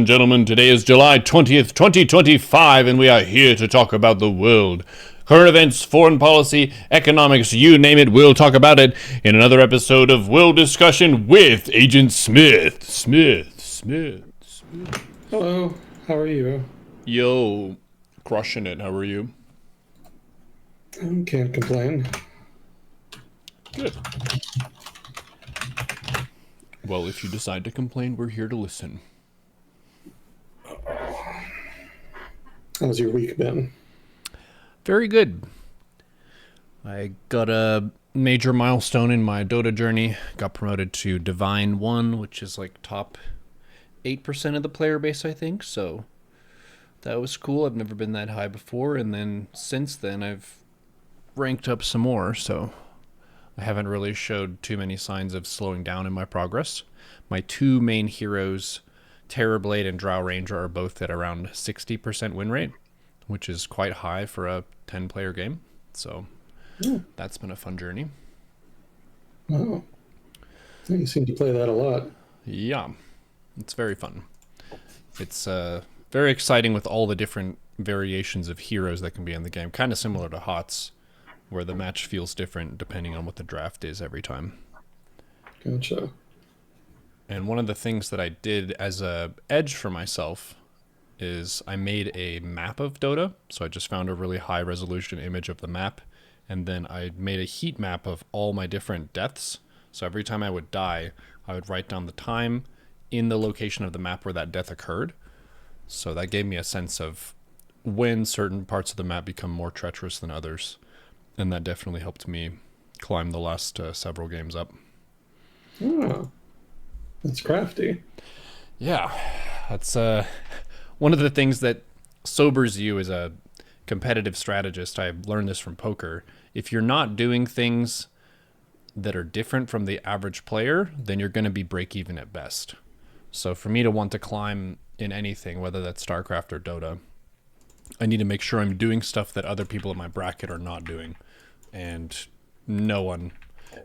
Gentlemen, today is July 20th, 2025, and we are here to talk about the world. Current events, foreign policy, economics, you name it, we'll talk about it in another episode of World Discussion with Agent Smith. Smith. Hello, how are you? Yo, crushing it. How are you? Can't complain. Good. Well, if you decide to complain, we're here to listen. How's your week been? Very good. I got a major milestone in my Dota journey. Got promoted to Divine 1, which is like top 8% of the player base, I think. So that was cool. I've never been that high before. And then since then, I've ranked up some more. So I haven't really showed too many signs of slowing down in my progress. My two main heroes, Terrorblade and Drow Ranger, are both at around 60% win rate, which is quite high for a 10-player game. So that's been a fun journey. Oh, you seem to play that a lot. Yeah, it's very fun. It's very exciting with all the different variations of heroes that can be in the game. Kind of similar to HOTS, where the match feels different depending on what the draft is every time. Gotcha. And one of the things that I did as a edge for myself is I made a map of Dota. So I just found a really high resolution image of the map, and then I made a heat map of all my different deaths. So every time I would die, I would write down the time in the location of the map where that death occurred. So that gave me a sense of when certain parts of the map become more treacherous than others. And that definitely helped me climb the last several games up. Oh, that's crafty. Yeah, that's one of the things that sobers you as a competitive strategist. I've learned this from poker. If you're not doing things that are different from the average player, then you're going to be break even at best. So for me to want to climb in anything, whether that's StarCraft or Dota, I need to make sure I'm doing stuff that other people in my bracket are not doing. And no one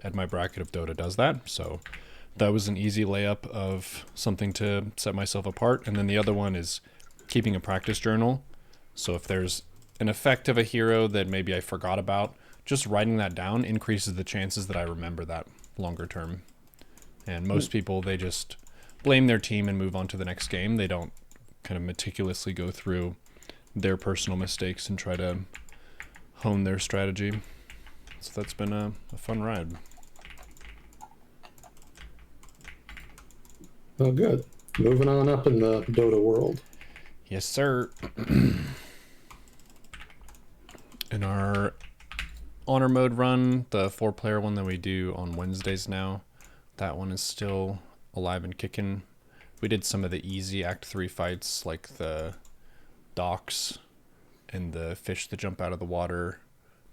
at my bracket of Dota does that. So that was an easy layup of something to set myself apart. And then the other one is keeping a practice journal. So if there's an effect of a hero that maybe I forgot about, just writing that down increases the chances that I remember that longer term. And most people, they just blame their team and move on to the next game. They don't kind of meticulously go through their personal mistakes and try to hone their strategy. So that's been a fun ride. Oh, good. Moving on up in the Dota world. Yes, sir. In our honor mode run, the 4-player one that we do on Wednesdays now, that one is still alive and kicking. We did some of the easy Act 3 fights, like the docks and the fish that jump out of the water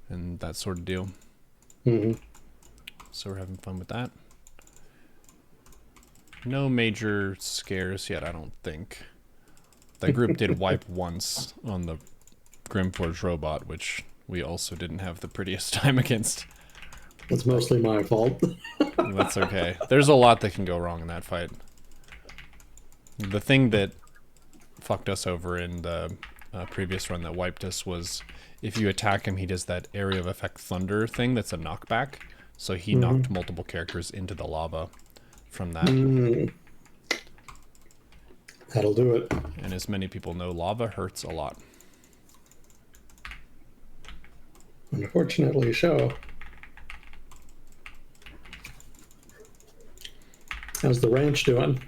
and that sort of deal. Mm-hmm. So we're having fun with that. No major scares yet, I don't think. That group did wipe once on the Grimforge robot, which we also didn't have the prettiest time against. That's mostly my fault. That's okay. There's a lot that can go wrong in that fight. The thing that fucked us over in the previous run that wiped us was if you attack him, he does that area of effect thunder thing that's a knockback. So he knocked multiple characters into the lava from that. That'll do it. And as many people know, lava hurts a lot. Unfortunately, so. How's the ranch doing?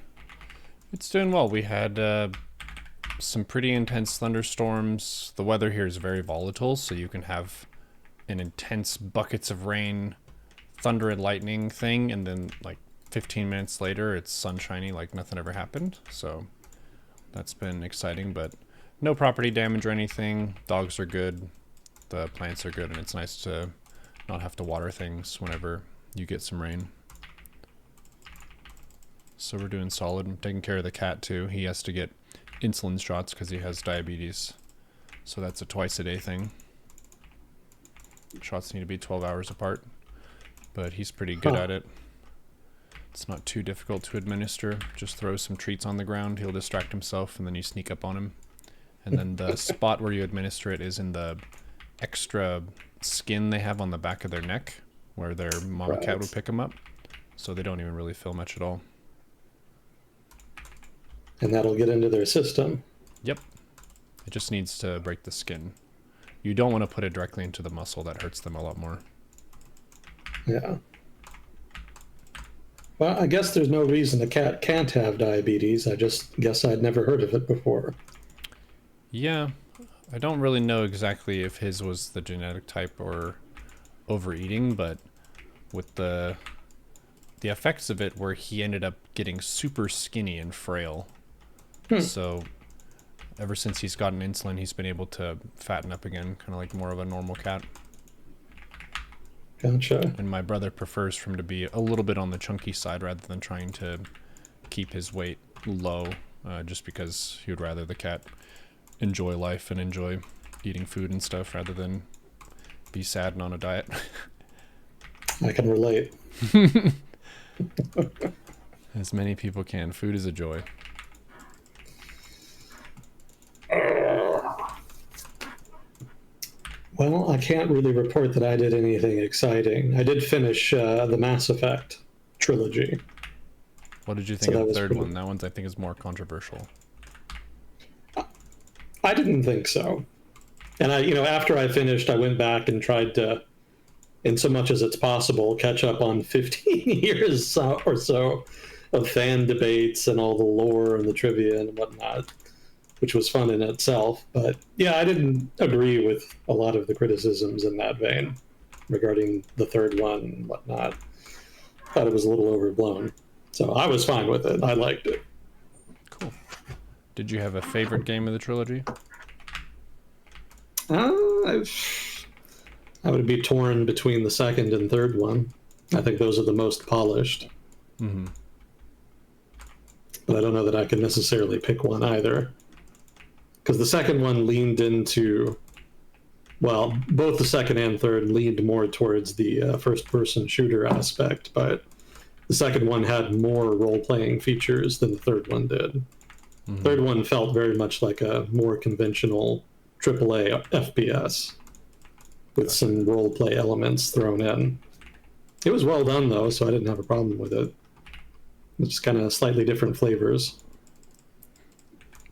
It's doing well. We had some pretty intense thunderstorms. The weather here is very volatile, so you can have an intense buckets of rain, thunder and lightning thing, and then like 15 minutes later it's sunshiny like nothing ever happened. So that's been exciting, but no property damage or anything. Dogs are good, the plants are good, and it's nice to not have to water things whenever you get some rain. So we're doing solid. I'm taking care of the cat too. He has to get insulin shots because he has diabetes. So that's a twice a day thing. Shots need to be 12 hours apart, but he's pretty good at it. It's not too difficult to administer. Just throw some treats on the ground. He'll distract himself, and then you sneak up on him. And then the spot where you administer it is in the extra skin they have on the back of their neck, where their mama cat would pick them up. So they don't even really feel much at all. And that'll get into their system. Yep. It just needs to break the skin. You don't want to put it directly into the muscle. That hurts them a lot more. Yeah. Well, I guess there's no reason a cat can't have diabetes. I just guess I'd never heard of it before. Yeah. I don't really know exactly if his was the genetic type or overeating, but with the effects of it where he ended up getting super skinny and frail. So ever since he's gotten insulin, he's been able to fatten up again, kind of like more of a normal cat. Gotcha. And my brother prefers for him to be a little bit on the chunky side rather than trying to keep his weight low, just because he would rather the cat enjoy life and enjoy eating food and stuff rather than be sad and on a diet. I can relate. As many people can. Food is a joy. Well, I can't really report that I did anything exciting. I did finish the Mass Effect trilogy. What did you think of the third one? That one's, I think, is more controversial. I didn't think so. And after I finished, I went back and tried to, in so much as it's possible, catch up on 15 years or so of fan debates and all the lore and the trivia and whatnot, which was fun in itself. But yeah, I didn't agree with a lot of the criticisms in that vein regarding the third one and whatnot. Thought it was a little overblown. So I was fine with it. I liked it. Cool. Did you have a favorite game of the trilogy? I would be torn between the second and third one. I think those are the most polished. Mm-hmm. But I don't know that I can necessarily pick one either. Because the second one leaned into, well, both the second and third leaned more towards the first-person shooter aspect, but the second one had more role-playing features than the third one did. Mm-hmm. Third one felt very much like a more conventional AAA FPS with some role-play elements thrown in. It was well done, though, so I didn't have a problem with it. It's just kind of slightly different flavors.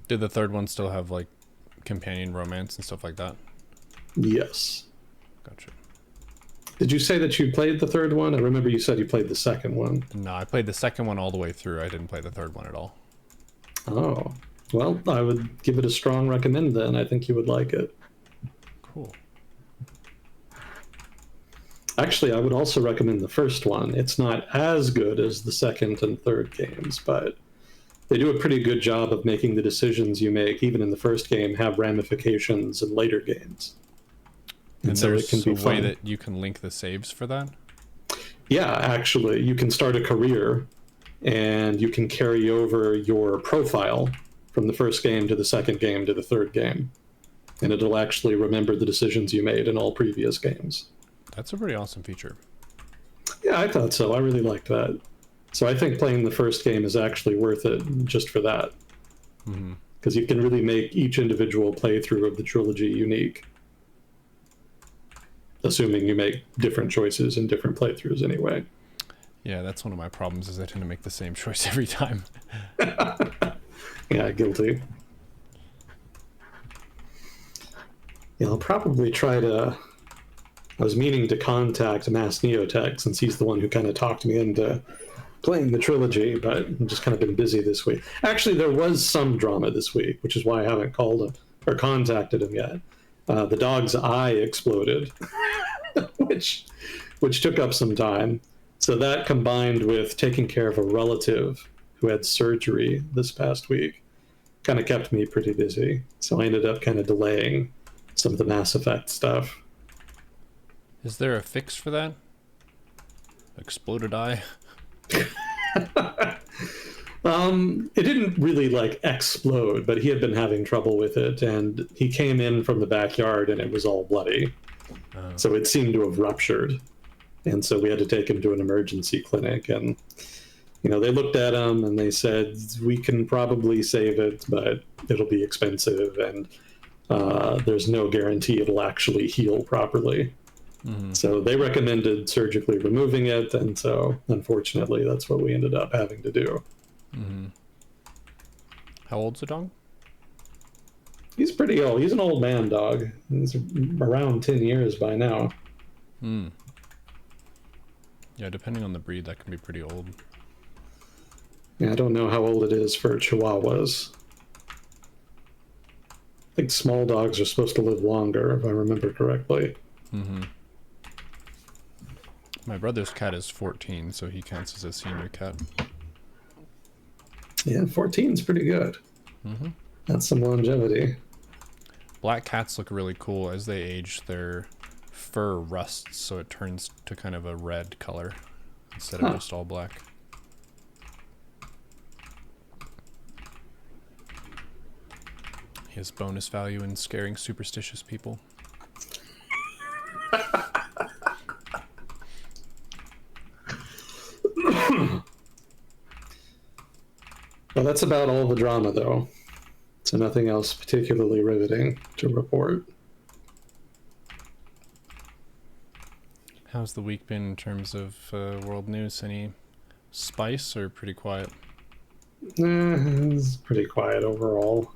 Did the third one still have, like, companion romance and stuff like that? Yes. Gotcha. Did you say that you played the third one? I remember you said you played the second one. No, I played the second one all the way through. I didn't play the third one at all. Oh. Well, I would give it a strong recommend then. I think you would like it. Cool. Actually, I would also recommend the first one. It's not as good as the second and third games, but they do a pretty good job of making the decisions you make, even in the first game, have ramifications in later games. And so there's a way that you can link the saves for that? Yeah, actually. You can start a career, and you can carry over your profile from the first game to the second game to the third game. And it'll actually remember the decisions you made in all previous games. That's a pretty awesome feature. Yeah, I thought so. I really liked that. So I think playing the first game is actually worth it just for that. Because you can really make each individual playthrough of the trilogy unique. Assuming you make different choices in different playthroughs anyway. Yeah, that's one of my problems is I tend to make the same choice every time. Yeah, guilty. Yeah, I'll probably try to... I was meaning to contact Mass Neotech since he's the one who kind of talked me into playing the trilogy, but I've just kind of been busy this week. Actually, there was some drama this week, which is why I haven't called him or contacted him yet. The dog's eye exploded, which took up some time. So that combined with taking care of a relative who had surgery this past week kind of kept me pretty busy. So I ended up kind of delaying some of the Mass Effect stuff. Is there a fix for that? Exploded eye? It didn't really like explode, but he had been having trouble with it, and he came in from the backyard and it was all bloody. So it seemed to have ruptured. And so we had to take him to an emergency clinic, and They looked at them and they said, we can probably save it, but it'll be expensive, and there's no guarantee it'll actually heal properly. Mm-hmm. So they recommended surgically removing it, and so unfortunately that's what we ended up having to do. Mm-hmm. How old's the dog? He's pretty old. He's an old man dog. He's around 10 years by now. Yeah, depending on the breed, that can be pretty old. Yeah, I don't know how old it is for Chihuahuas. I think small dogs are supposed to live longer, if I remember correctly. Mm-hmm. My brother's cat is 14, so he counts as a senior cat. Yeah, 14 is pretty good. Mm-hmm. That's some longevity. Black cats look really cool. As they age, their fur rusts, so it turns to kind of a red color instead of just all black. He has bonus value in scaring superstitious people. Well, that's about all the drama, though. So nothing else particularly riveting to report. How's the week been in terms of world news? Any spice or pretty quiet? It's pretty quiet overall.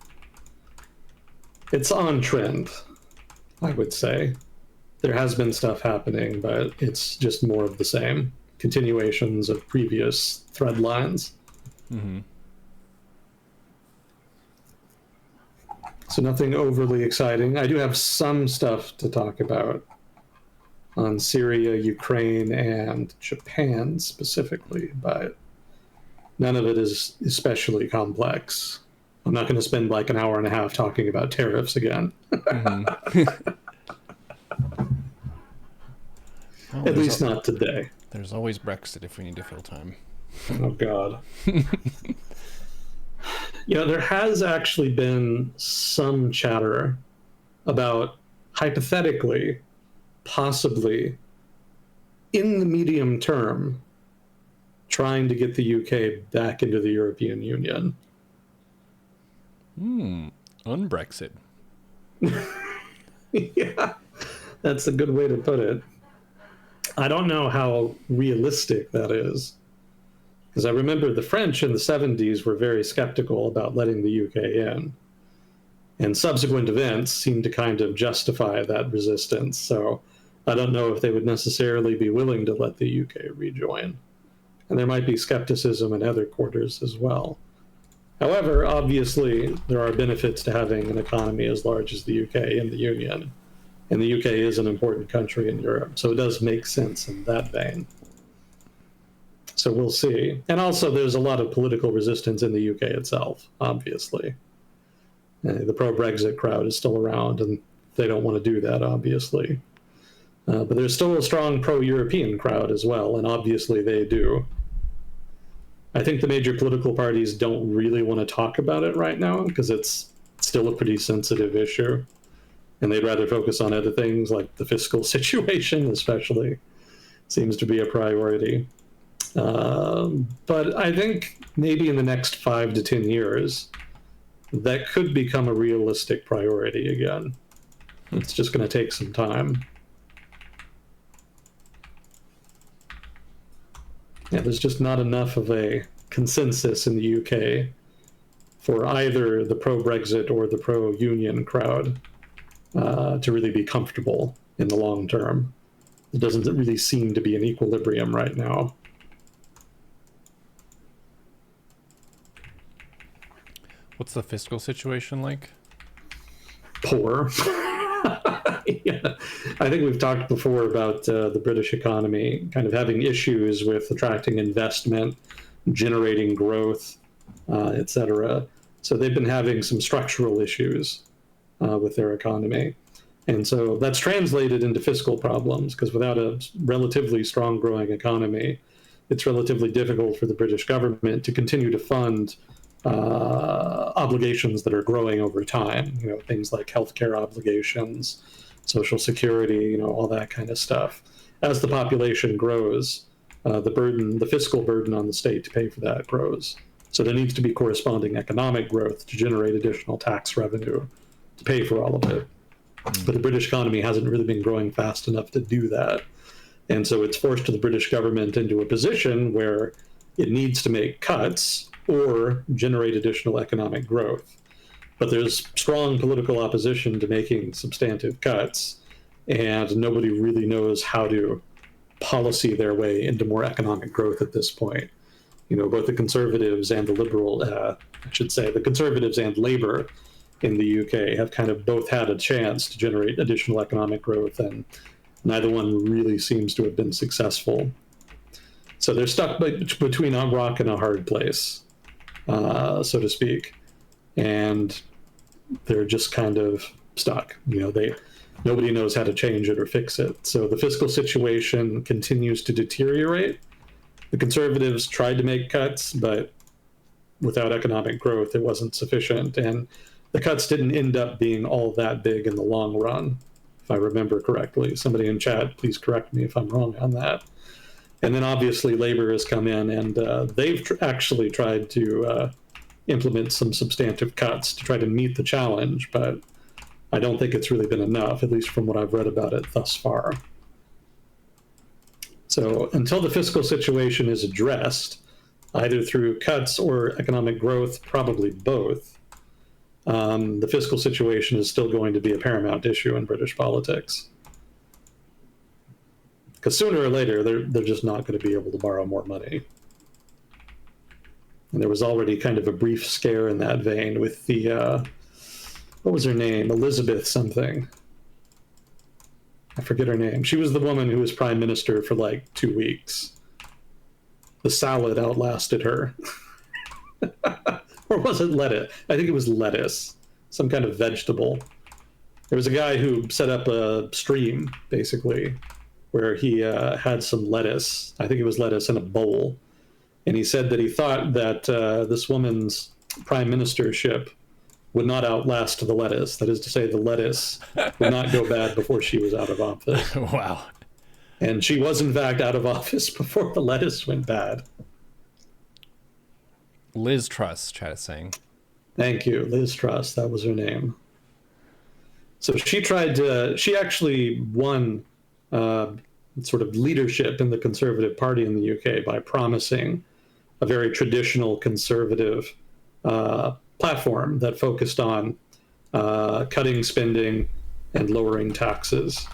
It's on trend, I would say. There has been stuff happening, but it's just more of the same. Continuations of previous thread lines. Mm-hmm. So nothing overly exciting. I do have some stuff to talk about on Syria, Ukraine, and Japan specifically, but none of it is especially complex. I'm not going to spend like an hour and a half talking about tariffs again. Mm-hmm. Well, At least not today. There's always Brexit if we need to fill time. Oh, God. There has actually been some chatter about hypothetically, possibly, in the medium term, trying to get the UK back into the European Union. Unbrexit. Yeah, that's a good way to put it. I don't know how realistic that is. Because I remember the French in the 70s were very skeptical about letting the UK in. And subsequent events seem to kind of justify that resistance. So I don't know if they would necessarily be willing to let the UK rejoin. And there might be skepticism in other quarters as well. However, obviously, there are benefits to having an economy as large as the UK in the Union. And the UK is an important country in Europe. So it does make sense in that vein. So we'll see. And also, there's a lot of political resistance in the UK itself, obviously. The pro-Brexit crowd is still around, and they don't want to do that, obviously. But there's still a strong pro-European crowd as well, and obviously they do. I think the major political parties don't really want to talk about it right now, because it's still a pretty sensitive issue. And they'd rather focus on other things, like the fiscal situation, especially, seems to be a priority. But I think maybe in the next 5 to 10 years, that could become a realistic priority again. It's just going to take some time. Yeah, there's just not enough of a consensus in the UK for either the pro-Brexit or the pro-Union crowd to really be comfortable in the long term. It doesn't really seem to be an equilibrium right now. What's the fiscal situation like? Poor. Yeah. I think we've talked before about the British economy kind of having issues with attracting investment, generating growth, etc. So they've been having some structural issues with their economy. And so that's translated into fiscal problems, because without a relatively strong growing economy, it's relatively difficult for the British government to continue to fund obligations that are growing over time, things like healthcare obligations, social security, all that kind of stuff. As the population grows, the fiscal burden on the state to pay for that grows. So there needs to be corresponding economic growth to generate additional tax revenue to pay for all of it. But the British economy hasn't really been growing fast enough to do that. And so it's forced the British government into a position where it needs to make cuts or generate additional economic growth. But there's strong political opposition to making substantive cuts, and nobody really knows how to policy their way into more economic growth at this point. Both the Conservatives and the the Conservatives and Labour in the UK have kind of both had a chance to generate additional economic growth, and neither one really seems to have been successful. So they're stuck between a rock and a hard place, so to speak. And they're just kind of stuck. Nobody knows how to change it or fix it. So the fiscal situation continues to deteriorate. The Conservatives tried to make cuts, but without economic growth, it wasn't sufficient. And the cuts didn't end up being all that big in the long run, if I remember correctly. Somebody in chat, please correct me if I'm wrong on that. And then obviously Labour has come in, and they've actually tried to implement some substantive cuts to try to meet the challenge, but I don't think it's really been enough, at least from what I've read about it thus far. So until the fiscal situation is addressed, either through cuts or economic growth, probably both, the fiscal situation is still going to be a paramount issue in British politics. Because sooner or later, they're just not going to be able to borrow more money. And there was already kind of a brief scare in that vein with the, what was her name? Elizabeth something. I forget her name. She was the woman who was prime minister for like 2 weeks. The salad outlasted her. Or was it lettuce? I think it was lettuce. Some kind of vegetable. There was a guy who set up a stream, basically, where he had some lettuce. I think it was lettuce in a bowl. And he said that he thought that this woman's prime ministership would not outlast the lettuce. That is to say, the lettuce would not go bad before she was out of office. Wow. And she was, in fact, out of office before the lettuce went bad. Liz Truss, chat is saying. Thank you, Liz Truss. That was her name. So she actually won sort of leadership in the Conservative Party in the UK by promising a very traditional conservative platform that focused on cutting spending and lowering taxes.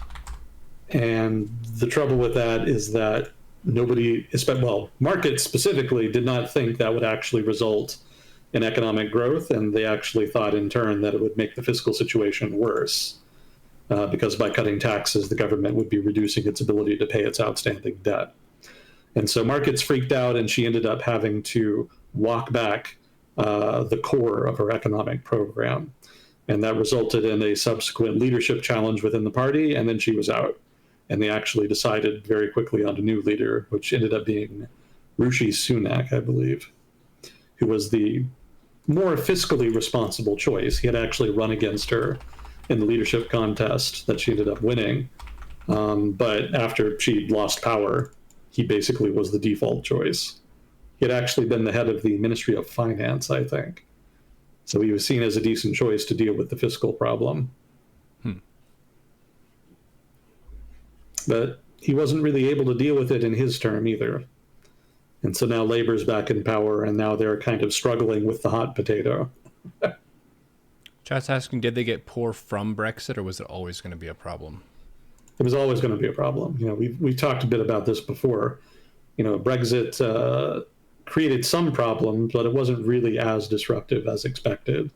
And the trouble with that is that markets specifically did not think that would actually result in economic growth, and they actually thought in turn that it would make the fiscal situation worse, because by cutting taxes, the government would be reducing its ability to pay its outstanding debt. And so markets freaked out, and she ended up having to walk back the core of her economic program. And that resulted in a subsequent leadership challenge within the party, and then she was out. And they actually decided very quickly on a new leader, which ended up being Rishi Sunak, I believe, who was the more fiscally responsible choice. He had actually run against her in the leadership contest that she ended up winning. But after she lost power, he basically was the default choice. He had actually been the head of the Ministry of Finance, I think. So he was seen as a decent choice to deal with the fiscal problem. But he wasn't really able to deal with it in his term either. And so now Labour's back in power, and now they're kind of struggling with the hot potato. Chat's asking, did they get poor from Brexit, or was it always going to be a problem? It was always going to be a problem. We've talked a bit about this before. Brexit created some problems, but it wasn't really as disruptive as expected.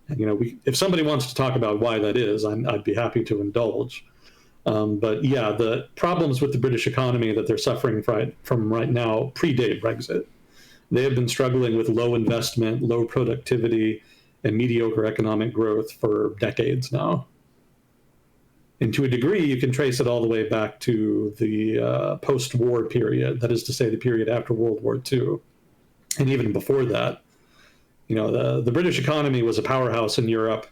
And if somebody wants to talk about why that is, I'd be happy to indulge. But yeah, the problems with the British economy that they're suffering from right now predate Brexit. They have been struggling with low investment, low productivity, and mediocre economic growth for decades now. And to a degree, you can trace it all the way back to the post-war period, that is to say, the period after World War II. And even before that, the British economy was a powerhouse in Europe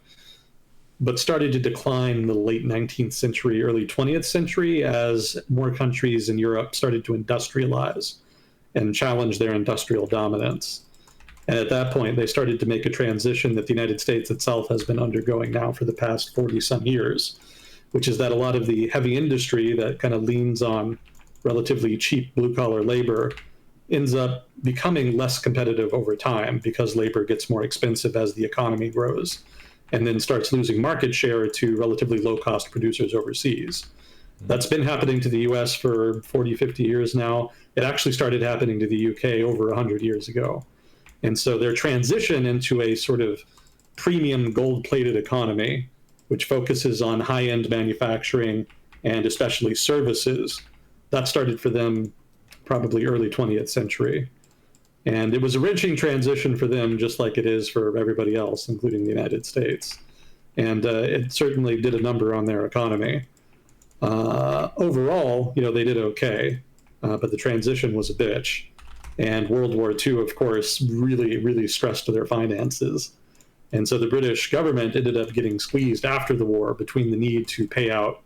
but started to decline in the late 19th century, early 20th century as more countries in Europe started to industrialize and challenge their industrial dominance. And at that point, they started to make a transition that the United States itself has been undergoing now for the past 40 some years, which is that a lot of the heavy industry that kind of leans on relatively cheap blue collar labor ends up becoming less competitive over time because labor gets more expensive as the economy grows, and then starts losing market share to relatively low cost producers overseas. That's been happening to the US for 40, 50 years now. It actually started happening to the UK over 100 years ago. And so their transition into a sort of premium gold-plated economy, which focuses on high-end manufacturing and especially services, that started for them probably early 20th century. And it was a wrenching transition for them, just like it is for everybody else, including the United States. And it certainly did a number on their economy. Overall, they did okay, but the transition was a bitch. And World War II, of course, really, really stressed their finances. And so the British government ended up getting squeezed after the war between the need to pay out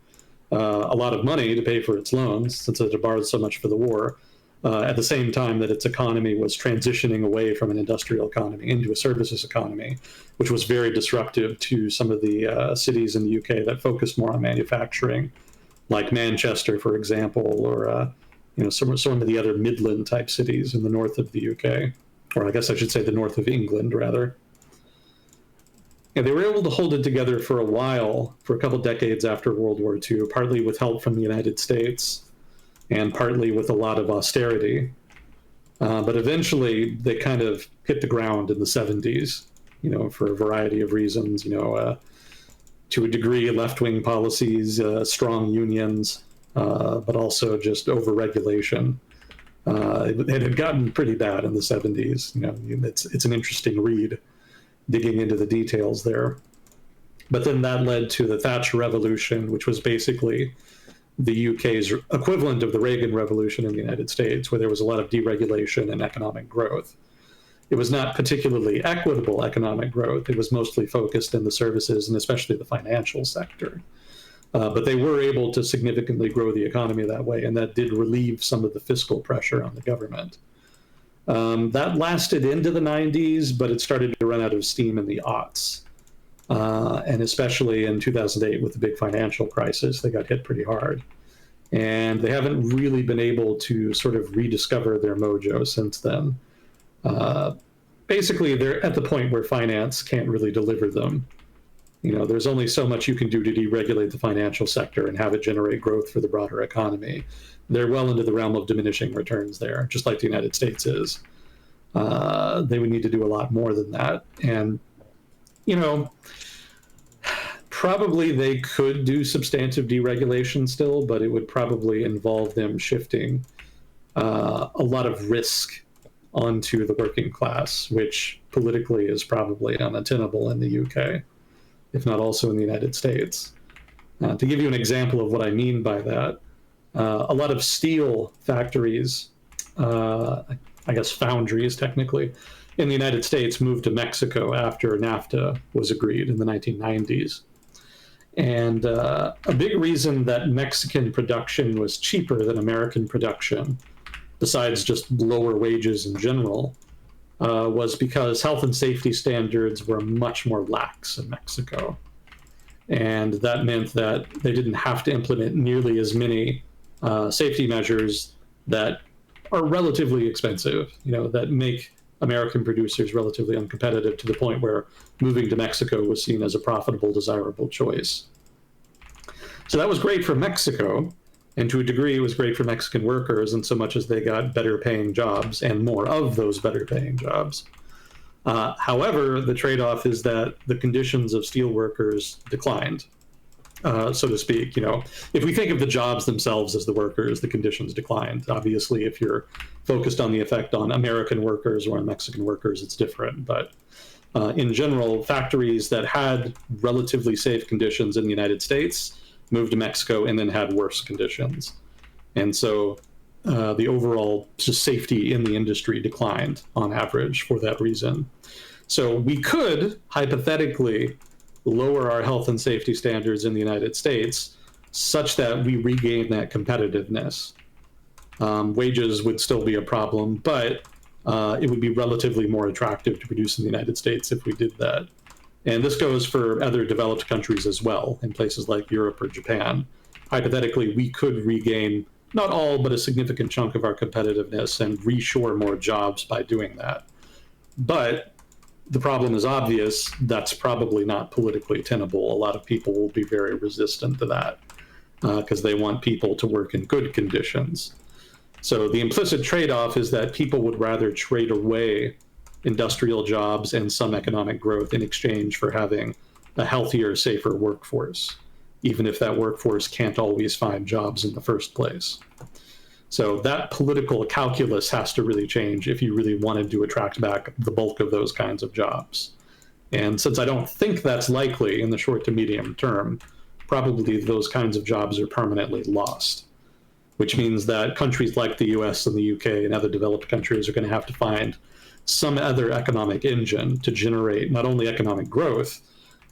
a lot of money to pay for its loans, since it had borrowed so much for the war, at the same time that its economy was transitioning away from an industrial economy into a services economy, which was very disruptive to some of the cities in the UK that focused more on manufacturing, like Manchester, for example, or some of the other Midland type cities in the north of the UK, or I guess I should say the north of England, rather. And they were able to hold it together for a while, for a couple decades after World War II, partly with help from the United States and partly with a lot of austerity. But eventually they kind of hit the ground in the 70s, for a variety of reasons, to a degree, left-wing policies, strong unions, but also just over-regulation. It had gotten pretty bad in the 70s. It's an interesting read, digging into the details there. But then that led to the Thatcher Revolution, which was basically the UK's equivalent of the Reagan Revolution in the United States, where there was a lot of deregulation and economic growth. It was not particularly equitable economic growth. It was mostly focused in the services and especially the financial sector. But they were able to significantly grow the economy that way, and that did relieve some of the fiscal pressure on the government. That lasted into the 90s, but it started to run out of steam in the aughts. And especially in 2008 with the big financial crisis, they got hit pretty hard. And they haven't really been able to sort of rediscover their mojo since then. Basically, they're at the point where finance can't really deliver them. There's only so much you can do to deregulate the financial sector and have it generate growth for the broader economy. They're well into the realm of diminishing returns there, just like the United States is. They would need to do a lot more than that. And, probably they could do substantive deregulation still, but it would probably involve them shifting a lot of risk onto the working class, which politically is probably untenable in the UK, if not also in the United States. To give you an example of what I mean by that, a lot of steel factories, I guess foundries technically, in the United States moved to Mexico after NAFTA was agreed in the 1990s. And a big reason that Mexican production was cheaper than American production, besides just lower wages in general, was because health and safety standards were much more lax in Mexico. And that meant that they didn't have to implement nearly as many safety measures that are relatively expensive, that make American producers relatively uncompetitive to the point where moving to Mexico was seen as a profitable, desirable choice. So that was great for Mexico, and to a degree it was great for Mexican workers in so much as they got better paying jobs and more of those better paying jobs. However, the trade-off is that the conditions of steel workers declined, so to speak. If we think of the jobs themselves as the workers, the conditions declined. Obviously, if you're focused on the effect on American workers or on Mexican workers, it's different. But in general, factories that had relatively safe conditions in the United States moved to Mexico and then had worse conditions. And so the overall just safety in the industry declined on average for that reason. So we could hypothetically lower our health and safety standards in the United States such that we regain that competitiveness. Wages would still be a problem, but it would be relatively more attractive to produce in the United States if we did that. And this goes for other developed countries as well, in places like Europe or Japan. Hypothetically, we could regain not all, but a significant chunk of our competitiveness and reshore more jobs by doing that. But the problem is obvious. That's probably not politically tenable. A lot of people will be very resistant to that because they want people to work in good conditions. So the implicit trade-off is that people would rather trade away industrial jobs and some economic growth in exchange for having a healthier, safer workforce, even if that workforce can't always find jobs in the first place. So that political calculus has to really change if you really wanted to attract back the bulk of those kinds of jobs. And since I don't think that's likely in the short to medium term, probably those kinds of jobs are permanently lost, which means that countries like the US and the UK and other developed countries are going to have to find some other economic engine to generate not only economic growth,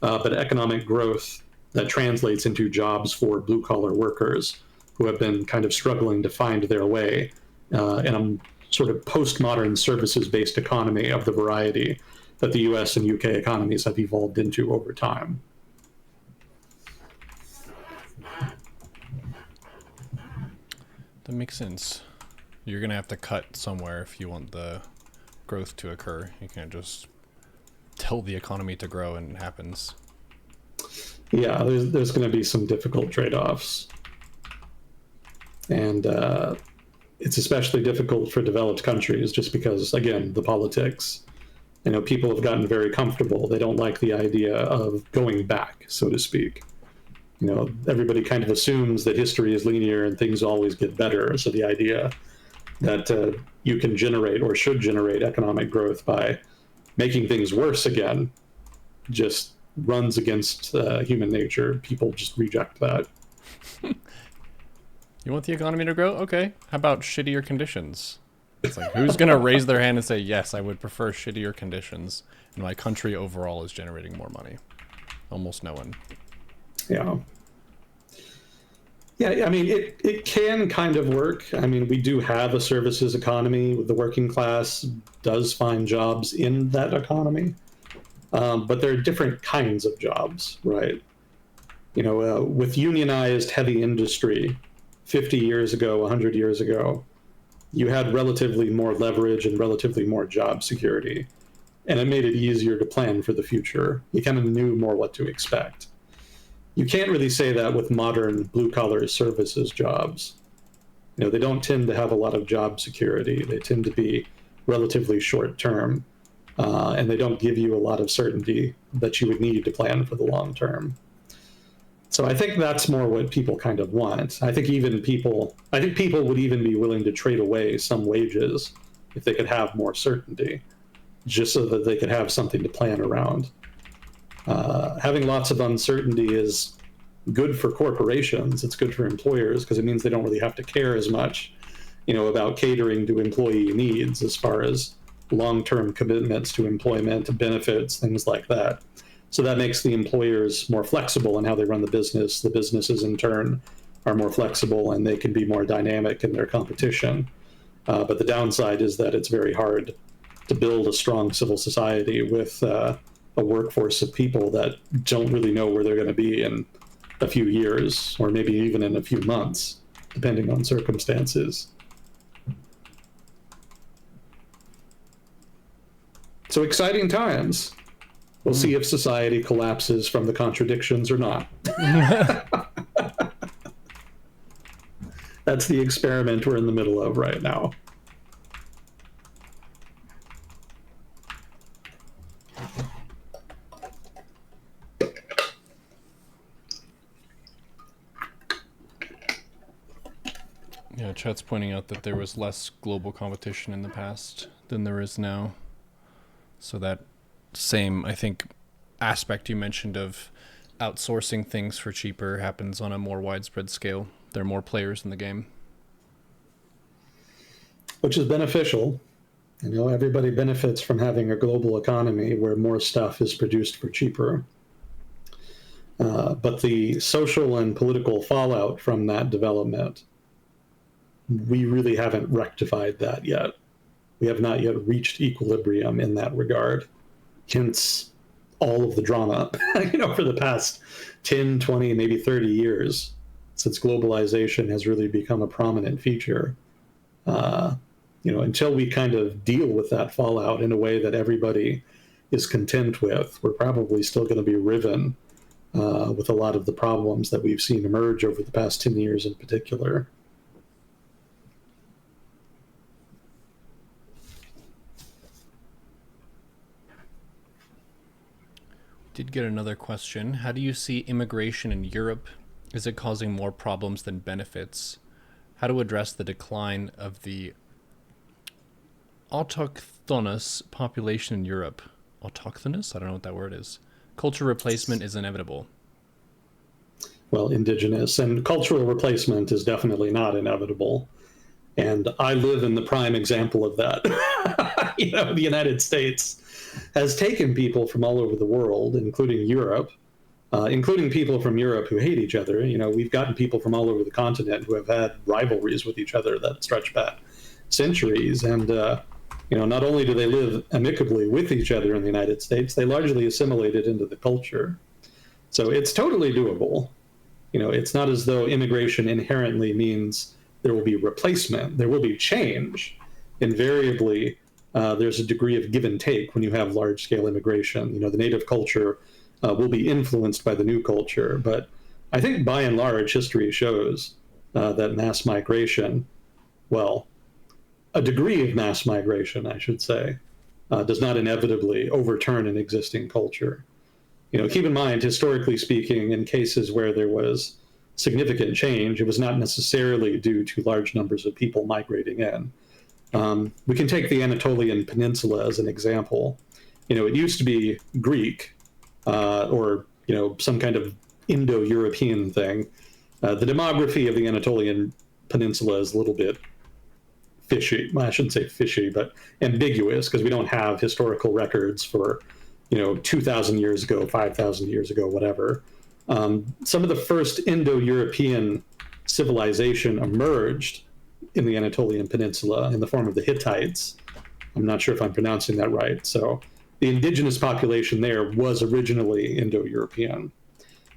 but economic growth that translates into jobs for blue-collar workers who have been kind of struggling to find their way in a sort of postmodern services-based economy of the variety that the US and UK economies have evolved into over time. That makes sense. You're going to have to cut somewhere if you want the growth to occur. You can't just tell the economy to grow and it happens. Yeah, there's going to be some difficult trade-offs. And it's especially difficult for developed countries just because, again, the politics. You know, people have gotten very comfortable. They don't like the idea of going back, so to speak. You know, everybody kind of assumes that history is linear and things always get better. So the idea that you can generate or should generate economic growth by making things worse again just runs against human nature. People just reject that. You want the economy to grow? Okay. How about shittier conditions? It's like, who's going to raise their hand and say, yes, I would prefer shittier conditions, and my country overall is generating more money? Almost no one. Yeah. Yeah, I mean, it can kind of work. I mean, we do have a services economy. The working class does find jobs in that economy. But there are different kinds of jobs, right? You know, with unionized heavy industry 50 years ago, 100 years ago, you had relatively more leverage and relatively more job security. And it made it easier to plan for the future. You kind of knew more what to expect. You can't really say that with modern blue-collar services jobs. You know, they don't tend to have a lot of job security. They tend to be relatively short-term, and they don't give you a lot of certainty that you would need to plan for the long term. So I think that's more what people kind of want. I think people would even be willing to trade away some wages if they could have more certainty, just so that they could have something to plan around. Having lots of uncertainty is good for corporations. It's good for employers because it means they don't really have to care as much, you know, about catering to employee needs as far as long-term commitments to employment, benefits, things like that. So that makes the employers more flexible in how they run the business. The businesses, in turn, are more flexible and they can be more dynamic in their competition. But the downside is that it's very hard to build a strong civil society with a workforce of people that don't really know where they're going to be in a few years, or maybe even in a few months, depending on circumstances. So exciting times. We'll see if society collapses from the contradictions or not. That's the experiment we're in the middle of right now. Yeah, chat's pointing out that there was less global competition in the past than there is now. So that same, I think, aspect you mentioned of outsourcing things for cheaper happens on a more widespread scale. There are more players in the game. Which is beneficial. You know, everybody benefits from having a global economy where more stuff is produced for cheaper. But the social and political fallout from that development, we really haven't rectified that yet. We have not yet reached equilibrium in that regard. Hence all of the drama, for the past 10, 20, maybe 30 years, since globalization has really become a prominent feature. Until we kind of deal with that fallout in a way that everybody is content with, we're probably still going to be riven with a lot of the problems that we've seen emerge over the past 10 years in particular. Did get another question. How do you see immigration in Europe? Is it causing more problems than benefits? How to address the decline of the autochthonous population in Europe? Autochthonous? I don't know what that word is. Culture replacement is inevitable. Well, indigenous and cultural replacement is definitely not inevitable. And I live in the prime example of that. The United States has taken people from all over the world, including Europe, including people from Europe who hate each other. We've gotten people from all over the continent who have had rivalries with each other that stretch back centuries. And, not only do they live amicably with each other in the United States, they largely assimilated into the culture. So it's totally doable. It's not as though immigration inherently means there will be replacement. There will be change. Invariably, there's a degree of give and take when you have large-scale immigration. The native culture will be influenced by the new culture. But I think by and large, history shows that mass migration, well, a degree of mass migration, I should say, does not inevitably overturn an existing culture. Keep in mind, historically speaking, in cases where there was significant change, it was not necessarily due to large numbers of people migrating in. We can take the Anatolian Peninsula as an example. It used to be Greek or, some kind of Indo-European thing. The demography of the Anatolian Peninsula is a little bit fishy. Well, I shouldn't say fishy, but ambiguous, because we don't have historical records for 2,000 years ago, 5,000 years ago, whatever. Some of the first Indo-European civilization emerged in the Anatolian Peninsula in the form of the Hittites. I'm not sure if I'm pronouncing that right. So the indigenous population there was originally Indo-European.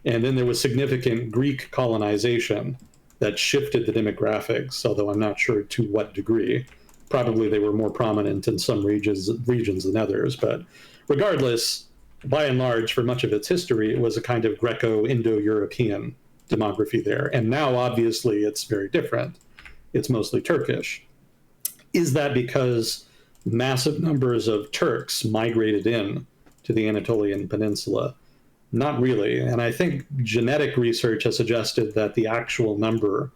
And then there was significant Greek colonization that shifted the demographics, although I'm not sure to what degree. Probably they were more prominent in some regions than others, but regardless, by and large, for much of its history, it was a kind of Greco-Indo-European demography there. And now, obviously, it's very different. It's mostly Turkish. Is that because massive numbers of Turks migrated in to the Anatolian Peninsula? Not really. And I think genetic research has suggested that the actual number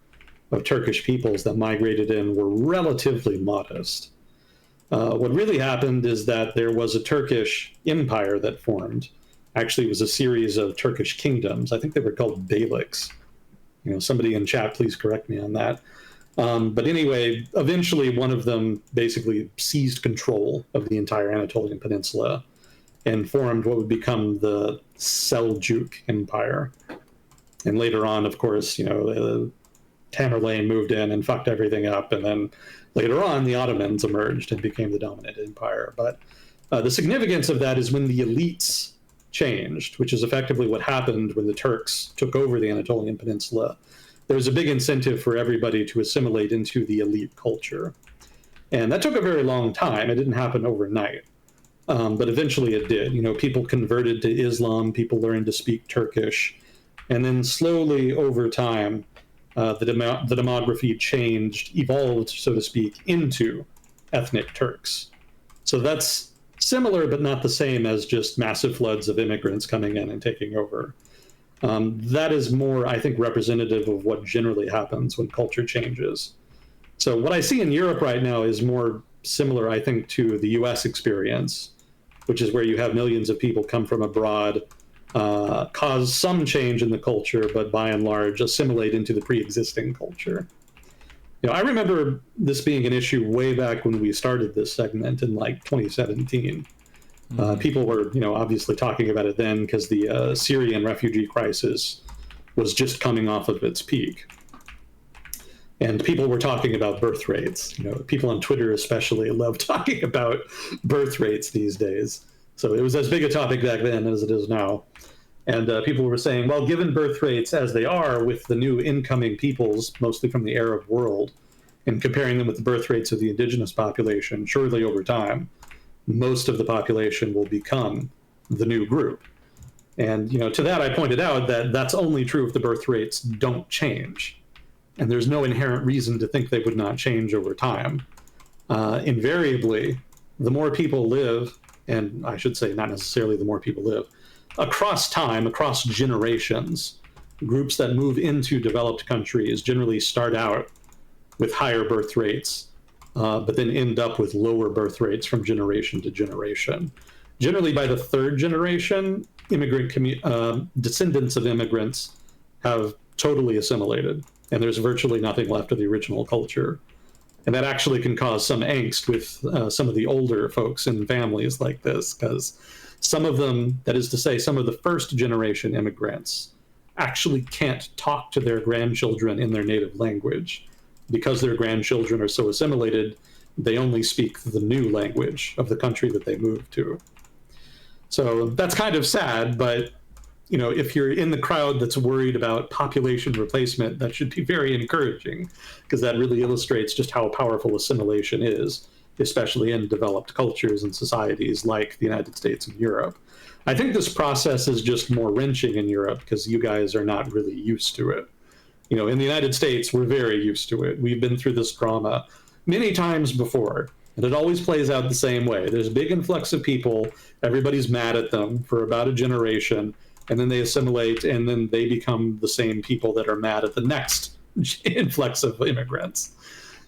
of Turkish peoples that migrated in were relatively modest. What really happened is that there was a Turkish empire that formed. Actually, it was a series of Turkish kingdoms. I think they were called beyliks. Somebody in chat, please correct me on that. But anyway, eventually one of them basically seized control of the entire Anatolian Peninsula and formed what would become the Seljuk Empire. And later on, of course, Tamerlane moved in and fucked everything up, and then later on, the Ottomans emerged and became the dominant empire. But the significance of that is when the elites changed, which is effectively what happened when the Turks took over the Anatolian Peninsula. There was a big incentive for everybody to assimilate into the elite culture. And that took a very long time. It didn't happen overnight. But eventually it did. People converted to Islam, people learned to speak Turkish, and then slowly over time, the demography changed, evolved, so to speak, into ethnic Turks. So that's similar, but not the same as just massive floods of immigrants coming in and taking over. That is more, I think, representative of what generally happens when culture changes. So what I see in Europe right now is more similar, I think, to the US experience, which is where you have millions of people come from abroad, cause some change in the culture, but by and large assimilate into the pre-existing culture. I remember this being an issue way back when we started this segment in like 2017. People were, obviously talking about it then because the Syrian refugee crisis was just coming off of its peak. And people were talking about birth rates. People on Twitter especially love talking about birth rates these days. So it was as big a topic back then as it is now. And people were saying, well, given birth rates as they are with the new incoming peoples, mostly from the Arab world, and comparing them with the birth rates of the indigenous population, surely over time, most of the population will become the new group. And, to that I pointed out that that's only true if the birth rates don't change. And there's no inherent reason to think they would not change over time. Invariably, the more people live, and I should say not necessarily the more people live, across time, across generations, groups that move into developed countries generally start out with higher birth rates, but then end up with lower birth rates from generation to generation. Generally, by the third generation, descendants of immigrants have totally assimilated, and there's virtually nothing left of the original culture. And that actually can cause some angst with some of the older folks in families like this, because some of them, that is to say, some of the first generation immigrants, actually can't talk to their grandchildren in their native language. Because their grandchildren are so assimilated, they only speak the new language of the country that they moved to. So that's kind of sad, but if you're in the crowd that's worried about population replacement, that should be very encouraging, because that really illustrates just how powerful assimilation is, especially in developed cultures and societies like the United States and Europe. I think this process is just more wrenching in Europe because you guys are not really used to it. In the United States, we're very used to it. We've been through this drama many times before, and it always plays out the same way. There's a big influx of people, everybody's mad at them for about a generation, and then they assimilate, and then they become the same people that are mad at the next influx of immigrants.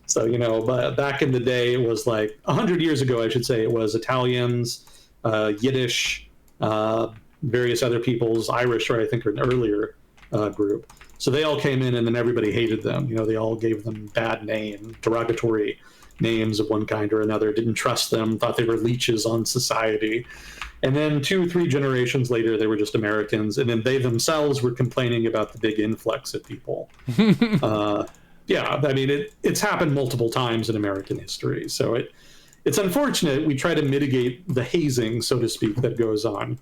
So, back in the day, it was like 100 years ago, I should say, it was Italians, Yiddish, various other peoples, Irish, or I think are an earlier group. So they all came in, and then everybody hated them. They all gave them bad name, derogatory names of one kind or another, didn't trust them, thought they were leeches on society. And then 2-3 generations later, they were just Americans. And then they themselves were complaining about the big influx of people. Yeah, I mean, it's happened multiple times in American history. So it's unfortunate. We try to mitigate the hazing, so to speak, that goes on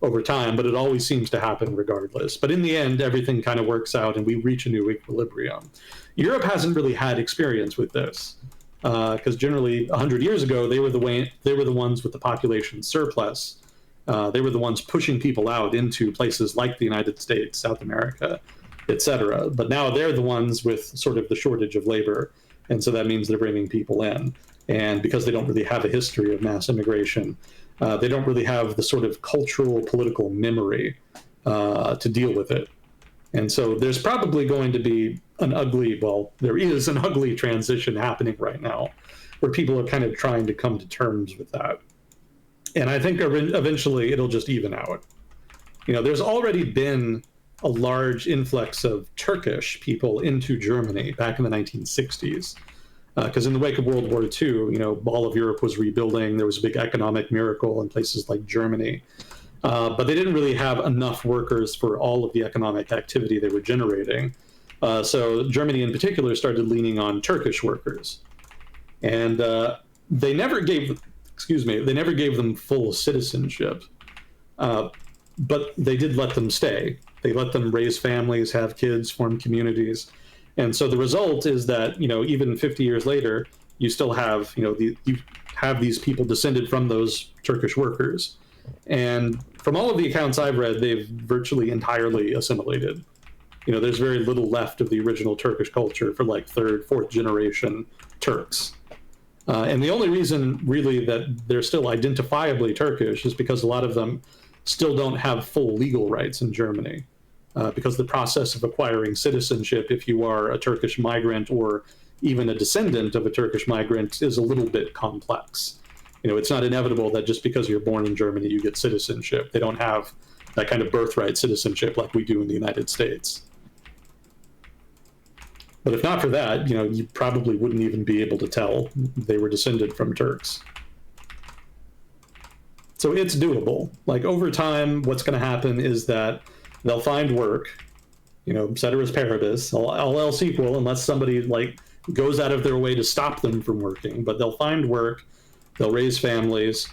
over time, but it always seems to happen regardless. But in the end, everything kind of works out and we reach a new equilibrium. Europe hasn't really had experience with this because generally 100 years ago, they were the ones with the population surplus. They were the ones pushing people out into places like the United States, South America, etc. But now they're the ones with sort of the shortage of labor. And so that means they're bringing people in. And because they don't really have a history of mass immigration, they don't really have the sort of cultural, political memory to deal with it. And so there's probably going to be there is an ugly transition happening right now where people are kind of trying to come to terms with that. And I think eventually it'll just even out. There's already been a large influx of Turkish people into Germany back in the 1960s. Because in the wake of World War II, all of Europe was rebuilding. There was a big economic miracle in places like Germany. But they didn't really have enough workers for all of the economic activity they were generating. So Germany in particular started leaning on Turkish workers. And they never gave them full citizenship. But they did let them stay. They let them raise families, have kids, form communities. And so the result is that, even 50 years later, you still have, you have these people descended from those Turkish workers. And from all of the accounts I've read, they've virtually entirely assimilated. There's very little left of the original Turkish culture for like third, fourth generation Turks. And the only reason really that they're still identifiably Turkish is because a lot of them still don't have full legal rights in Germany. Because the process of acquiring citizenship, if you are a Turkish migrant or even a descendant of a Turkish migrant, is a little bit complex. It's not inevitable that just because you're born in Germany, you get citizenship. They don't have that kind of birthright citizenship like we do in the United States. But if not for that, you probably wouldn't even be able to tell they were descended from Turks. So it's doable. Like over time, what's going to happen is that they'll find work, ceteris paribus, all else equal, unless somebody like goes out of their way to stop them from working. But they'll find work, they'll raise families.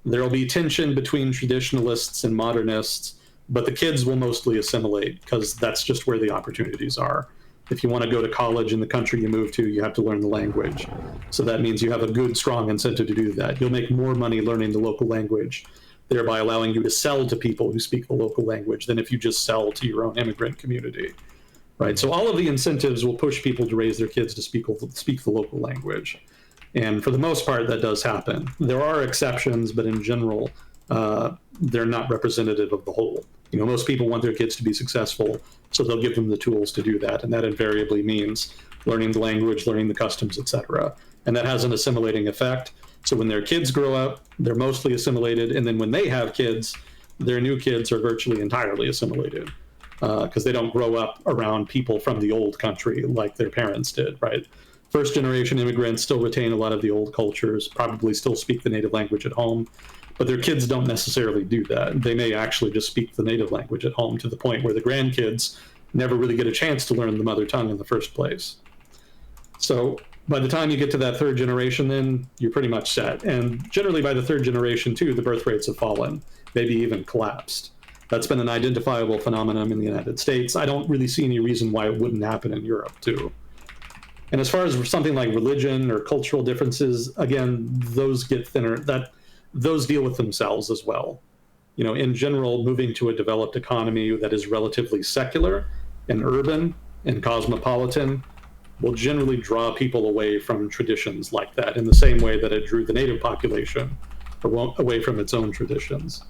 There'll be tension between traditionalists and modernists, but the kids will mostly assimilate because that's just where the opportunities are. If you want to go to college in the country you move to, you have to learn the language. So that means you have a good, strong incentive to do that. You'll make more money learning the local language, thereby allowing you to sell to people who speak the local language than if you just sell to your own immigrant community. Right. So all of the incentives will push people to raise their kids to speak the local language. And for the most part, that does happen. There are exceptions, but in general, they're not representative of the whole. Most people want their kids to be successful, so they'll give them the tools to do that. And that invariably means learning the language, learning the customs, etc. And that has an assimilating effect. So when their kids grow up, they're mostly assimilated. And then when they have kids, their new kids are virtually entirely assimilated because they don't grow up around people from the old country like their parents did, right? First generation immigrants still retain a lot of the old cultures, probably still speak the native language at home, but their kids don't necessarily do that. They may actually just speak the native language at home to the point where the grandkids never really get a chance to learn the mother tongue in the first place. So by the time you get to that third generation, then you're pretty much set. And generally by the third generation too, the birth rates have fallen, maybe even collapsed. That's been an identifiable phenomenon in the United States. I don't really see any reason why it wouldn't happen in Europe too. And as far as something like religion or cultural differences, again, those get thinner. Those deal with themselves as well. In general, moving to a developed economy that is relatively secular and urban and cosmopolitan will generally draw people away from traditions like that in the same way that it drew the native population away from its own traditions.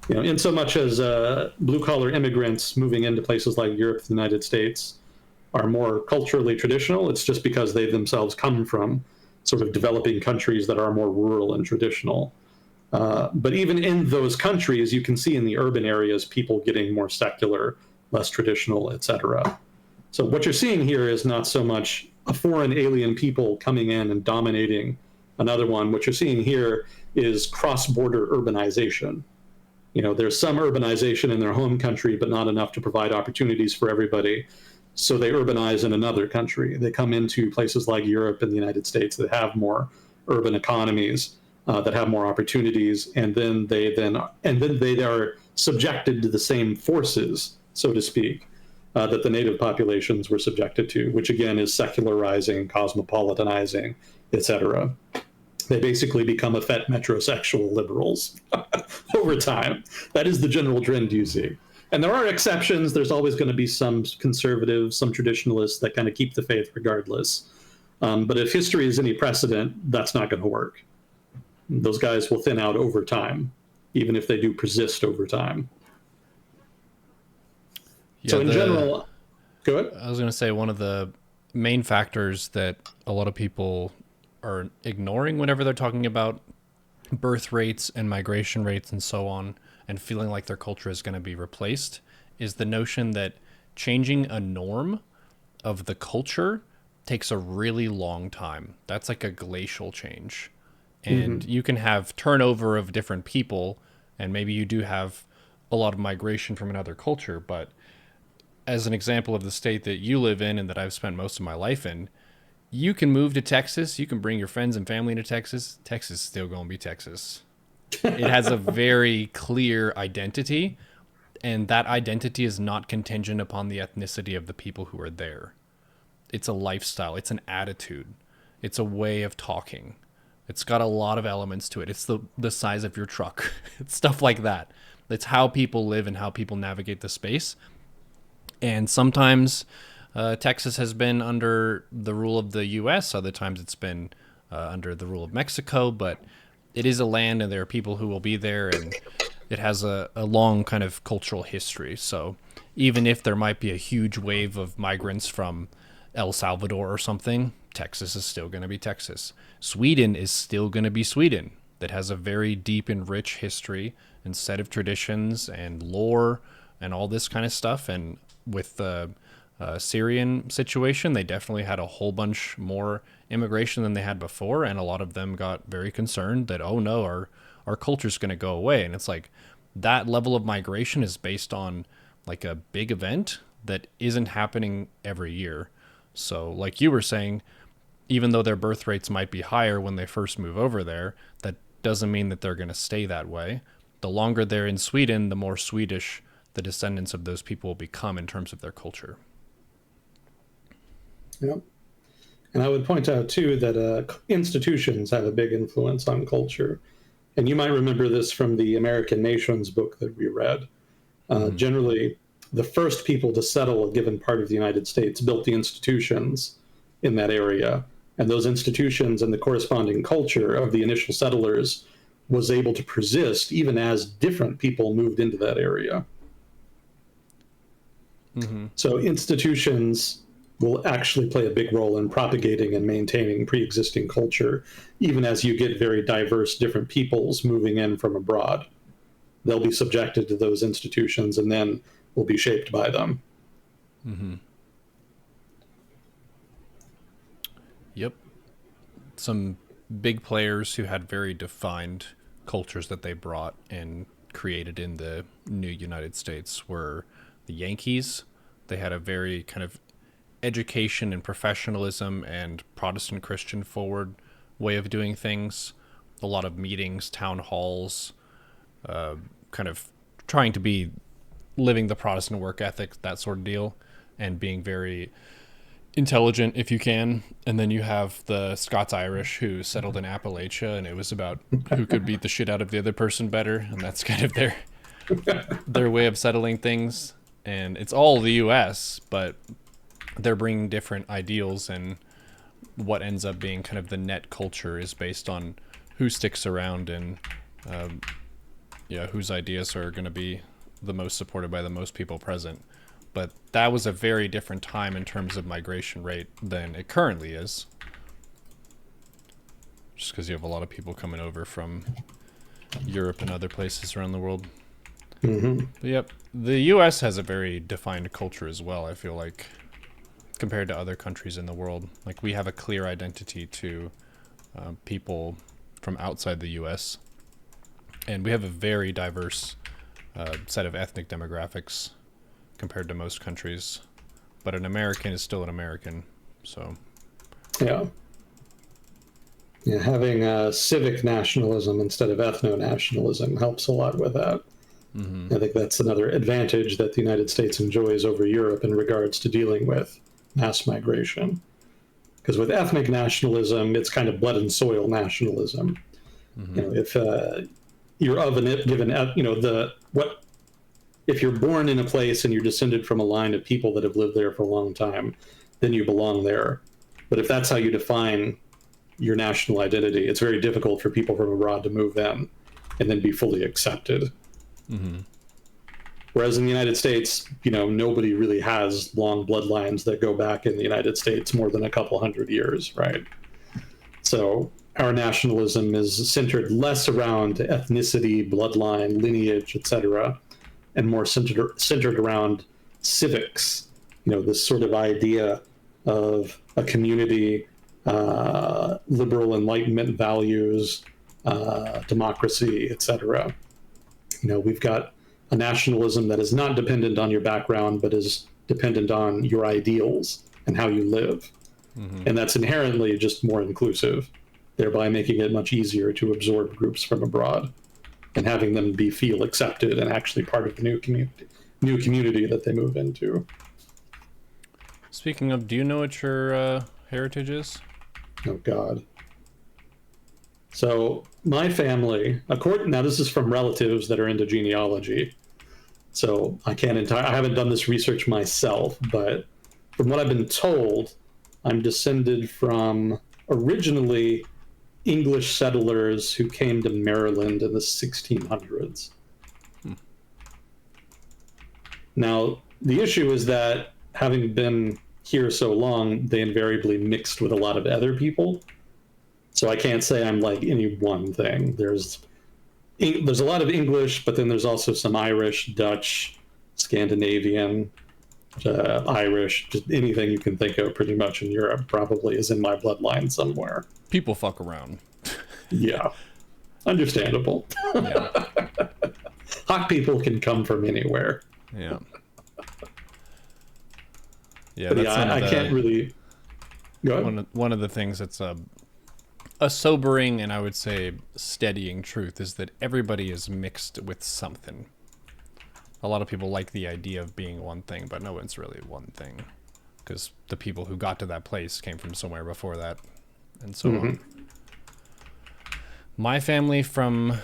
In so much as blue-collar immigrants moving into places like Europe and the United States are more culturally traditional, it's just because they themselves come from sort of developing countries that are more rural and traditional. But even in those countries, you can see in the urban areas people getting more secular, less traditional, etc. So what you're seeing here is not so much a foreign alien people coming in and dominating another one. What you're seeing here is cross-border urbanization. There's some urbanization in their home country, but not enough to provide opportunities for everybody. So they urbanize in another country. They come into places like Europe and the United States that have more urban economies, that have more opportunities, and then they are subjected to the same forces, so to speak, that the native populations were subjected to, which again is secularizing, cosmopolitanizing, etc. They basically become effete metrosexual liberals over time. That is the general trend you see. And there are exceptions. There's always going to be some conservatives, some traditionalists that kind of keep the faith regardless. But if history is any precedent, that's not going to work. Those guys will thin out over time, even if they do persist over time. Yeah, so in general, go ahead. I was going to say one of the main factors that a lot of people are ignoring whenever they're talking about birth rates and migration rates and so on, and feeling like their culture is going to be replaced, is the notion that changing a norm of the culture takes a really long time. That's like a glacial change. And you can have turnover of different people, and maybe you do have a lot of migration from another culture. But as an example of the state that you live in and that I've spent most of my life in, you can move to Texas. You can bring your friends and family to Texas. Texas is still going to be Texas. It has a very clear identity, and that identity is not contingent upon the ethnicity of the people who are there. It's a lifestyle. It's an attitude. It's a way of talking. It's got a lot of elements to it. It's the size of your truck. It's stuff like that. It's how people live and how people navigate the space. And sometimes Texas has been under the rule of the US. Other times it's been under the rule of Mexico. But it is a land, and there are people who will be there, and it has a long kind of cultural history. So even if there might be a huge wave of migrants from El Salvador or something, Texas is still going to be Texas. Sweden is still going to be Sweden. That has a very deep and rich history and set of traditions and lore and all this kind of stuff. And with the Syrian situation, they definitely had a whole bunch more immigration than they had before. And a lot of them got very concerned that, oh no, our culture's going to go away. And it's like that level of migration is based on like a big event that isn't happening every year. So like you were saying, even though their birth rates might be higher when they first move over there, that doesn't mean that they're going to stay that way. The longer they're in Sweden, the more Swedish the descendants of those people will become in terms of their culture. Yep. And I would point out, too, that institutions have a big influence on culture. And you might remember this from the American Nations book that we read. Generally, the first people to settle a given part of the United States built the institutions in that area. And those institutions and the corresponding culture of the initial settlers was able to persist even as different people moved into that area. So institutions will actually play a big role in propagating and maintaining pre-existing culture, even as you get very diverse different peoples moving in from abroad. They'll be subjected to those institutions and then will be shaped by them. Yep. Some big players who had very defined cultures that they brought and created in the new United States were the Yankees. They had a very kind of education and professionalism and Protestant Christian forward way of doing things. A lot of meetings, town halls, kind of trying to be living the Protestant work ethic, that sort of deal, and being very intelligent if you can. And then you have the Scots-Irish who settled in Appalachia, and it was about who could beat the shit out of the other person better, and that's kind of their way of settling things. And it's all the US, but they're bringing different ideals, and what ends up being kind of the net culture is based on who sticks around and whose ideas are going to be the most supported by the most people present. But that was a very different time in terms of migration rate than it currently is, just because you have a lot of people coming over from Europe and other places around the world. But yep, the US has a very defined culture as well, I feel like, compared to other countries in the world. Like, we have a clear identity to people from outside the US, and we have a very diverse set of ethnic demographics compared to most countries, but an American is still an American. So yeah, having civic nationalism instead of ethno-nationalism helps a lot with that. I think that's another advantage that the United States enjoys over Europe in regards to dealing with mass migration. Because with ethnic nationalism, it's kind of blood and soil nationalism. If you're of an given, if you're born in a place and you're descended from a line of people that have lived there for a long time, then you belong there. But if that's how you define your national identity, it's very difficult for people from abroad to move in and then be fully accepted. Whereas in the United States, nobody really has long bloodlines that go back in the United States more than a couple hundred years, right? So our nationalism is centered less around ethnicity, bloodline, lineage, etc., and more centered around civics. This sort of idea of a community, liberal Enlightenment values, democracy, etc. We've got a nationalism that is not dependent on your background, but is dependent on your ideals and how you live. And that's inherently just more inclusive, thereby making it much easier to absorb groups from abroad and having them feel accepted and actually part of the new community that they move into. Speaking of, do you know what your heritage is? Oh, God. So my family, now this is from relatives that are into genealogy, so I haven't done this research myself, but from what I've been told, I'm descended from originally English settlers who came to Maryland in the 1600s. Now, the issue is that having been here so long, they invariably mixed with a lot of other people. So I can't say I'm like any one thing. There's a lot of English, but then there's also some Irish, Dutch, Scandinavian, Irish, just anything you can think of pretty much in Europe probably is in my bloodline somewhere. People fuck around. Yeah. Understandable. Yeah. Hot people can come from anywhere. Yeah. Yeah, But that's yeah, I can't really. Go ahead. one of the things that's a sobering and I would say steadying truth is that everybody is mixed with something. A lot of people like the idea of being one thing, but no one's really one thing, because the people who got to that place came from somewhere before that, and so on. My family, from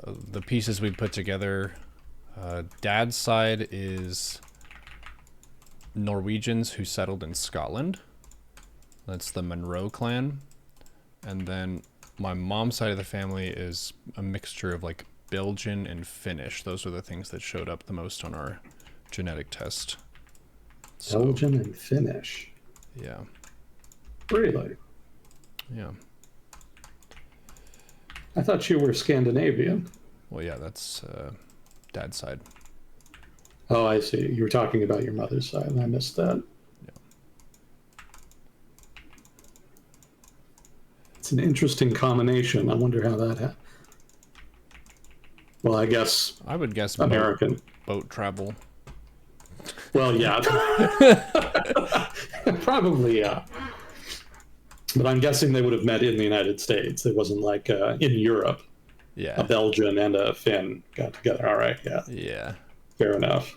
the pieces we put together, dad's side is Norwegians who settled in Scotland. That's the Monroe clan. And then my mom's side of the family is a mixture of like Belgian and Finnish. Those are the things that showed up the most on our genetic test. Belgian and Finnish. Yeah. Really? Yeah. I thought you were Scandinavian. Well, yeah, that's dad's side. Oh, I see. You were talking about your mother's side. I missed that. It's an interesting combination. I wonder how that happened. Well, I guess I would guess American. Boat travel. Well, yeah. Probably, yeah. But I'm guessing they would have met in the United States. It wasn't like in Europe. Yeah. A Belgian and a Finn got together. All right, yeah. Yeah. Fair enough.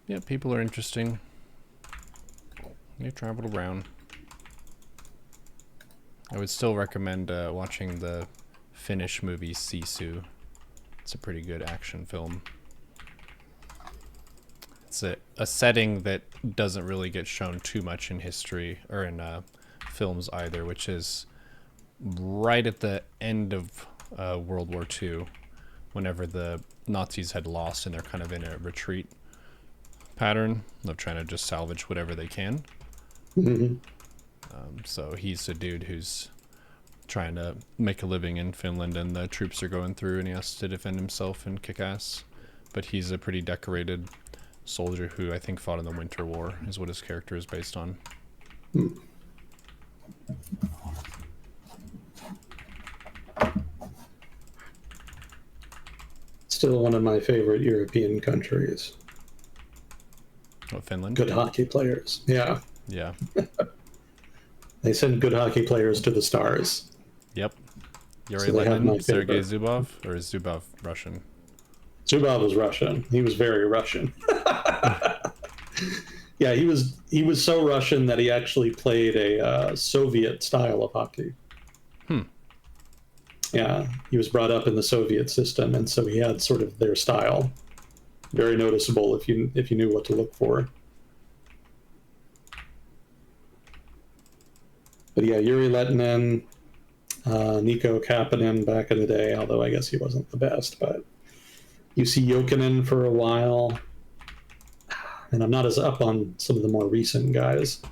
Yeah, people are interesting. They traveled around. I would still recommend watching the Finnish movie Sisu. It's a pretty good action film. It's a setting that doesn't really get shown too much in history or in films either, which is right at the end of World War II, whenever the Nazis had lost and they're kind of in a retreat pattern of trying to just salvage whatever they can. So he's a dude who's trying to make a living in Finland, and the troops are going through, and he has to defend himself and kick ass. But he's a pretty decorated soldier who I think fought in the Winter War, is what his character is based on. Still one of my favorite European countries. Oh, Finland? Good hockey players. Yeah. Yeah. They send good hockey players to the stars. Yep. Yuri So they have Lenin, my Sergei favorite. Zubov, or is Zubov Russian? Zubov was Russian. He was very Russian. Yeah, he was so Russian that he actually played a Soviet style of hockey. Yeah, he was brought up in the Soviet system, and so he had sort of their style. Very noticeable if you knew what to look for. But yeah, Yuri Lettinen, Nico Kapanen back in the day, although I guess he wasn't the best. But you see Jokinen for a while. And I'm not as up on some of the more recent guys.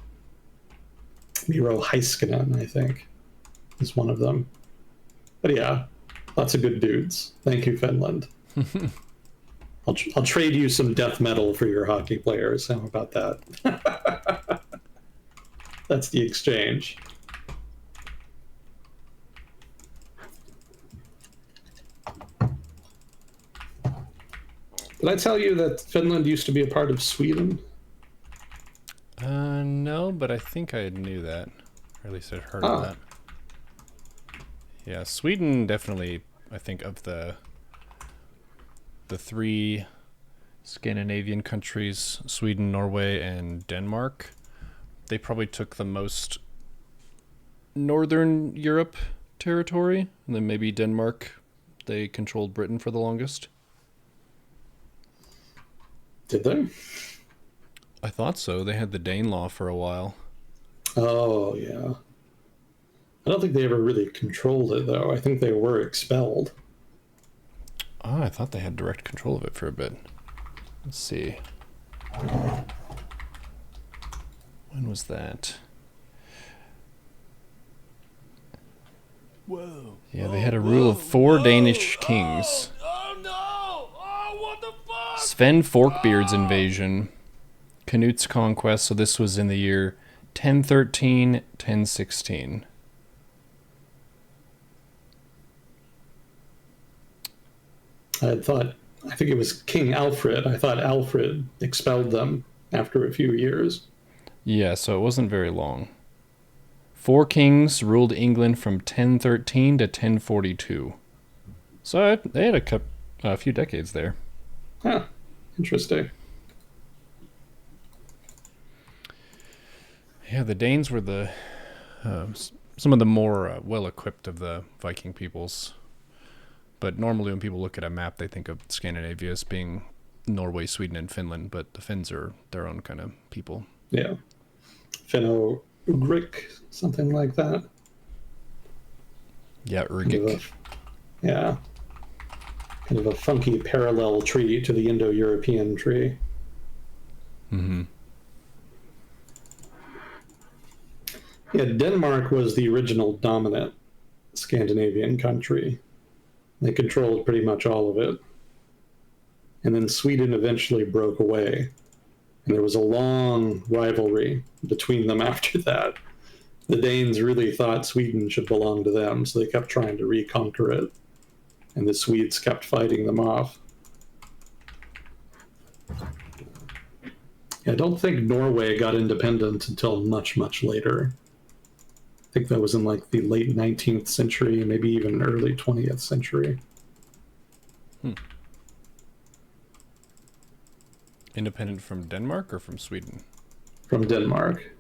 Miro Heiskanen, I think, is one of them. But yeah, lots of good dudes. Thank you, Finland. I'll trade you some death metal for your hockey players. How about that? That's the exchange. Did I tell you that Finland used to be a part of Sweden? No, but I think I knew that. Or at least I'd heard of that. Yeah, Sweden definitely, I think, of the three Scandinavian countries, Sweden, Norway, and Denmark, they probably took the most Northern Europe territory, and then maybe Denmark, they controlled Britain for the longest. Did they? I thought so. They had the Danelaw for a while. Oh, yeah. I don't think they ever really controlled it, though. I think they were expelled. Oh, I thought they had direct control of it for a bit. Let's see. When was that? Whoa. Yeah, they had a rule of 4 Danish kings. Oh no! Oh, what the fuck? Sven Forkbeard's invasion, Canute's conquest. So this was in the year 1013, 1016. I think it was King Alfred. I thought Alfred expelled them after a few years. Yeah, so it wasn't very long. 4 kings ruled England from 1013 to 1042. So they had a few decades there. Huh. Interesting. Yeah, the Danes were some of the more well-equipped of the Viking peoples. But normally when people look at a map, they think of Scandinavia as being Norway, Sweden, and Finland. But the Finns are their own kind of people. Yeah. Finno-Ugric, something like that. Yeah, Urgic. Yeah. Kind of a funky parallel tree to the Indo-European tree. Mm-hmm. Yeah, Denmark was the original dominant Scandinavian country. They controlled pretty much all of it. And then Sweden eventually broke away. And there was a long rivalry between them after that. The Danes really thought Sweden should belong to them, so they kept trying to reconquer it. And the Swedes kept fighting them off. I don't think Norway got independent until much, much later. I think that was in like the late 19th century, maybe even early 20th century. Independent from Denmark or from Sweden? From Denmark.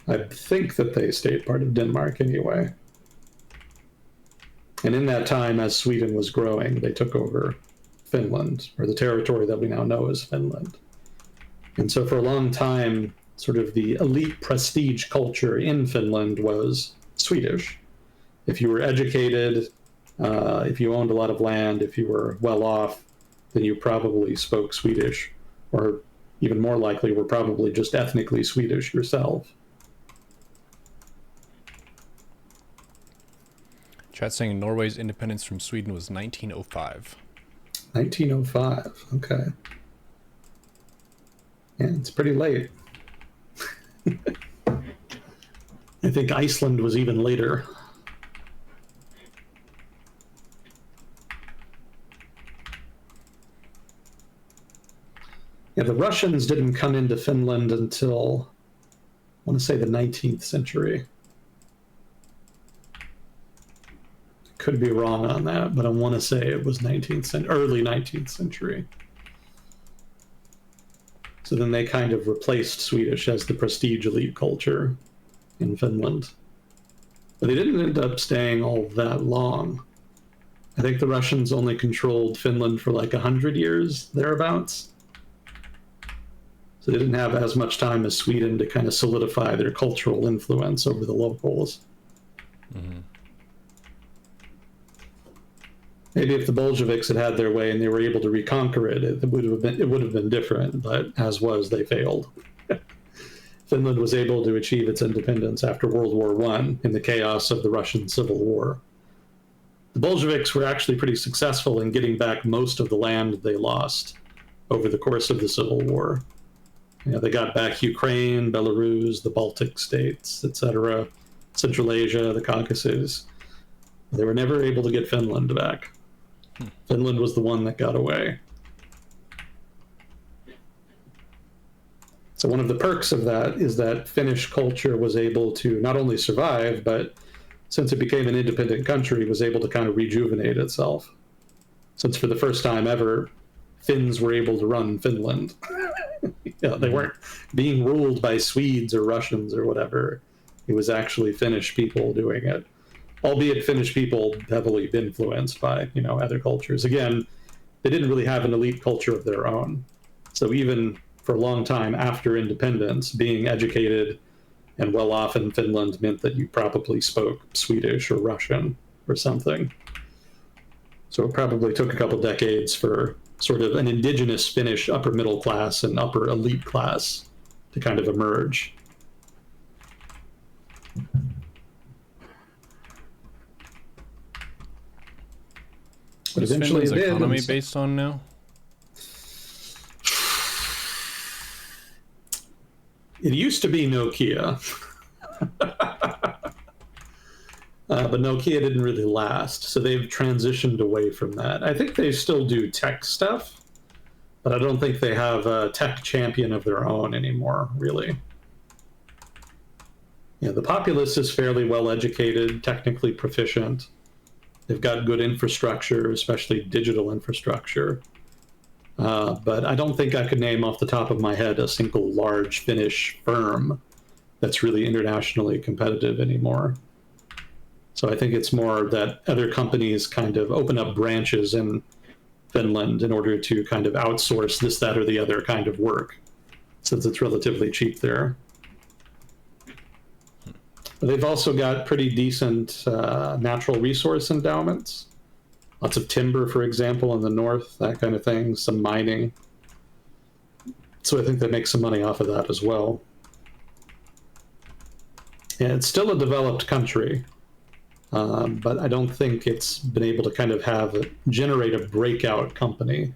I think that they stayed part of Denmark anyway. And in that time, as Sweden was growing, they took over Finland, or the territory that we now know as Finland. And so for a long time, sort of the elite prestige culture in Finland was Swedish. If you were educated, if you owned a lot of land, if you were well off, then you probably spoke Swedish, or even more likely were probably just ethnically Swedish yourself. Chat saying Norway's independence from Sweden was 1905. 1905, okay. Yeah, it's pretty late. I think Iceland was even later. Yeah, the Russians didn't come into Finland until, I want to say, the 19th century. Could be wrong on that, but I want to say it was early 19th century. So then they kind of replaced Swedish as the prestige elite culture in Finland. But they didn't end up staying all that long. I think the Russians only controlled Finland for like 100 years, thereabouts. So they didn't have as much time as Sweden to kind of solidify their cultural influence over the locals. Mm-hmm. Maybe if the Bolsheviks had had their way and they were able to reconquer it, it would have been different. But as was, they failed. Finland was able to achieve its independence after World War I in the chaos of the Russian Civil War. The Bolsheviks were actually pretty successful in getting back most of the land they lost over the course of the Civil War. You know, they got back Ukraine, Belarus, the Baltic states, etc., Central Asia, the Caucasus. They were never able to get Finland back. Finland was the one that got away. So one of the perks of that is that Finnish culture was able to not only survive, but since it became an independent country, was able to kind of rejuvenate itself. Since for the first time ever, Finns were able to run Finland. They weren't being ruled by Swedes or Russians or whatever. It was actually Finnish people doing it. Albeit Finnish people heavily influenced by, other cultures. Again, they didn't really have an elite culture of their own. So even for a long time after independence, being educated and well off in Finland meant that you probably spoke Swedish or Russian or something. So it probably took a couple decades for sort of an indigenous Finnish upper middle class and upper elite class to kind of emerge. But What's eventually Finland's it did. economy based on now? It used to be Nokia, but Nokia didn't really last, so they've transitioned away from that. I think they still do tech stuff, but I don't think they have a tech champion of their own anymore, really. Yeah, the populace is fairly well educated, technically proficient. They've got good infrastructure, especially digital infrastructure. But I don't think I could name off the top of my head a single large Finnish firm that's really internationally competitive anymore. So I think it's more that other companies kind of open up branches in Finland in order to kind of outsource this, that, or the other kind of work, since it's relatively cheap there. They've also got pretty decent natural resource endowments. Lots of timber, for example, in the north, that kind of thing, some mining. So I think they make some money off of that as well. And it's still a developed country, but I don't think it's been able to kind of generate a breakout company.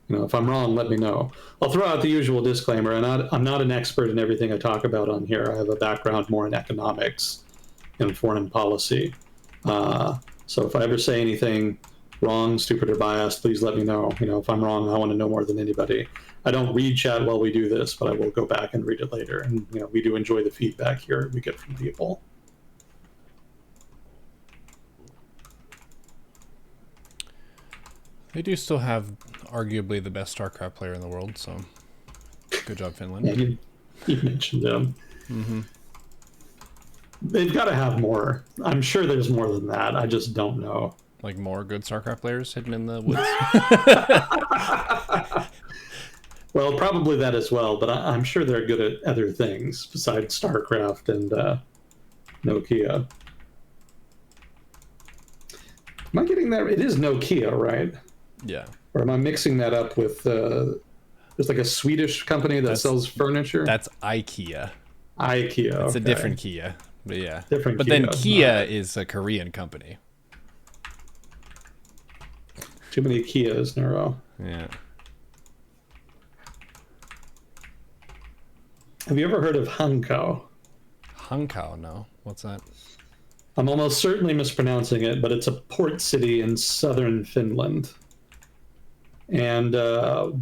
You know, if I'm wrong, let me know. I'll throw out the usual disclaimer. I'm not an expert in everything I talk about on here. I have a background more in economics and foreign policy. So if I ever say anything wrong, stupid, or biased, please let me know. You know, if I'm wrong, I want to know more than anybody. I don't read chat while we do this, but I will go back and read it later. And, you know, we do enjoy the feedback here we get from people. They do still have arguably the best StarCraft player in the world, so good job, Finland. Yeah, you mentioned them. Mm-hmm. They've got to have more. I'm sure there's more than that. I just don't know. Like more good StarCraft players hidden in the woods? Well, probably that as well, but I'm sure they're good at other things besides StarCraft and Nokia. Am I getting that? It is Nokia, right? Yeah. Or am I mixing that up with there's like a Swedish company that sells furniture? That's IKEA. IKEA. It's a different Kia. But yeah. Different but Kia. Then Kia is a Korean company. Too many Kias, Neuro. Yeah. Have you ever heard of Hanko? Hanko, no. What's that? I'm almost certainly mispronouncing it, but it's a port city in southern Finland. And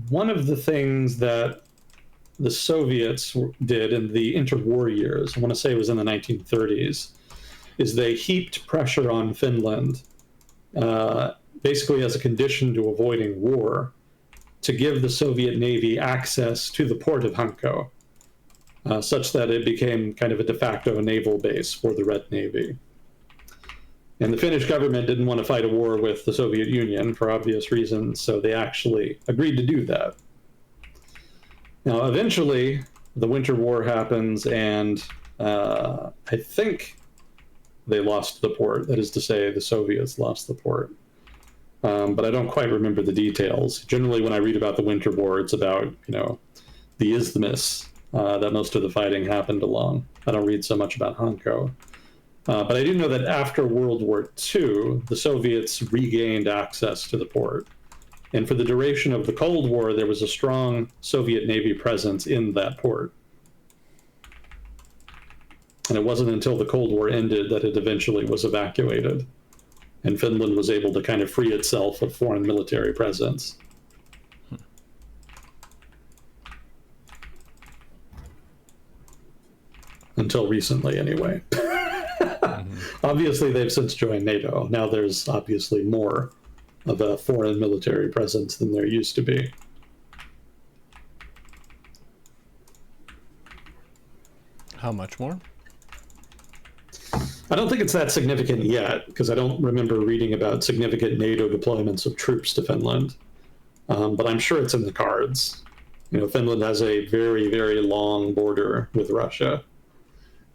one of the things that the Soviets did in the interwar years, I want to say it was in the 1930s, is they heaped pressure on Finland, basically as a condition to avoiding war, to give the Soviet Navy access to the port of Hanko, such that it became kind of a de facto naval base for the Red Navy. And the Finnish government didn't want to fight a war with the Soviet Union for obvious reasons, so they actually agreed to do that. Now, eventually, the Winter War happens, and I think they lost the port. That is to say, the Soviets lost the port. But I don't quite remember the details. Generally, when I read about the Winter War, it's about, you know, the isthmus that most of the fighting happened along. I don't read so much about Hanko. But I do know that after World War II, the Soviets regained access to the port. And for the duration of the Cold War, there was a strong Soviet Navy presence in that port. And it wasn't until the Cold War ended that it eventually was evacuated. And Finland was able to kind of free itself of foreign military presence. Until recently, anyway. Obviously, they've since joined NATO. Now there's obviously more of a foreign military presence than there used to be. How much more? I don't think it's that significant yet, because I don't remember reading about significant NATO deployments of troops to Finland. But I'm sure it's in the cards. You know, Finland has a very, very long border with Russia.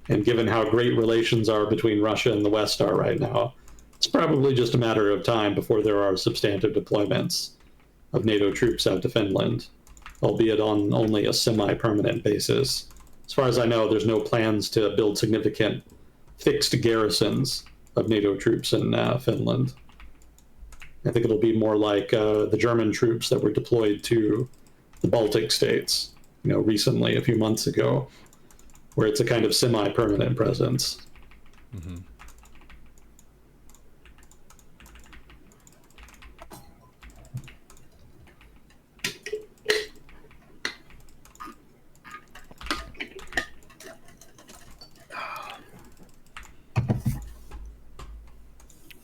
And given how great relations are between Russia and the West are right now, it's probably just a matter of time before there are substantive deployments of NATO troops out to Finland, albeit on only a semi-permanent basis. As far as I know, there's no plans to build significant fixed garrisons of NATO troops in Finland. I think it'll be more like the German troops that were deployed to the Baltic states, recently, a few months ago, where it's a kind of semi-permanent presence. Mm-hmm.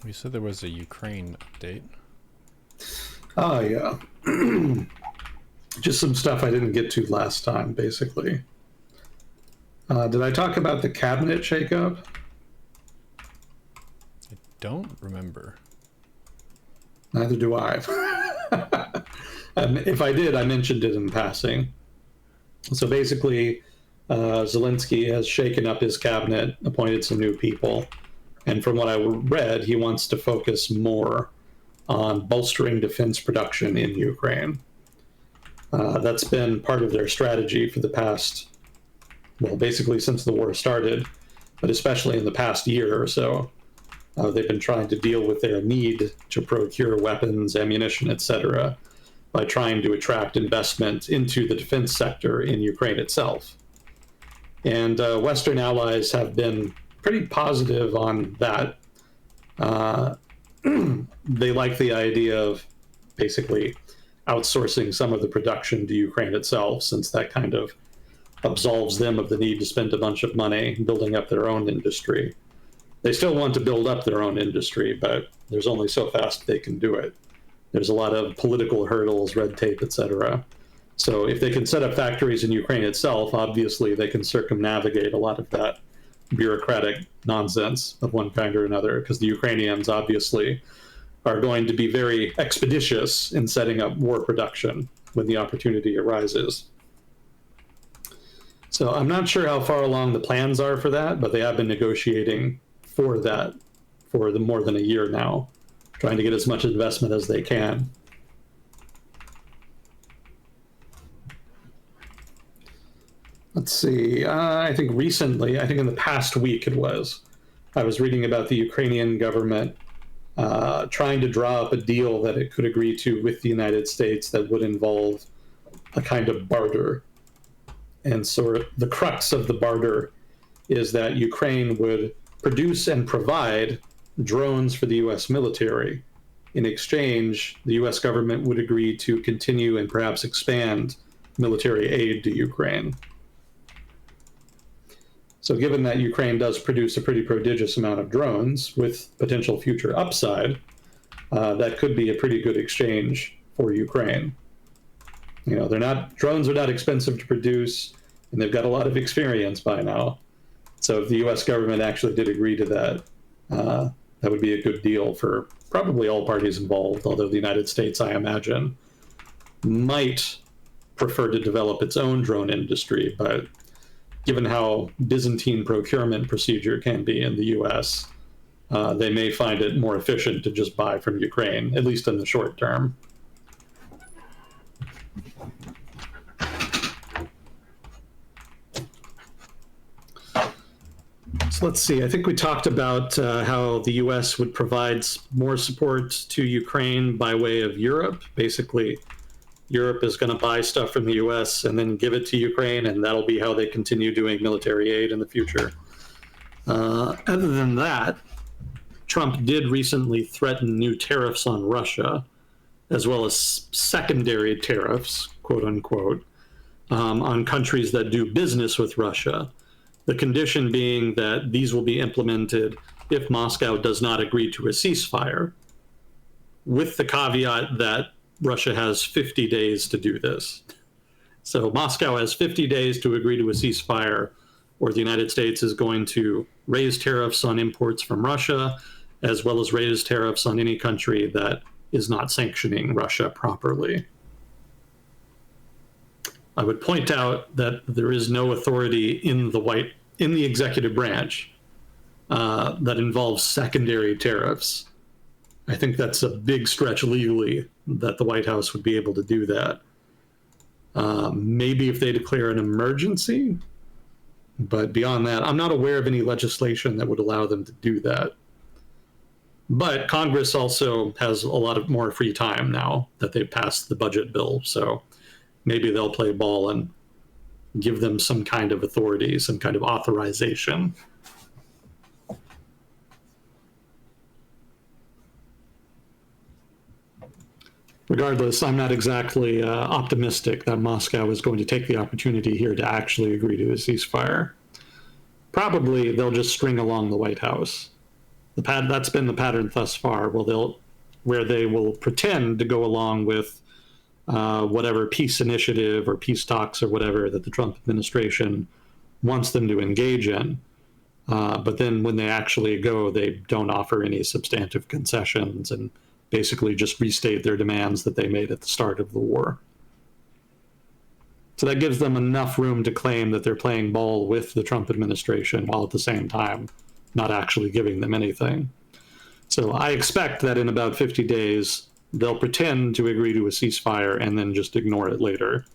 You said there was a Ukraine update. Oh, yeah. Just some stuff I didn't get to last time, basically. Did I talk about the cabinet shakeup? I don't remember. Neither do I. If I did, I mentioned it in passing. So basically, Zelensky has shaken up his cabinet, appointed some new people. And from what I read, he wants to focus more on bolstering defense production in Ukraine. That's been part of their strategy for the past, well, basically since the war started, but especially in the past year or so. They've been trying to deal with their need to procure weapons, ammunition, etc., by trying to attract investment into the defense sector in Ukraine itself. And Western allies have been pretty positive on that. They like the idea of basically outsourcing some of the production to Ukraine itself, since that kind of absolves them of the need to spend a bunch of money building up their own industry. They still want to build up their own industry, but there's only so fast they can do it. There's a lot of political hurdles, red tape, etc. So if they can set up factories in Ukraine itself, obviously they can circumnavigate a lot of that bureaucratic nonsense of one kind or another, because the Ukrainians obviously are going to be very expeditious in setting up war production when the opportunity arises. So I'm not sure how far along the plans are for that, but they have been negotiating for that for more than a year now, trying to get as much investment as they can. Let's see, I think recently, I think in the past week I was reading about the Ukrainian government trying to draw up a deal that it could agree to with the United States that would involve a kind of barter. And so the crux of the barter is that Ukraine would produce and provide drones for the US military. In exchange, the US government would agree to continue and perhaps expand military aid to Ukraine. So given that Ukraine does produce a pretty prodigious amount of drones with potential future upside, that could be a pretty good exchange for Ukraine. Drones are not expensive to produce, and they've got a lot of experience by now. So if the US government actually did agree to that, that would be a good deal for probably all parties involved, although the United States, I imagine, might prefer to develop its own drone industry, but given how Byzantine procurement procedure can be in the US, they may find it more efficient to just buy from Ukraine, at least in the short term. So let's see, I think we talked about how the US would provide more support to Ukraine by way of Europe. Basically, Europe is going to buy stuff from the US and then give it to Ukraine, and that'll be how they continue doing military aid in the future. Other than that, Trump did recently threaten new tariffs on Russia, as well as secondary tariffs, quote unquote, on countries that do business with Russia. The condition being that these will be implemented if Moscow does not agree to a ceasefire, with the caveat that Russia has 50 days to do this. So Moscow has 50 days to agree to a ceasefire, or the United States is going to raise tariffs on imports from Russia, as well as raise tariffs on any country that is not sanctioning Russia properly. I would point out that there is no authority in the executive branch that involves secondary tariffs. I think that's a big stretch legally that the White House would be able to do that. Maybe if they declare an emergency, but beyond that, I'm not aware of any legislation that would allow them to do that. But Congress also has a lot of more free time now that they've passed the budget bill, so maybe they'll play ball and give them some kind of authority, some kind of authorization. Regardless, I'm not exactly optimistic that Moscow is going to take the opportunity here to actually agree to a ceasefire. Probably they'll just string along the White House. That's been the pattern thus far. Where they will pretend to go along with whatever peace initiative or peace talks or whatever that the Trump administration wants them to engage in. But then when they actually go, they don't offer any substantive concessions and basically just restate their demands that they made at the start of the war. So that gives them enough room to claim that they're playing ball with the Trump administration while at the same time not actually giving them anything. So I expect that in about 50 days, they'll pretend to agree to a ceasefire and then just ignore it later.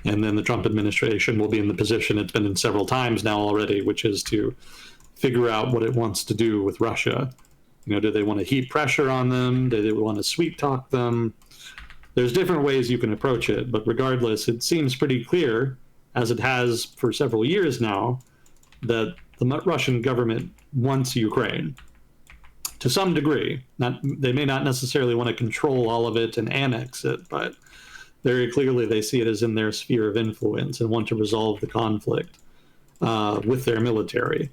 And then the Trump administration will be in the position it's been in several times now already, which is to figure out what it wants to do with Russia. Do they want to heap pressure on them? Do they want to sweet talk them? There's different ways you can approach it, but regardless, it seems pretty clear, as it has for several years now, that the Russian government wants Ukraine to some degree. They may not necessarily want to control all of it and annex it, but very clearly they see it as in their sphere of influence and want to resolve the conflict with their military.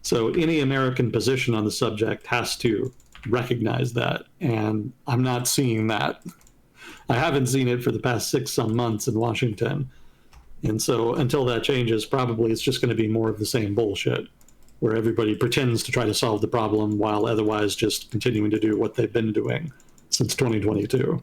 So any American position on the subject has to recognize that, and I'm not seeing that. I haven't seen it for the past 6-some months in Washington. And so until that changes, probably it's just going to be more of the same bullshit, where everybody pretends to try to solve the problem while otherwise just continuing to do what they've been doing since 2022.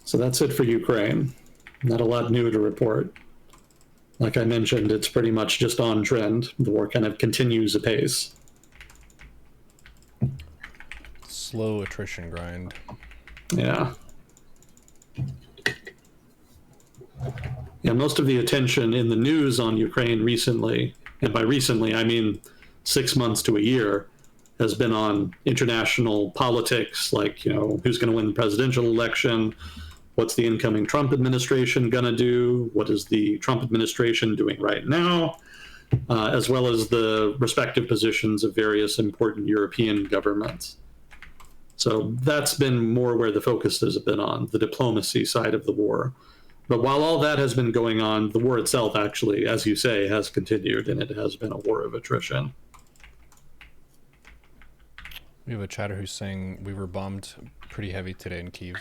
So that's it for Ukraine. Not a lot new to report. Like I mentioned, it's pretty much just on trend. The war kind of continues apace. Slow attrition grind. Yeah. Yeah, most of the attention in the news on Ukraine recently, and by recently I mean 6 months to a year, has been on international politics, like, who's going to win the presidential election, what's the incoming Trump administration going to do, what is the Trump administration doing right now, as well as the respective positions of various important European governments. So that's been more where the focus has been on, the diplomacy side of the war. But while all that has been going on, the war itself actually, as you say, has continued, and it has been a war of attrition. We have a chatter who's saying we were bombed pretty heavy today in Kyiv.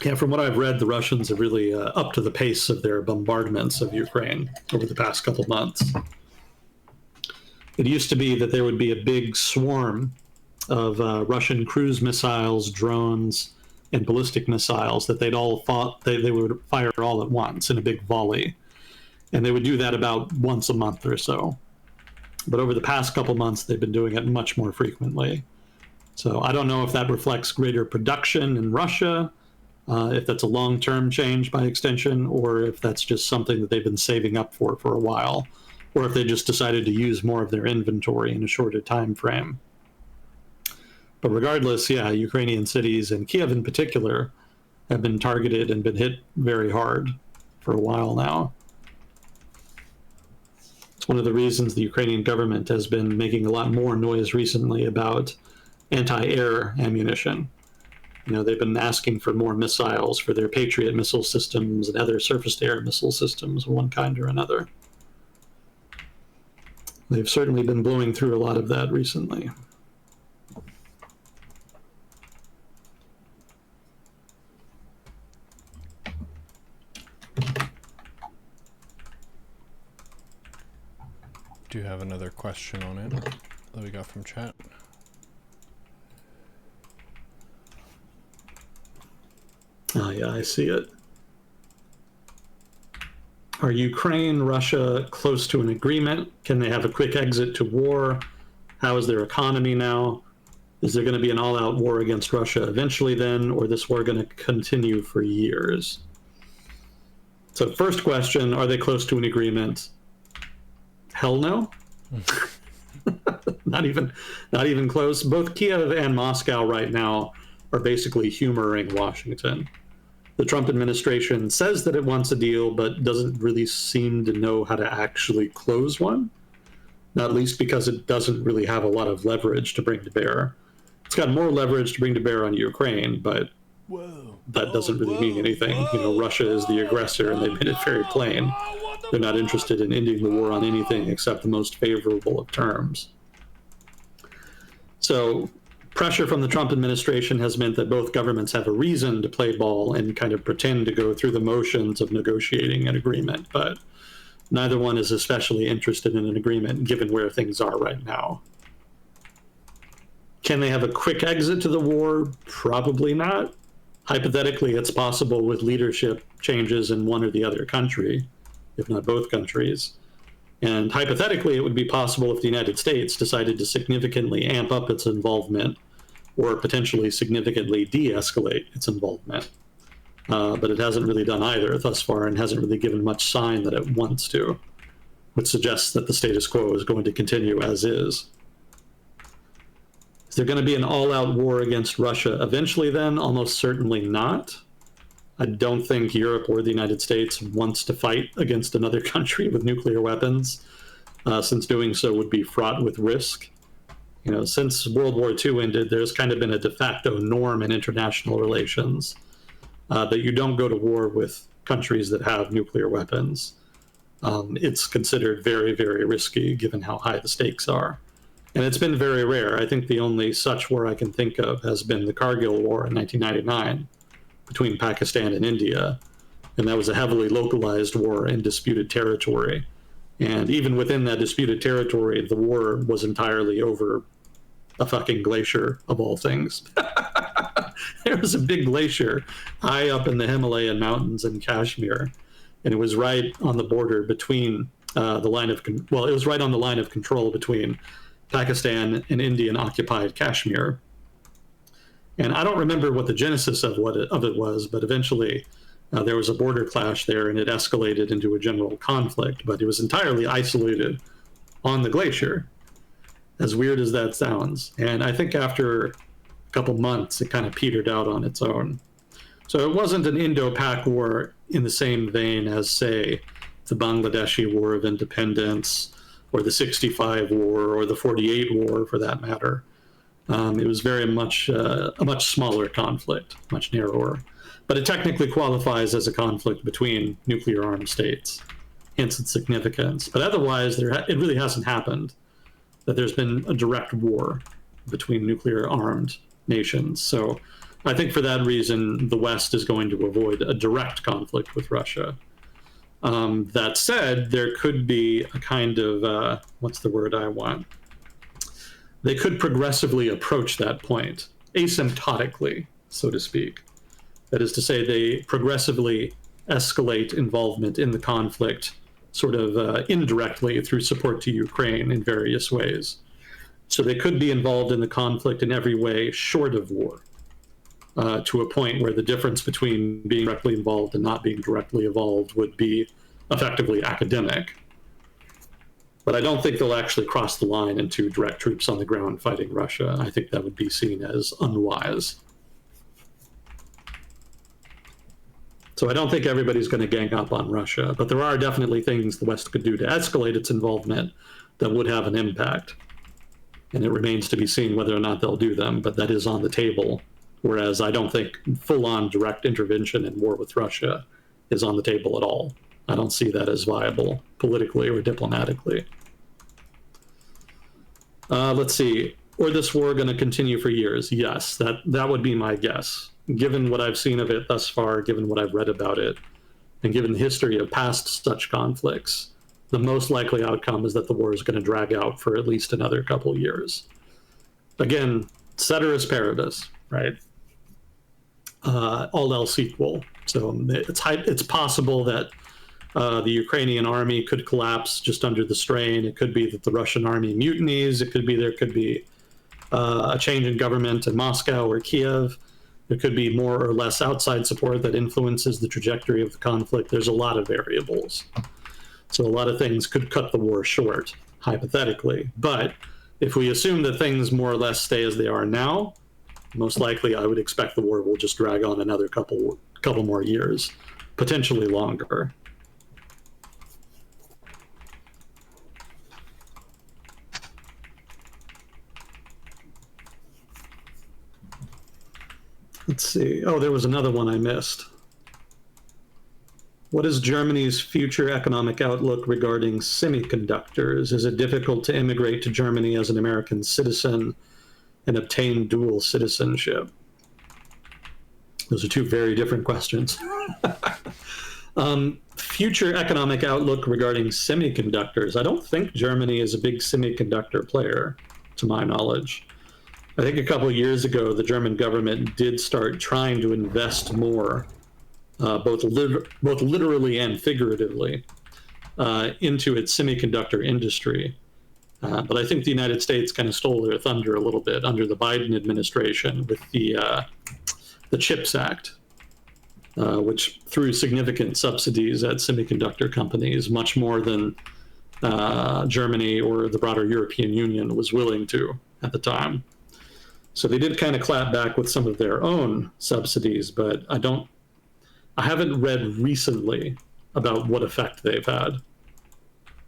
Yeah, from what I've read, the Russians are really up to the pace of their bombardments of Ukraine over the past couple months. It used to be that there would be a big swarm of Russian cruise missiles, drones, and ballistic missiles that they would fire all at once in a big volley. And they would do that about once a month or so. But over the past couple months, they've been doing it much more frequently. So I don't know if that reflects greater production in Russia, if that's a long-term change by extension, or if that's just something that they've been saving up for a while, or if they just decided to use more of their inventory in a shorter time frame. But regardless, yeah, Ukrainian cities, and Kiev in particular, have been targeted and been hit very hard for a while now. It's one of the reasons the Ukrainian government has been making a lot more noise recently about anti-air ammunition. They've been asking for more missiles for their Patriot missile systems and other surface-to-air missile systems of one kind or another. They've certainly been blowing through a lot of that recently. Do you have another question on it that we got from chat? Oh, yeah, I see it. Are Ukraine, Russia close to an agreement? Can they have a quick exit to war? How is their economy now? Is there going to be an all-out war against Russia eventually then, or this war going to continue for years? So first question, are they close to an agreement? Hell no. not even close. Both Kiev and Moscow right now are basically humoring Washington. The Trump administration says that it wants a deal, but doesn't really seem to know how to actually close one, not least because it doesn't really have a lot of leverage to bring to bear. It's got more leverage to bring to bear on Ukraine, but that doesn't really mean anything. Russia is the aggressor, and they've made it very plain. They're not interested in ending the war on anything except the most favorable of terms. So pressure from the Trump administration has meant that both governments have a reason to play ball and kind of pretend to go through the motions of negotiating an agreement, but neither one is especially interested in an agreement given where things are right now. Can they have a quick exit to the war? Probably not. Hypothetically, it's possible with leadership changes in one or the other country, if not both countries. And hypothetically, it would be possible if the United States decided to significantly amp up its involvement or potentially significantly de-escalate its involvement. But it hasn't really done either thus far and hasn't really given much sign that it wants to, which suggests that the status quo is going to continue as is. Is there going to be an all-out war against Russia eventually then? Almost certainly not. I don't think Europe or the United States wants to fight against another country with nuclear weapons, since doing so would be fraught with risk. Since World War II ended, there's kind of been a de facto norm in international relations that you don't go to war with countries that have nuclear weapons. It's considered very, very risky given how high the stakes are. And it's been very rare. I think the only such war I can think of has been the Kargil War in 1999 between Pakistan and India. And that was a heavily localized war in disputed territory. And even within that disputed territory, the war was entirely over a fucking glacier, of all things. There was a big glacier high up in the Himalayan mountains in Kashmir. And it was right on the border between it was right on the line of control between Pakistan and Indian-occupied Kashmir. And I don't remember what the genesis of it was, but eventually there was a border clash there, and it escalated into a general conflict. But it was entirely isolated on the glacier, as weird as that sounds. And I think after a couple months, it kind of petered out on its own. So it wasn't an Indo-Pak war in the same vein as, say, the Bangladeshi War of Independence, or the 65 War, or the 48 War, for that matter. It was very much a much smaller conflict, much narrower. But it technically qualifies as a conflict between nuclear-armed states, hence its significance. But otherwise, it really hasn't happened that there's been a direct war between nuclear-armed nations. So I think for that reason, the West is going to avoid a direct conflict with Russia. That said, there could be a kind of, what's the word I want? They could progressively approach that point, asymptotically, so to speak. That is to say, they progressively escalate involvement in the conflict, sort of indirectly through support to Ukraine in various ways. So they could be involved in the conflict in every way short of war, to a point where the difference between being directly involved and not being directly involved would be effectively academic. But I don't think they'll actually cross the line into direct troops on the ground fighting Russia. I think that would be seen as unwise. So I don't think everybody's going to gang up on Russia, but there are definitely things the West could do to escalate its involvement that would have an impact. And it remains to be seen whether or not they'll do them, but that is on the table. Whereas I don't think full-on direct intervention in war with Russia is on the table at all. I don't see that as viable politically or diplomatically. Let's see. Or this war going to continue for years? Yes, that would be my guess. Given what I've seen of it thus far, given what I've read about it, and given the history of past such conflicts, the most likely outcome is that the war is going to drag out for at least another couple years. Again, ceteris paribus, right? All else equal. So it's possible that the Ukrainian army could collapse just under the strain. It could be that the Russian army mutinies. It could be there could be a change in government in Moscow or Kiev. There could be more or less outside support that influences the trajectory of the conflict. There's a lot of variables. So a lot of things could cut the war short, hypothetically. But If we assume that things more or less stay as they are now, most likely I would expect the war will just drag on another couple more years, potentially longer. Let's see. Oh, there was another one I missed. What is Germany's future economic outlook regarding semiconductors? Is it difficult to immigrate to Germany as an American citizen and obtain dual citizenship? Those are two very different questions. Future economic outlook regarding semiconductors. I don't think Germany is a big semiconductor player, to my knowledge. I think a couple of years ago, the German government did start trying to invest more, both literally and figuratively, into its semiconductor industry. But I think the United States kind of stole their thunder a little bit under the Biden administration with the CHIPS Act, which threw significant subsidies at semiconductor companies, much more than Germany or the broader European Union was willing to at the time. So they did kind of clap back with some of their own subsidies, but I haven't read recently about what effect they've had.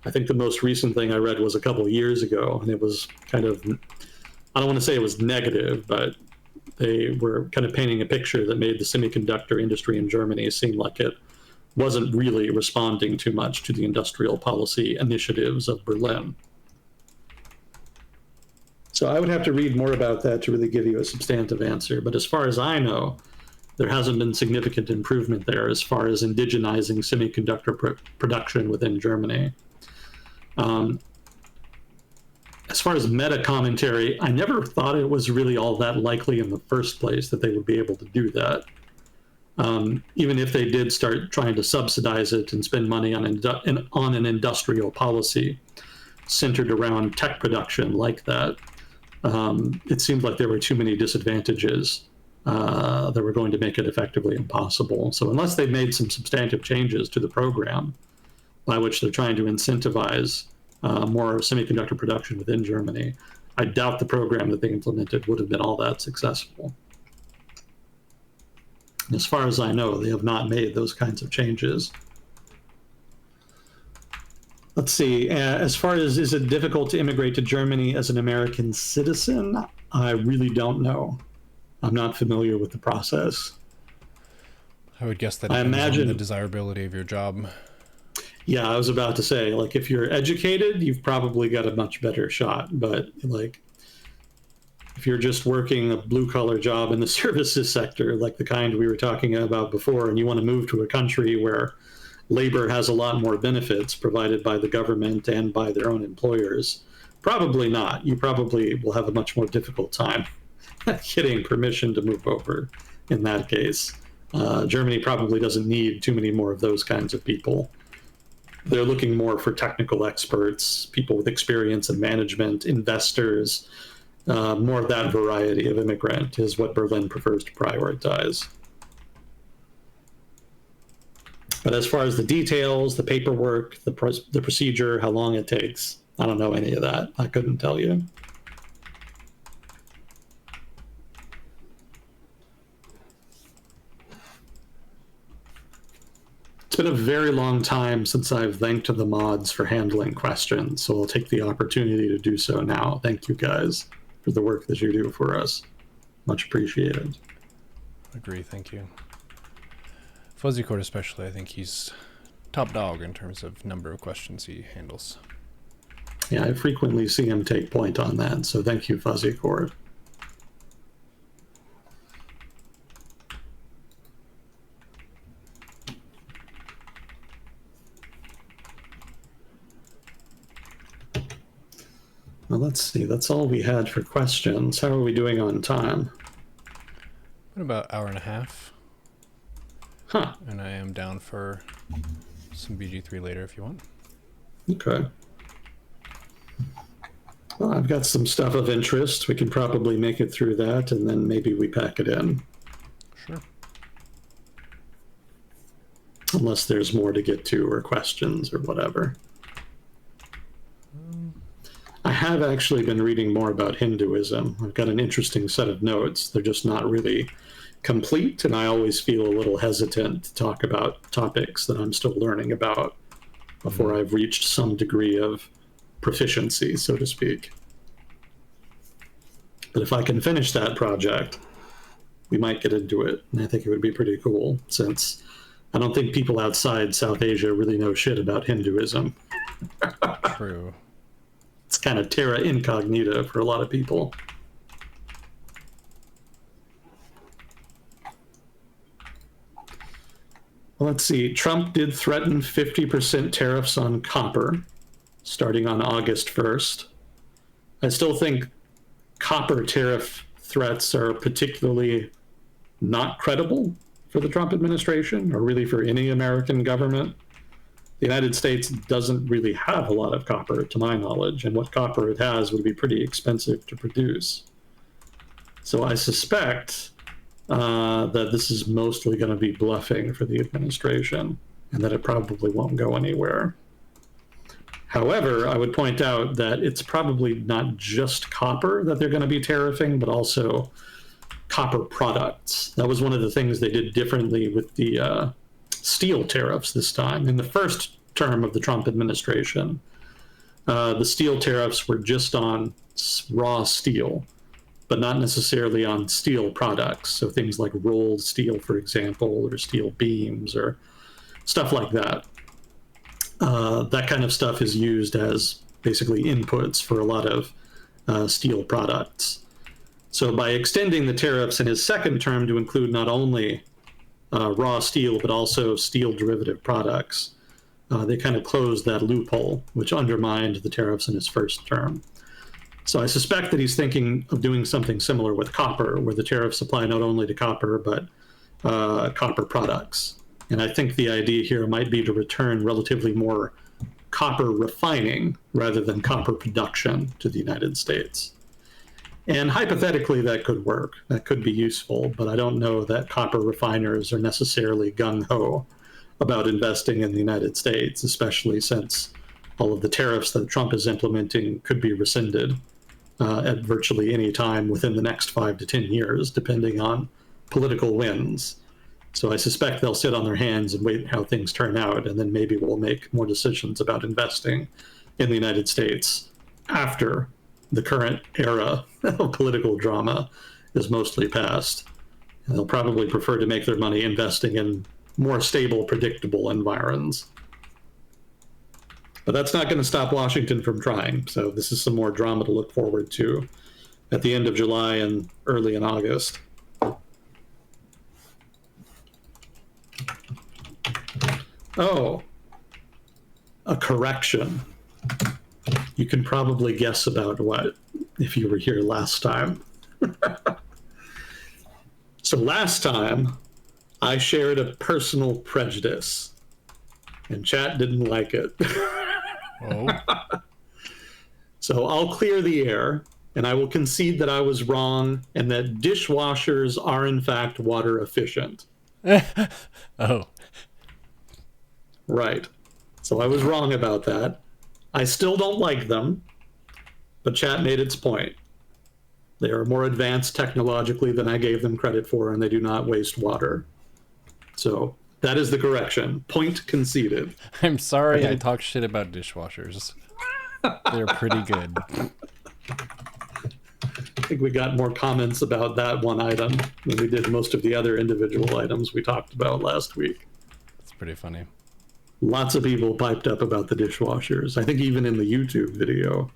I think the most recent thing I read was a couple of years ago, and it was kind of, I don't want to say it was negative, but they were kind of painting a picture that made the semiconductor industry in Germany seem like it wasn't really responding too much to the industrial policy initiatives of Berlin. So I would have to read more about that to really give you a substantive answer. But as far as I know, there hasn't been significant improvement there as far as indigenizing semiconductor production within Germany. As far as meta commentary, I never thought it was really all that likely in the first place that they would be able to do that. Even if they did start trying to subsidize it and spend money on an industrial policy centered around tech production like that, it seemed like there were too many disadvantages that were going to make it effectively impossible. So unless they've made some substantive changes to the program by which they're trying to incentivize more semiconductor production within Germany, I doubt the program that they implemented would have been all that successful. As far as I know, they have not made those kinds of changes. Let's see, as far as is it difficult to immigrate to Germany as an American citizen, I really don't know. I'm not familiar with the process. I would guess that depends on the desirability of your job. Yeah, I was about to say, like, if you're educated, you've probably got a much better shot. But, like, if you're just working a blue-collar job in the services sector, like the kind we were talking about before, and you want to move to a country where labor has a lot more benefits provided by the government and by their own employers, probably not. You probably will have a much more difficult time getting permission to move over in that case. Germany probably doesn't need too many more of those kinds of people. They're looking more for technical experts, people with experience in management, investors. More of that variety of immigrant is what Berlin prefers to prioritize. But as far as the details, the paperwork, the procedure, how long it takes, I don't know any of that. I couldn't tell you. It's been a very long time since I've thanked the mods for handling questions, so I'll take the opportunity to do so now. Thank you guys for the work that you do for us. Much appreciated. Agree, thank you. Fuzzy Court especially, I think he's top dog in terms of number of questions he handles. Yeah, I frequently see him take point on that, so thank you, Fuzzy Court. Well, let's see. That's all we had for questions. How are we doing on time? Been about an hour and a half. Huh. And I am down for some BG3 later if you want. Okay. Well, I've got some stuff of interest. We can probably make it through that, and then maybe we pack it in. Sure. Unless there's more to get to or questions or whatever. I have actually been reading more about Hinduism. I've got an interesting set of notes. They're just not really complete, and I always feel a little hesitant to talk about topics that I'm still learning about before I've reached some degree of proficiency, so to speak. But if I can finish that project, we might get into it, and I think it would be pretty cool, since I don't think people outside South Asia really know shit about Hinduism. True. It's kind of terra incognita for a lot of people. Well, let's see. Trump did threaten 50% tariffs on copper starting on August 1st. I still think copper tariff threats are particularly not credible for the Trump administration, or really for any American government. The United States doesn't really have a lot of copper, to my knowledge, and what copper it has would be pretty expensive to produce. So I suspect that this is mostly going to be bluffing for the administration, and that it probably won't go anywhere. However, I would point out that it's probably not just copper that they're going to be tariffing, but also copper products. That was one of the things they did differently with the steel tariffs this time. In the first term of the Trump administration, the steel tariffs were just on raw steel, but not necessarily on steel products. So things like rolled steel, for example, or steel beams or stuff like that. That kind of stuff is used as basically inputs for a lot of steel products. So by extending the tariffs in his second term to include not only raw steel, but also steel derivative products, they kind of closed that loophole, which undermined the tariffs in his first term. So I suspect that he's thinking of doing something similar with copper, where the tariffs apply not only to copper, but copper products. And I think the idea here might be to return relatively more copper refining rather than copper production to the United States. And hypothetically, that could work. That could be useful, but I don't know that copper refiners are necessarily gung-ho about investing in the United States, especially since all of the tariffs that Trump is implementing could be rescinded at virtually any time within the next 5 to 10 years, depending on political wins. So I suspect they'll sit on their hands and wait how things turn out, and then maybe we'll make more decisions about investing in the United States after the current era of political drama is mostly past. And they'll probably prefer to make their money investing in more stable, predictable environs. But that's not going to stop Washington from trying. So this is some more drama to look forward to at the end of July and early in August. Oh, a correction. You can probably guess about what if you were here last time. So last time, I shared a personal prejudice, and chat didn't like it. Oh. So I'll clear the air, and I will concede that I was wrong, and that dishwashers are in fact water efficient. Oh. Right. So I was wrong about that. I still don't like them, but chat made its point. They are more advanced technologically than I gave them credit for, and they do not waste water. So that is the correction. Point conceded. I'm sorry I talk shit about dishwashers. They're pretty good. I think we got more comments about that one item than we did most of the other individual items we talked about last week. It's pretty funny. Lots of people piped up about the dishwashers. I think even in the YouTube video.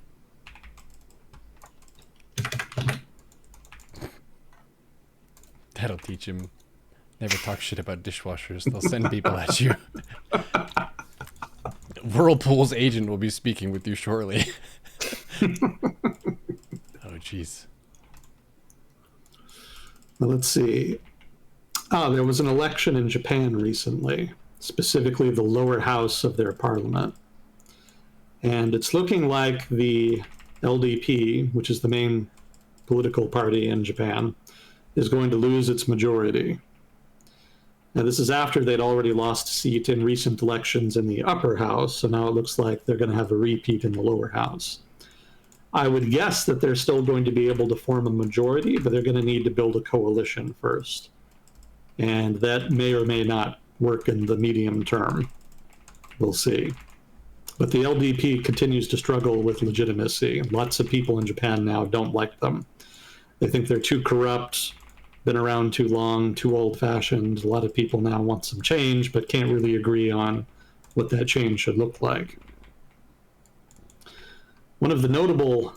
That'll teach him. Never talk shit about dishwashers. They'll send people at you. Whirlpool's agent will be speaking with you shortly. Oh, jeez. Well, let's see. There was an election in Japan recently, specifically the lower house of their parliament. And it's looking like the LDP, which is the main political party in Japan, is going to lose its majority. Now, this is after they'd already lost a seat in recent elections in the upper house, so now it looks like they're going to have a repeat in the lower house. I would guess that they're still going to be able to form a majority, but they're going to need to build a coalition first. And that may or may not work in the medium term. We'll see. But the LDP continues to struggle with legitimacy. Lots of people in Japan now don't like them. They think they're too corrupt, been around too long, too old-fashioned. A lot of people now want some change, but can't really agree on what that change should look like. One of the notable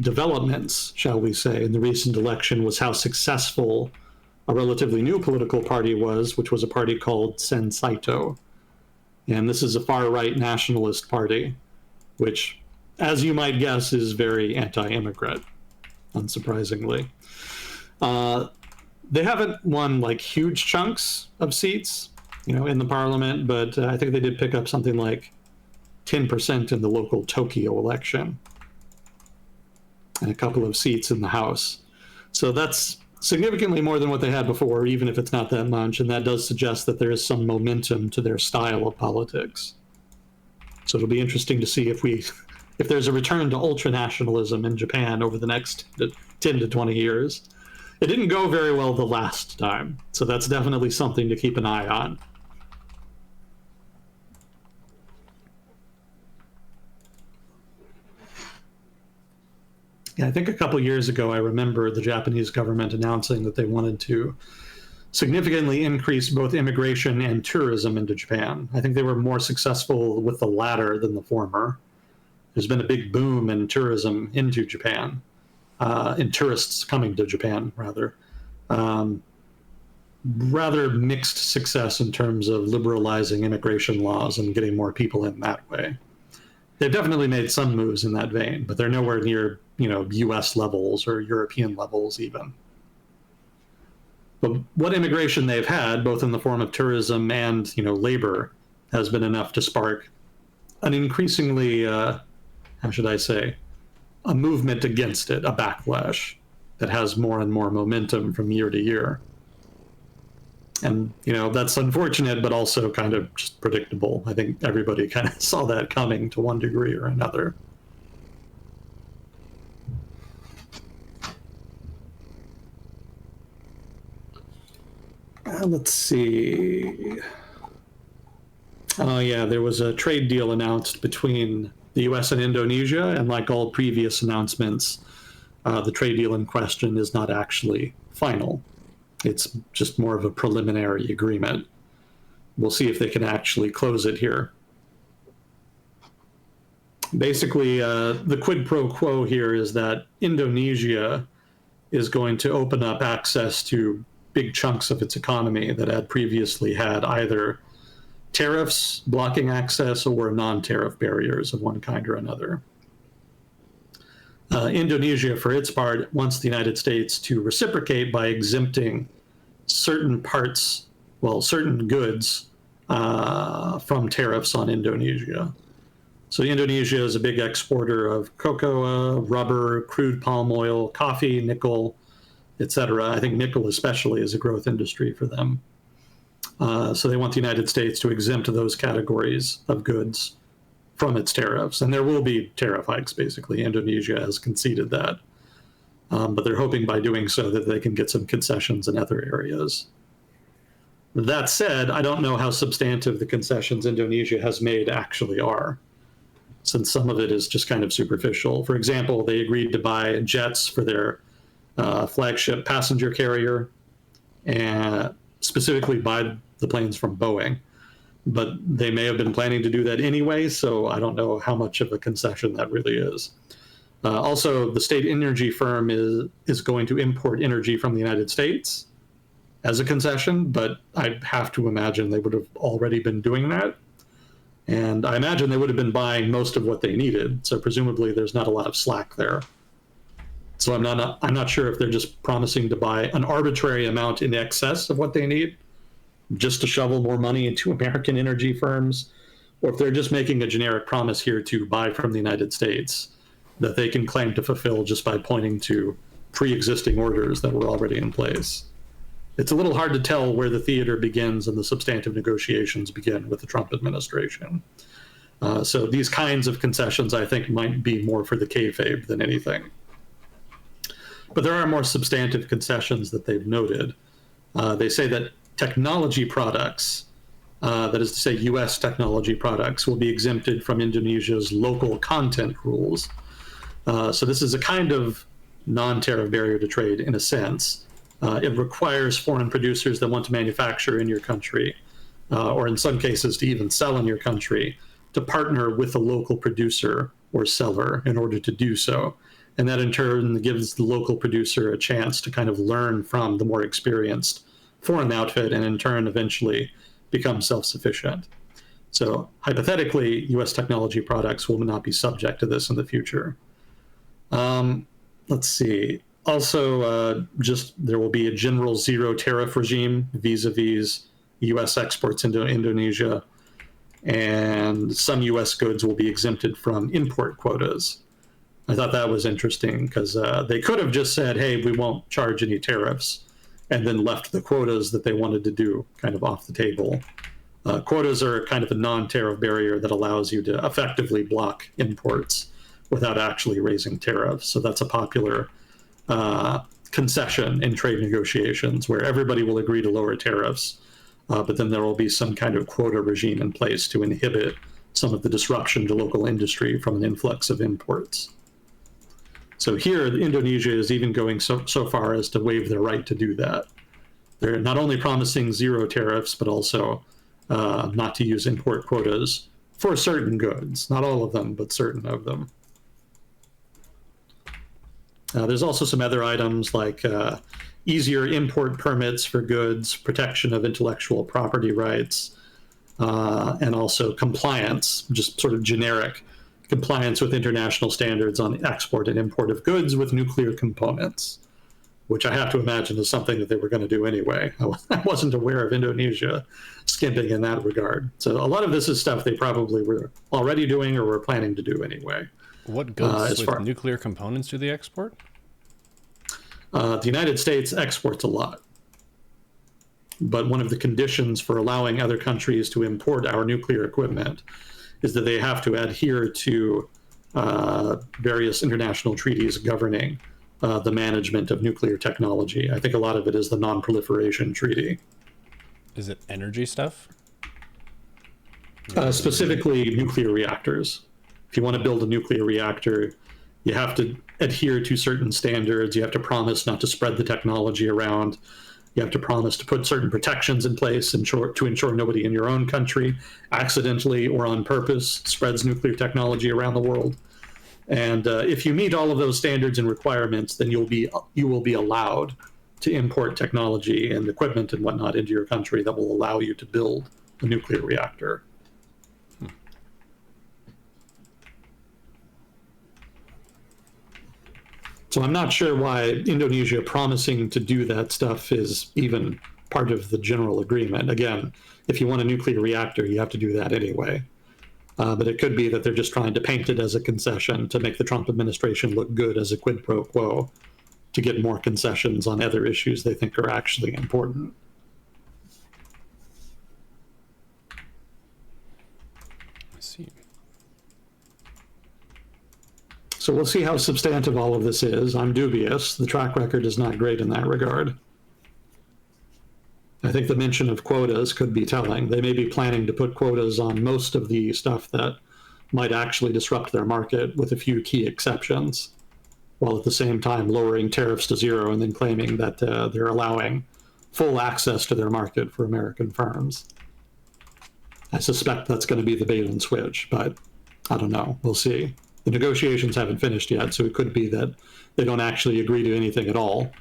developments, shall we say, in the recent election was how successful a relatively new political party was, which was a party called Sensaito. And this is a far-right nationalist party, which, as you might guess, is very anti-immigrant, unsurprisingly. They haven't won like huge chunks of seats, in the parliament, but I think they did pick up something like 10% in the local Tokyo election and a couple of seats in the House. So that's significantly more than what they had before, even if it's not that much, and that does suggest that there is some momentum to their style of politics. So it'll be interesting to see if there's a return to ultranationalism in Japan over the next 10 to 20 years. It didn't go very well the last time, so that's definitely something to keep an eye on. Yeah, I think a couple years ago, I remember the Japanese government announcing that they wanted to significantly increase both immigration and tourism into Japan. I think they were more successful with the latter than the former. There's been a big boom in tourism into Japan, in tourists coming to Japan, rather. Rather mixed success in terms of liberalizing immigration laws and getting more people in that way. They've definitely made some moves in that vein, but they're nowhere near, US levels or European levels even. But what immigration they've had, both in the form of tourism and, labor, has been enough to spark an increasingly, how should I say, a movement against it, a backlash that has more and more momentum from year to year. And, that's unfortunate, but also kind of just predictable. I think everybody kind of saw that coming to one degree or another. Let's see. Oh, yeah, there was a trade deal announced between the US and Indonesia, and like all previous announcements, the trade deal in question is not actually final. It's just more of a preliminary agreement. We'll see if they can actually close it here. Basically, the quid pro quo here is that Indonesia is going to open up access to big chunks of its economy that had previously had either tariffs blocking access or non-tariff barriers of one kind or another. Indonesia, for its part, wants the United States to reciprocate by exempting certain goods from tariffs on Indonesia. So Indonesia is a big exporter of cocoa, rubber, crude palm oil, coffee, nickel, etc. I think nickel especially is a growth industry for them. So they want the United States to exempt those categories of goods from its tariffs. And there will be tariff hikes, basically. Indonesia has conceded that. But they're hoping by doing so that they can get some concessions in other areas. That said, I don't know how substantive the concessions Indonesia has made actually are, since some of it is just kind of superficial. For example, they agreed to buy jets for their flagship passenger carrier, and specifically buy the planes from Boeing. But they may have been planning to do that anyway, so I don't know how much of a concession that really is. Also, the state energy firm is going to import energy from the United States as a concession, but I have to imagine they would have already been doing that. And I imagine they would have been buying most of what they needed, so presumably there's not a lot of slack there. So I'm not sure if they're just promising to buy an arbitrary amount in excess of what they need, just to shovel more money into American energy firms, or if they're just making a generic promise here to buy from the United States that they can claim to fulfill just by pointing to pre-existing orders that were already in place. It's a little hard to tell where the theater begins and the substantive negotiations begin with the Trump administration. So these kinds of concessions, I think, might be more for the kayfabe than anything. But there are more substantive concessions that they've noted. They say that technology products, that is to say US technology products, will be exempted from Indonesia's local content rules. So this is a kind of non-tariff barrier to trade in a sense. It requires foreign producers that want to manufacture in your country, or in some cases to even sell in your country, to partner with a local producer or seller in order to do so. And that in turn gives the local producer a chance to kind of learn from the more experienced foreign outfit and in turn eventually become self-sufficient. So hypothetically, US technology products will not be subject to this in the future. Let's see. Also, just there will be a general zero tariff regime vis-a-vis US exports into Indonesia, and some US goods will be exempted from import quotas. I thought that was interesting because they could have just said, hey, we won't charge any tariffs, and then left the quotas that they wanted to do kind of off the table. Quotas are kind of a non-tariff barrier that allows you to effectively block imports without actually raising tariffs. So that's a popular concession in trade negotiations where everybody will agree to lower tariffs, but then there will be some kind of quota regime in place to inhibit some of the disruption to local industry from an influx of imports. So here, Indonesia is even going so far as to waive their right to do that. They're not only promising zero tariffs, but also not to use import quotas for certain goods. Not all of them, but certain of them. There's also some other items like easier import permits for goods, protection of intellectual property rights, and also compliance, just sort of generic compliance with international standards on export and import of goods with nuclear components, which I have to imagine is something that they were going to do anyway. I wasn't aware of Indonesia skimping in that regard. So a lot of this is stuff they probably were already doing or were planning to do anyway. What goods with nuclear components do they export? The United States exports a lot. But one of the conditions for allowing other countries to import our nuclear equipment is that they have to adhere to various international treaties governing the management of nuclear technology. I think a lot of it is the Non-Proliferation Treaty. Is it energy stuff? Specifically nuclear reactors. If you want to build a nuclear reactor, you have to adhere to certain standards. You have to promise not to spread the technology around. You have to promise to put certain protections in place to ensure nobody in your own country accidentally or on purpose spreads nuclear technology around the world. And if you meet all of those standards and requirements, then you will be allowed to import technology and equipment and whatnot into your country that will allow you to build a nuclear reactor. So I'm not sure why Indonesia promising to do that stuff is even part of the general agreement. Again, if you want a nuclear reactor, you have to do that anyway. But it could be that they're just trying to paint it as a concession to make the Trump administration look good as a quid pro quo to get more concessions on other issues they think are actually important. I see. So we'll see how substantive all of this is. I'm dubious. The track record is not great in that regard. I think the mention of quotas could be telling. They may be planning to put quotas on most of the stuff that might actually disrupt their market, with a few key exceptions, while at the same time lowering tariffs to zero and then claiming that they're allowing full access to their market for American firms. I suspect that's going to be the bait and switch, but I don't know. We'll see. The negotiations haven't finished yet, so it could be that they don't actually agree to anything at all,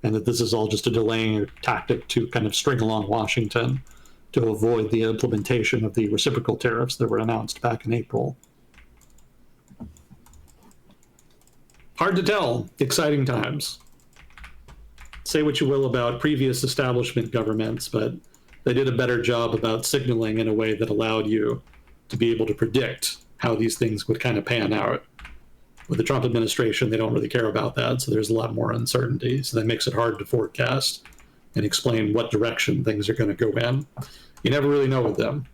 and that this is all just a delaying tactic to kind of string along Washington to avoid the implementation of the reciprocal tariffs that were announced back in April. Hard to tell. Exciting times. Say what you will about previous establishment governments, but they did a better job about signaling in a way that allowed you to be able to predict how these things would kind of pan out. With the Trump administration, they don't really care about that, so there's a lot more uncertainty. So that makes it hard to forecast and explain what direction things are going to go in. You never really know with them.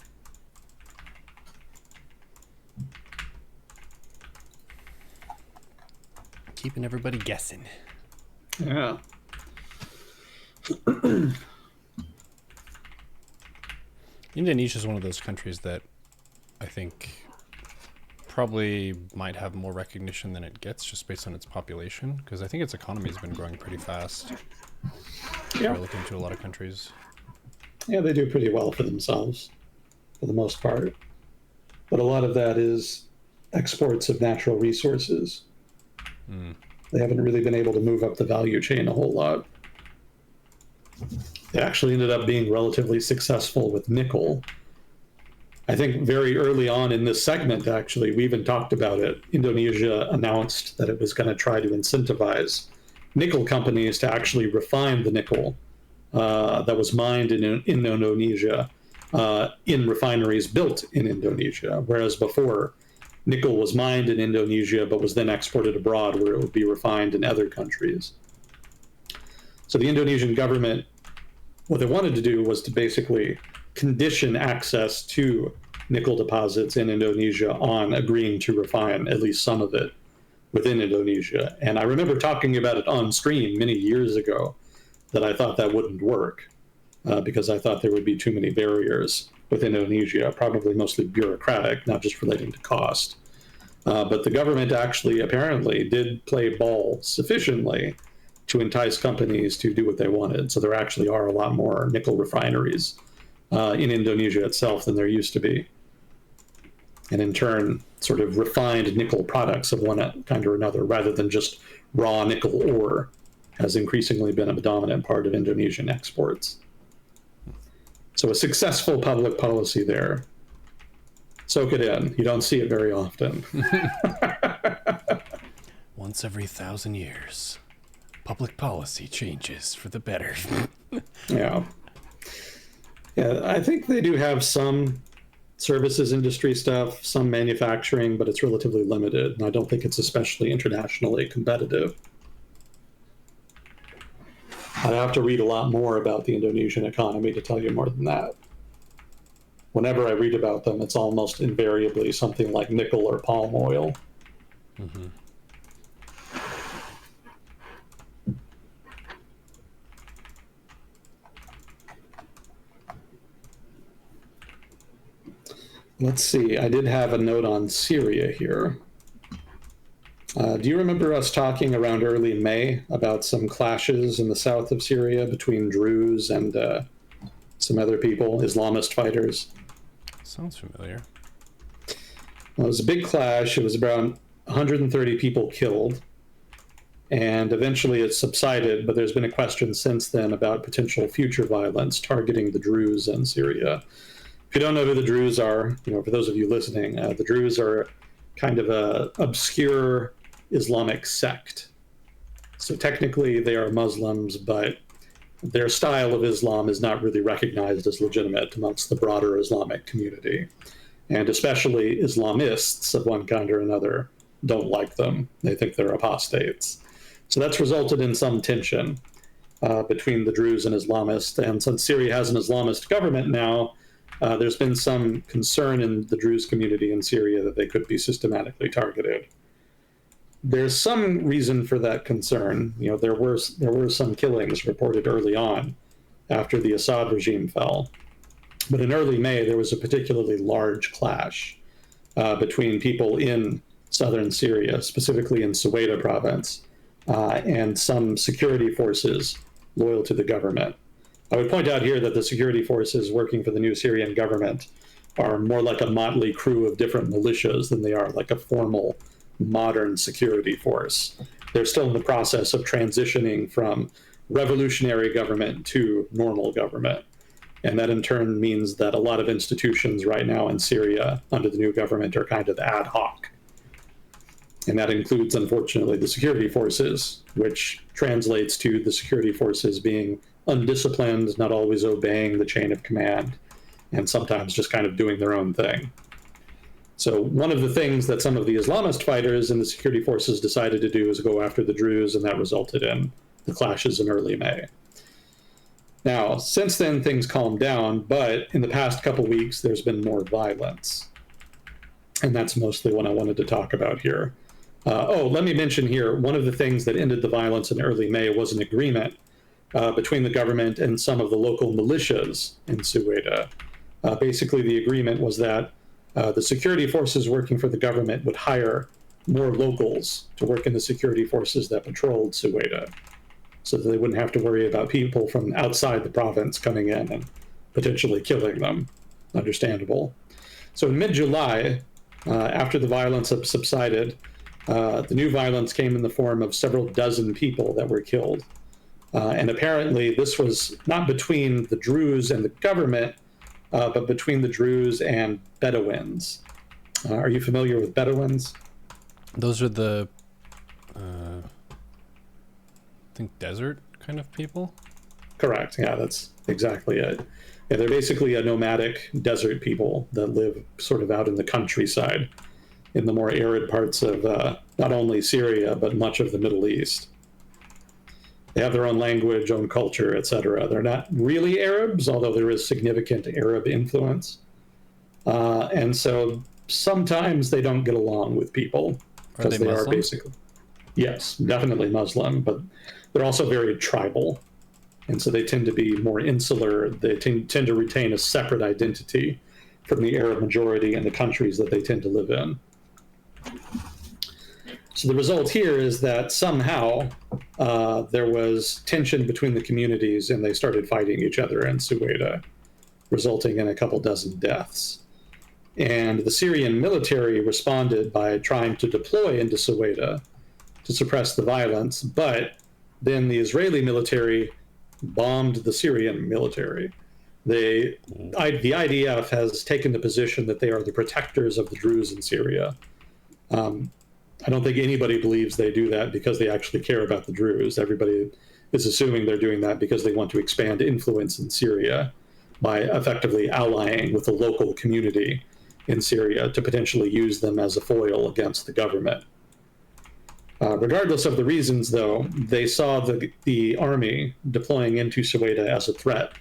Keeping everybody guessing. Yeah. Indonesia is one of those countries that I think probably might have more recognition than it gets just based on its population, because I think its economy has been growing pretty fast Yeah. relative to a lot of countries. Yeah, they do pretty well for themselves, for the most part. But a lot of that is exports of natural resources. They haven't really been able to move up the value chain a whole lot. They actually ended up being relatively successful with nickel. I think very early on in this segment, actually, we even talked about it. Indonesia announced that it was going to try to incentivize nickel companies to actually refine the nickel that was mined in Indonesia in refineries built in Indonesia, whereas before, nickel was mined in Indonesia but was then exported abroad where it would be refined in other countries. So the Indonesian government, what they wanted to do was to basically condition access to nickel deposits in Indonesia on agreeing to refine at least some of it within Indonesia. And I remember talking about it on stream many years ago, that I thought that wouldn't work because I thought there would be too many barriers with Indonesia, probably mostly bureaucratic, not just relating to cost. But the government actually apparently did play ball sufficiently to entice companies to do what they wanted. So there actually are a lot more nickel refineries in Indonesia itself than there used to be. And in turn, sort of refined nickel products of one kind or another, rather than just raw nickel ore, has increasingly been a dominant part of Indonesian exports. So a successful public policy there. Soak it in. You don't see it very often. Once every 1,000 years, public policy changes for the better. Yeah. Yeah, I think they do have some services industry stuff, some manufacturing, but it's relatively limited, and I don't think it's especially internationally competitive. I'd have to read a lot more about the Indonesian economy to tell you more than that. Whenever I read about them, it's almost invariably something like nickel or palm oil. Mm-hmm. Let's see, I did have a note on Syria here. Do you remember us talking around early May about some clashes in the south of Syria between Druze and some other people, Islamist fighters? Sounds familiar. Well, it was a big clash. It was around 130 people killed, and eventually it subsided, but there's been a question since then about potential future violence targeting the Druze in Syria. If you don't know who the Druze are, for those of you listening, the Druze are kind of a obscure Islamic sect. So technically they are Muslims, but their style of Islam is not really recognized as legitimate amongst the broader Islamic community. And especially Islamists of one kind or another don't like them. They think they're apostates. So that's resulted in some tension between the Druze and Islamists. And since Syria has an Islamist government now, there's been some concern in the Druze community in Syria that they could be systematically targeted. There's some reason for that concern. There were some killings reported early on after the Assad regime fell. But in early May, there was a particularly large clash between people in southern Syria, specifically in Suwaida province, and some security forces loyal to the government. I would point out here that the security forces working for the new Syrian government are more like a motley crew of different militias than they are like a formal modern security force. They're still in the process of transitioning from revolutionary government to normal government. And that in turn means that a lot of institutions right now in Syria under the new government are kind of ad hoc. And that includes, unfortunately, the security forces, which translates to the security forces being undisciplined, not always obeying the chain of command, and sometimes just kind of doing their own thing. So one of the things that some of the Islamist fighters in the security forces decided to do is go after the Druze, and that resulted in the clashes in early May. Now, since then, things calmed down, but in the past couple weeks, there's been more violence. And that's mostly what I wanted to talk about here. Let me mention here, one of the things that ended the violence in early May was an agreement between the government and some of the local militias in Ceuta. Basically, the agreement was that the security forces working for the government would hire more locals to work in the security forces that patrolled Ceuta, so that they wouldn't have to worry about people from outside the province coming in and potentially killing them. Understandable. So in mid-July, after the violence had subsided, the new violence came in the form of several dozen people that were killed. And apparently this was not between the Druze and the government, but between the Druze and Bedouins. Are you familiar with Bedouins? Those are the, I think, desert kind of people? Correct. Yeah, that's exactly it. Yeah, they're basically a nomadic desert people that live sort of out in the countryside in the more arid parts of not only Syria, but much of the Middle East. They have their own language, own culture, etc. They're not really Arabs, although there is significant Arab influence. And so sometimes they don't get along with people because they are basically, yes, definitely Muslim, but they're also very tribal. And so they tend to be more insular. They tend to retain a separate identity from the Arab majority in the countries that they tend to live in. So the result here is that somehow there was tension between the communities and they started fighting each other in Ceuta, resulting in a couple dozen deaths. And the Syrian military responded by trying to deploy into Ceuta to suppress the violence, but then the Israeli military bombed the Syrian military. The IDF has taken the position that they are the protectors of the Druze in Syria. I don't think anybody believes they do that because they actually care about the Druze. Everybody is assuming they're doing that because they want to expand influence in Syria by effectively allying with the local community in Syria to potentially use them as a foil against the government. Regardless of the reasons, though, they saw the army deploying into Ceuta as a threat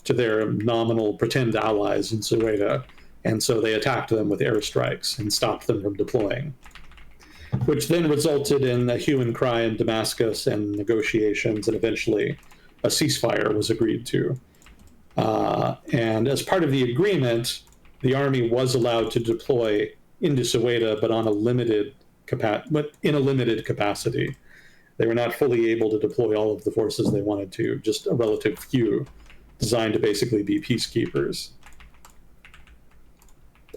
to their nominal pretend allies in Ceuta, and so they attacked them with airstrikes and stopped them from deploying, which then resulted in a hue and cry in Damascus and negotiations, and eventually a ceasefire was agreed to. And as part of the agreement, the army was allowed to deploy into Ceuta, but in a limited capacity. They were not fully able to deploy all of the forces they wanted to, just a relative few, designed to basically be peacekeepers.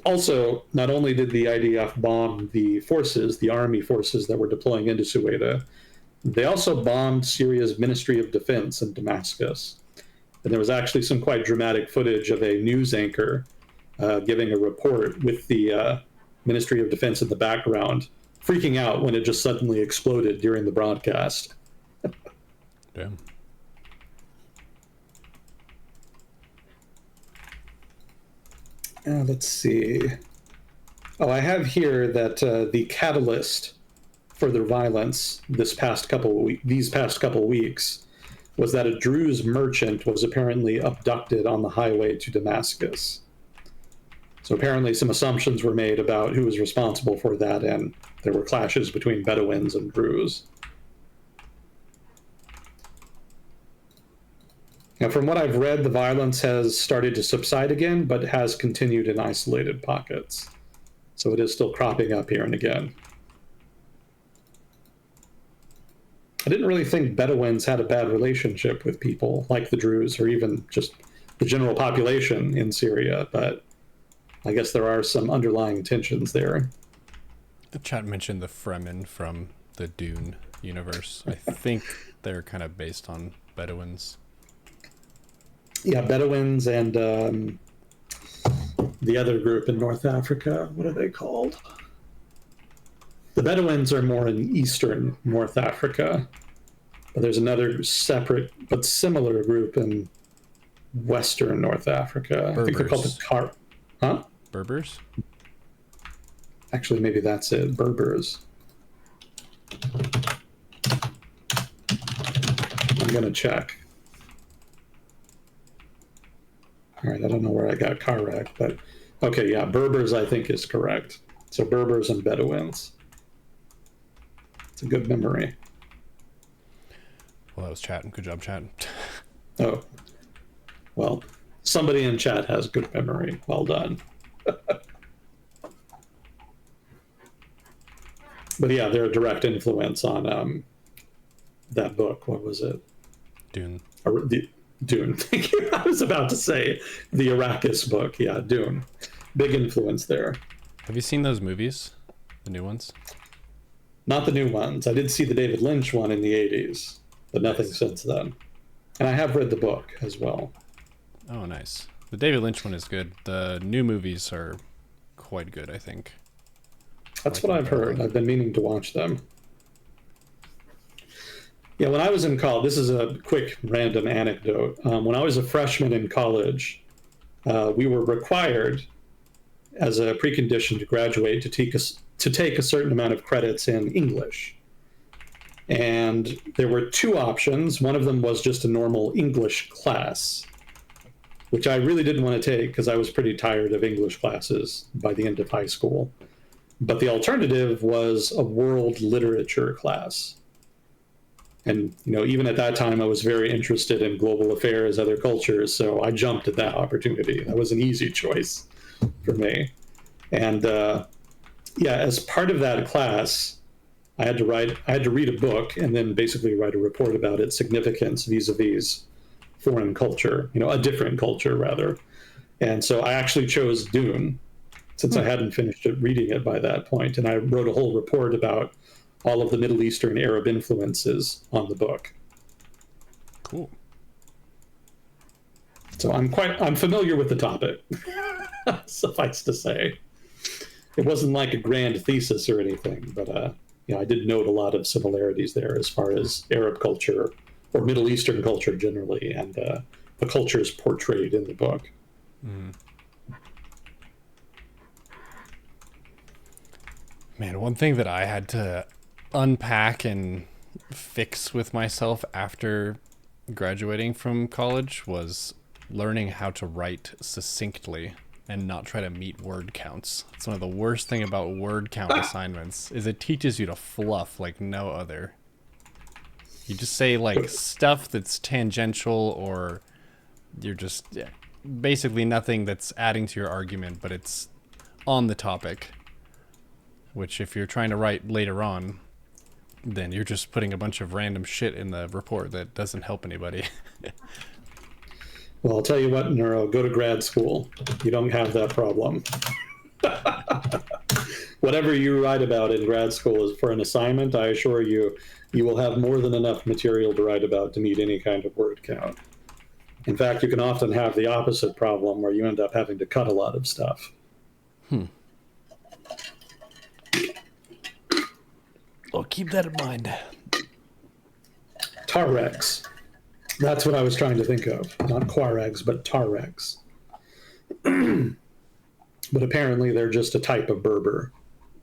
Also, not only did the IDF bomb the army forces that were deploying into Ceuta, they also bombed Syria's Ministry of Defense in Damascus. And there was actually some quite dramatic footage of a news anchor giving a report with the Ministry of Defense in the background, freaking out when it just suddenly exploded during the broadcast. Damn. Let's see. I have here that the catalyst for the violence these past couple weeks was that a Druze merchant was apparently abducted on the highway to Damascus. So apparently some assumptions were made about who was responsible for that, and there were clashes between Bedouins and Druze. Now, from what I've read, the violence has started to subside again, but has continued in isolated pockets. So it is still cropping up here and again. I didn't really think Bedouins had a bad relationship with people like the Druze or even just the general population in Syria, but I guess there are some underlying tensions there. The chat mentioned the Fremen from the Dune universe. I think they're kind of based on Bedouins. Yeah, Bedouins and the other group in North Africa. What are they called? The Bedouins are more in eastern North Africa, but there's another separate but similar group in western North Africa. Berbers. I think they're called the Berbers? Actually, maybe that's it. Berbers. I'm going to check. All right, I don't know where I got car wreck, but okay, yeah, Berbers I think is correct. So Berbers and Bedouins. It's a good memory. Well, that was chat. Good job, chat. Oh, well, somebody in chat has good memory. Well done. But yeah, they're a direct influence on that book. What was it? Dune. Dune. Thank you. I was about to say the Arrakis book. Yeah, Dune. Big influence there. Have you seen those movies? The new ones? Not the new ones. I did see the David Lynch one in the 80s, but nothing since then. And I have read the book as well. Oh, nice. The David Lynch one is good. The new movies are quite good, I think. That's what I've heard. I've been meaning to watch them. Yeah, when I was in college, this is a quick random anecdote. When I was a freshman in college, we were required, as a precondition to graduate, to take a certain amount of credits in English. And there were two options. One of them was just a normal English class, which I really didn't want to take because I was pretty tired of English classes by the end of high school. But the alternative was a world literature class. And, even at that time, I was very interested in global affairs, other cultures, so I jumped at that opportunity. That was an easy choice for me. And as part of that class, I had to read a book and then basically write a report about its significance vis-a-vis foreign culture, a different culture rather. And so I actually chose Dune, since I hadn't finished reading it by that point, and I wrote a whole report about all of the Middle Eastern Arab influences on the book. Cool. So I'm familiar with the topic. Suffice to say, it wasn't like a grand thesis or anything, but I did note a lot of similarities there as far as Arab culture or Middle Eastern culture generally, and the cultures portrayed in the book. Mm. Man, one thing that I had to unpack and fix with myself after graduating from college was learning how to write succinctly and not try to meet word counts. It's one of the worst thing about word count assignments is it teaches you to fluff like no other. You just say like stuff that's tangential, or you're just basically nothing that's adding to your argument, but it's on the topic. Which if you're trying to write later on, then you're just putting a bunch of random shit in the report that doesn't help anybody. Well, I'll tell you what, Neuro, go to grad school. You don't have that problem. Whatever you write about in grad school is for an assignment. I assure you, you will have more than enough material to write about to meet any kind of word count. In fact, you can often have the opposite problem where you end up having to cut a lot of stuff. Well, keep that in mind. Tarex. That's what I was trying to think of. Not Quaregs, but Tarex. But apparently they're just a type of Berber.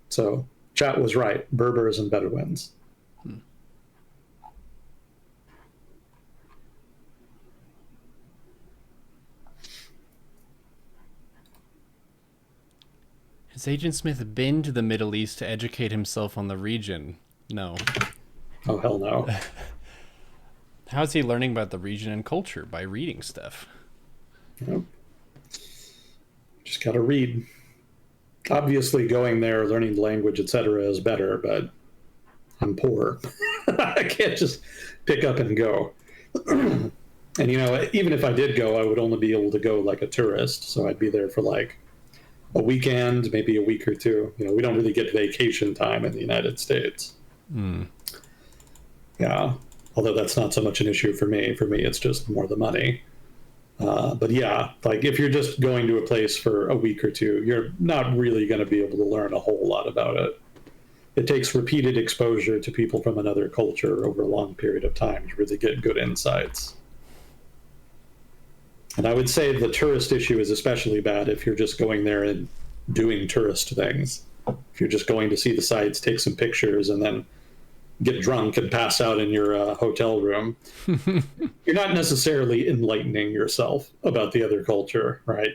So chat was right. Berbers and Bedouins. Has Agent Smith been to the Middle East to educate himself on the region? No. Oh, hell no. How's he learning about the region and culture? By reading stuff. Yep. Just gotta read. Obviously, going there, learning the language, etc., is better, but I'm poor. I can't just pick up and go. And, even if I did go, I would only be able to go like a tourist, so I'd be there for like a weekend, maybe a week or two. We don't really get vacation time in the United States. Yeah, although that's not so much an issue for me. For me, it's just more the money. But yeah, like if you're just going to a place for a week or two, you're not really going to be able to learn a whole lot about it. It takes repeated exposure to people from another culture over a long period of time to really get good insights. And I would say the tourist issue is especially bad if you're just going there and doing tourist things. If you're just going to see the sights, take some pictures, and then get drunk and pass out in your hotel room, you're not necessarily enlightening yourself about the other culture, right?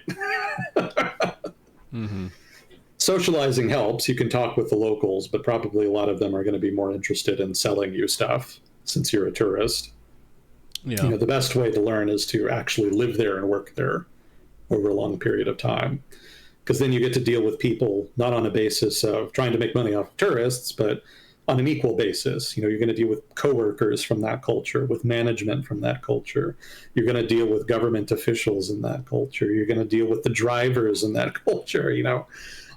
socializing helps. You can talk with the locals, but probably a lot of them are going to be more interested in selling you stuff since you're a tourist. Yeah. The best way to learn is to actually live there and work there over a long period of time. Because then you get to deal with people not on a basis of trying to make money off of tourists, but on an equal basis. You're going to deal with coworkers from that culture, with management from that culture. You're going to deal with government officials in that culture. You're going to deal with the drivers in that culture.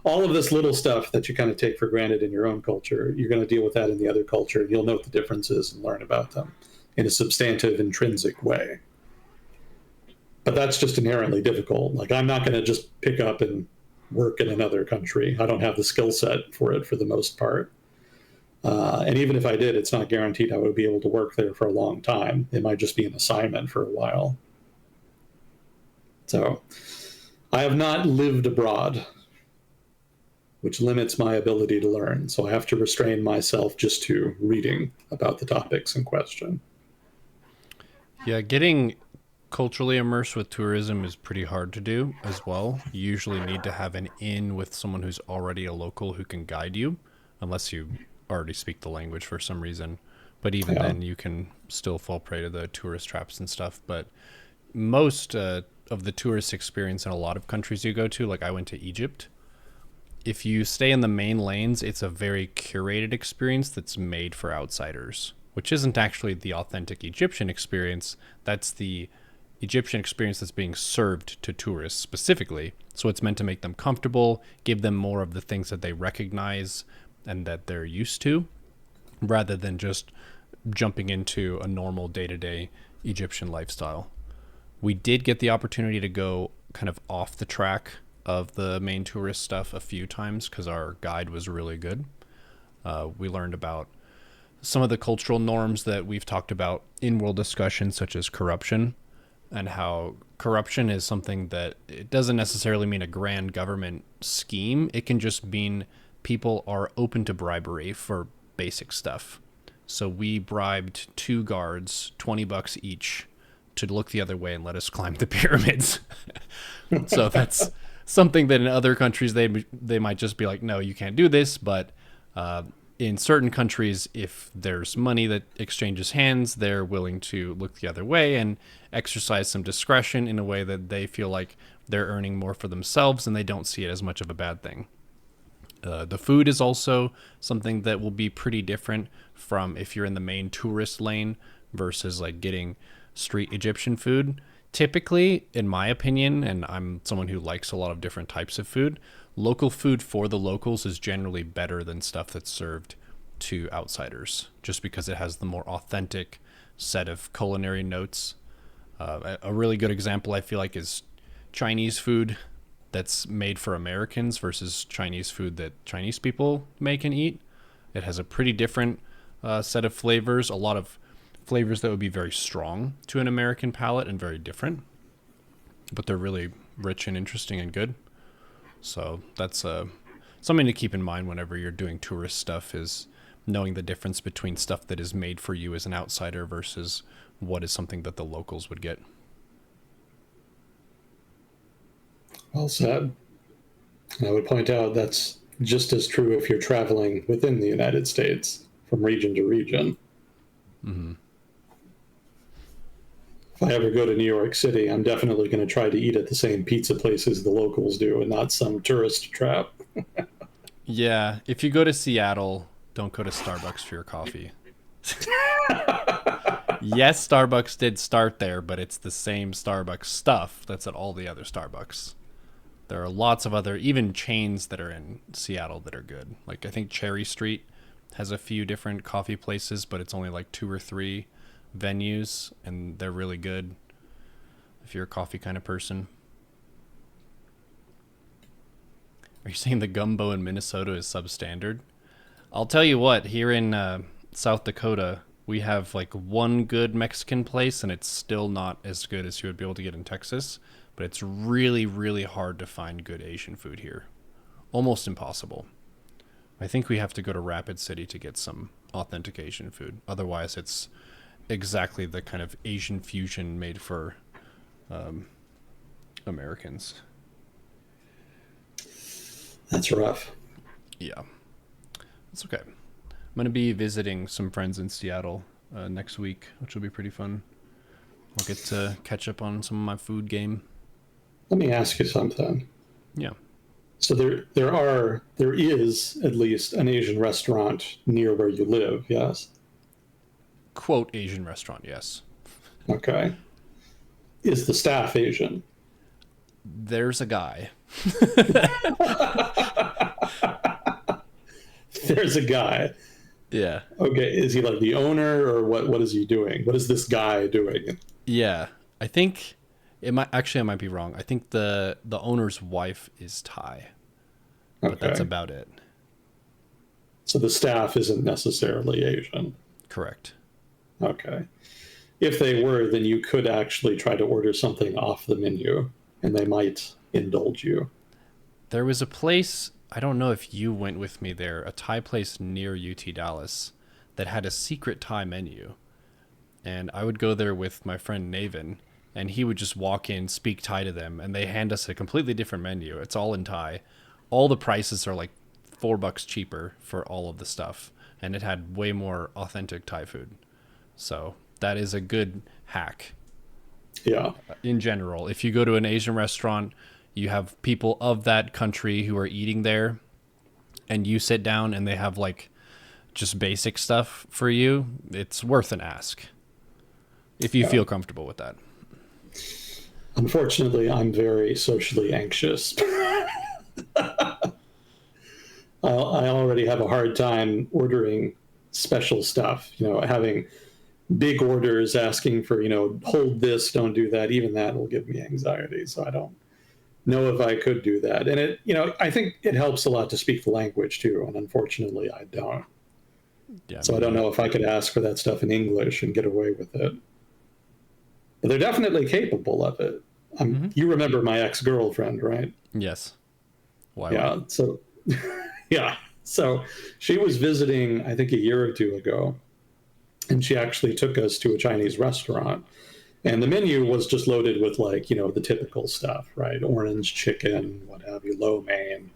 All of this little stuff that you kind of take for granted in your own culture, you're going to deal with that in the other culture, and you'll note the differences and learn about them in a substantive, intrinsic way. But that's just inherently difficult. Like, I'm not going to just pick up and work in another country. I don't have the skill set for it for the most part. And even if I did, it's not guaranteed I would be able to work there for a long time. It might just be an assignment for a while. So I have not lived abroad, which limits my ability to learn. So I have to restrain myself just to reading about the topics in question. Yeah, getting culturally immersed with tourism is pretty hard to do as well. You usually need to have an in with someone who's already a local who can guide you, unless you already speak the language for some reason. But even then, you can still fall prey to the tourist traps and stuff. But most of the tourist experience in a lot of countries you go to, like I went to Egypt, if you stay in the main lanes, it's a very curated experience that's made for outsiders, which isn't actually the authentic Egyptian experience. That's the Egyptian experience that's being served to tourists specifically. So it's meant to make them comfortable, give them more of the things that they recognize and that they're used to, rather than just jumping into a normal day-to-day Egyptian lifestyle. We did get the opportunity to go kind of off the track of the main tourist stuff a few times because our guide was really good. We learned about some of the cultural norms that we've talked about in world discussions, such as corruption, and how corruption is something that it doesn't necessarily mean a grand government scheme. It can just mean people are open to bribery for basic stuff. So we bribed 2 guards, $20 each, to look the other way and let us climb the pyramids. So that's something that in other countries they might just be like, no, you can't do this. But in certain countries, if there's money that exchanges hands, they're willing to look the other way and exercise some discretion in a way that they feel like they're earning more for themselves and they don't see it as much of a bad thing. The food is also something that will be pretty different from if you're in the main tourist lane versus like getting street Egyptian food. Typically, in my opinion, and I'm someone who likes a lot of different types of food, local food for the locals is generally better than stuff that's served to outsiders, just because it has the more authentic set of culinary notes. A really good example, I feel like, is Chinese food that's made for Americans versus Chinese food that Chinese people make and eat. It has a pretty different set of flavors, a lot of flavors that would be very strong to an American palate and very different, but they're really rich and interesting and good. So that's something to keep in mind whenever you're doing tourist stuff, is knowing the difference between stuff that is made for you as an outsider versus what is something that the locals would get. Well said. I would point out that's just as true if you're traveling within the United States from region to region. Mm-hmm. If I ever go to New York City, I'm definitely going to try to eat at the same pizza places the locals do and not some tourist trap. Yeah, if you go to Seattle, don't go to Starbucks for your coffee. Yes, Starbucks did start there, but it's the same Starbucks stuff that's at all the other Starbucks. There are lots of other, even chains that are in Seattle that are good. Like, I think Cherry Street has a few different coffee places, but it's only like 2 or 3 venues, and they're really good if you're a coffee kind of person. Are you saying the gumbo in Minnesota is substandard? I'll tell you what, here in South Dakota, we have like one good Mexican place, and it's still not as good as you would be able to get in Texas. But it's really, really hard to find good Asian food here. Almost impossible. I think we have to go to Rapid City to get some authentic Asian food. Otherwise, it's exactly the kind of Asian fusion made for Americans. That's rough. Yeah, it's okay. I'm gonna be visiting some friends in Seattle next week, which will be pretty fun. I'll get to catch up on some of my food game. Let me ask you something. Yeah. So there is at least an Asian restaurant near where you live, yes? Quote Asian restaurant, yes. Okay. Is the staff Asian? There's a guy. There's a guy. Yeah. Okay, is he like the owner or what is he doing? What is this guy doing? Yeah. I think it might actually I might be wrong. I think the owner's wife is Thai, but that's Okay. about it. So the staff isn't necessarily Asian. Correct. Okay. If they were, then you could actually try to order something off the menu and they might indulge you. There was a place, I don't know if you went with me there, a Thai place near UT Dallas that had a secret Thai menu. And I would go there with my friend Navin, and he would just walk in, speak Thai to them, and they hand us a completely different menu. It's all in Thai. All the prices are like $4 cheaper for all of the stuff, and it had way more authentic Thai food. So that is a good hack Yeah. in general. If you go to an Asian restaurant, you have people of that country who are eating there, and you sit down and they have like just basic stuff for you, it's worth an ask if you Yeah. feel comfortable with that. Unfortunately, I'm very socially anxious. I already have a hard time ordering special stuff, having big orders asking for, hold this, don't do that. Even that will give me anxiety. So I don't know if I could do that. And I think it helps a lot to speak the language too. And unfortunately, I don't. Yeah, So I don't know if I could ask for that stuff in English and get away with it. But they're definitely capable of it. You remember my ex-girlfriend, right? yes. Why? Yeah. So, yeah. So she was visiting, I think, a year or two ago, and she actually took us to a Chinese restaurant. And the menu was just loaded with, like, the typical stuff, right? Orange chicken, what have you, lo mein,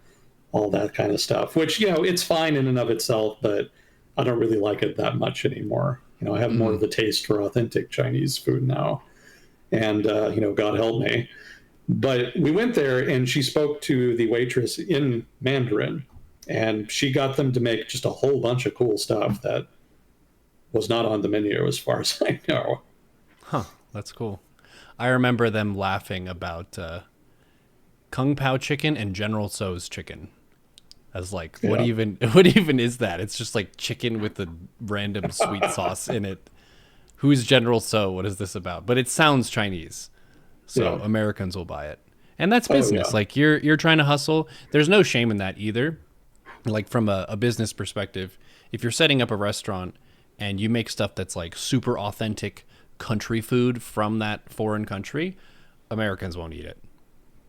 all that kind of stuff, which, it's fine in and of itself, but I don't really like it that much anymore. I have more of a taste for authentic Chinese food now. And, God help me. But we went there and she spoke to the waitress in Mandarin, and she got them to make just a whole bunch of cool stuff that was not on the menu as far as I know. Huh. That's cool. I remember them laughing about Kung Pao chicken and General Tso's chicken. As like, what Yeah. even what even is that? It's just like chicken with a random sweet sauce in it. Who's General Tso? What is this about? But it sounds Chinese. So Yeah. Americans will buy it. And that's Oh, business. yeah. Like you're trying to hustle. There's no shame in that either. Like from a business perspective, if you're setting up a restaurant and you make stuff that's like super authentic country food from that foreign country, Americans won't eat it.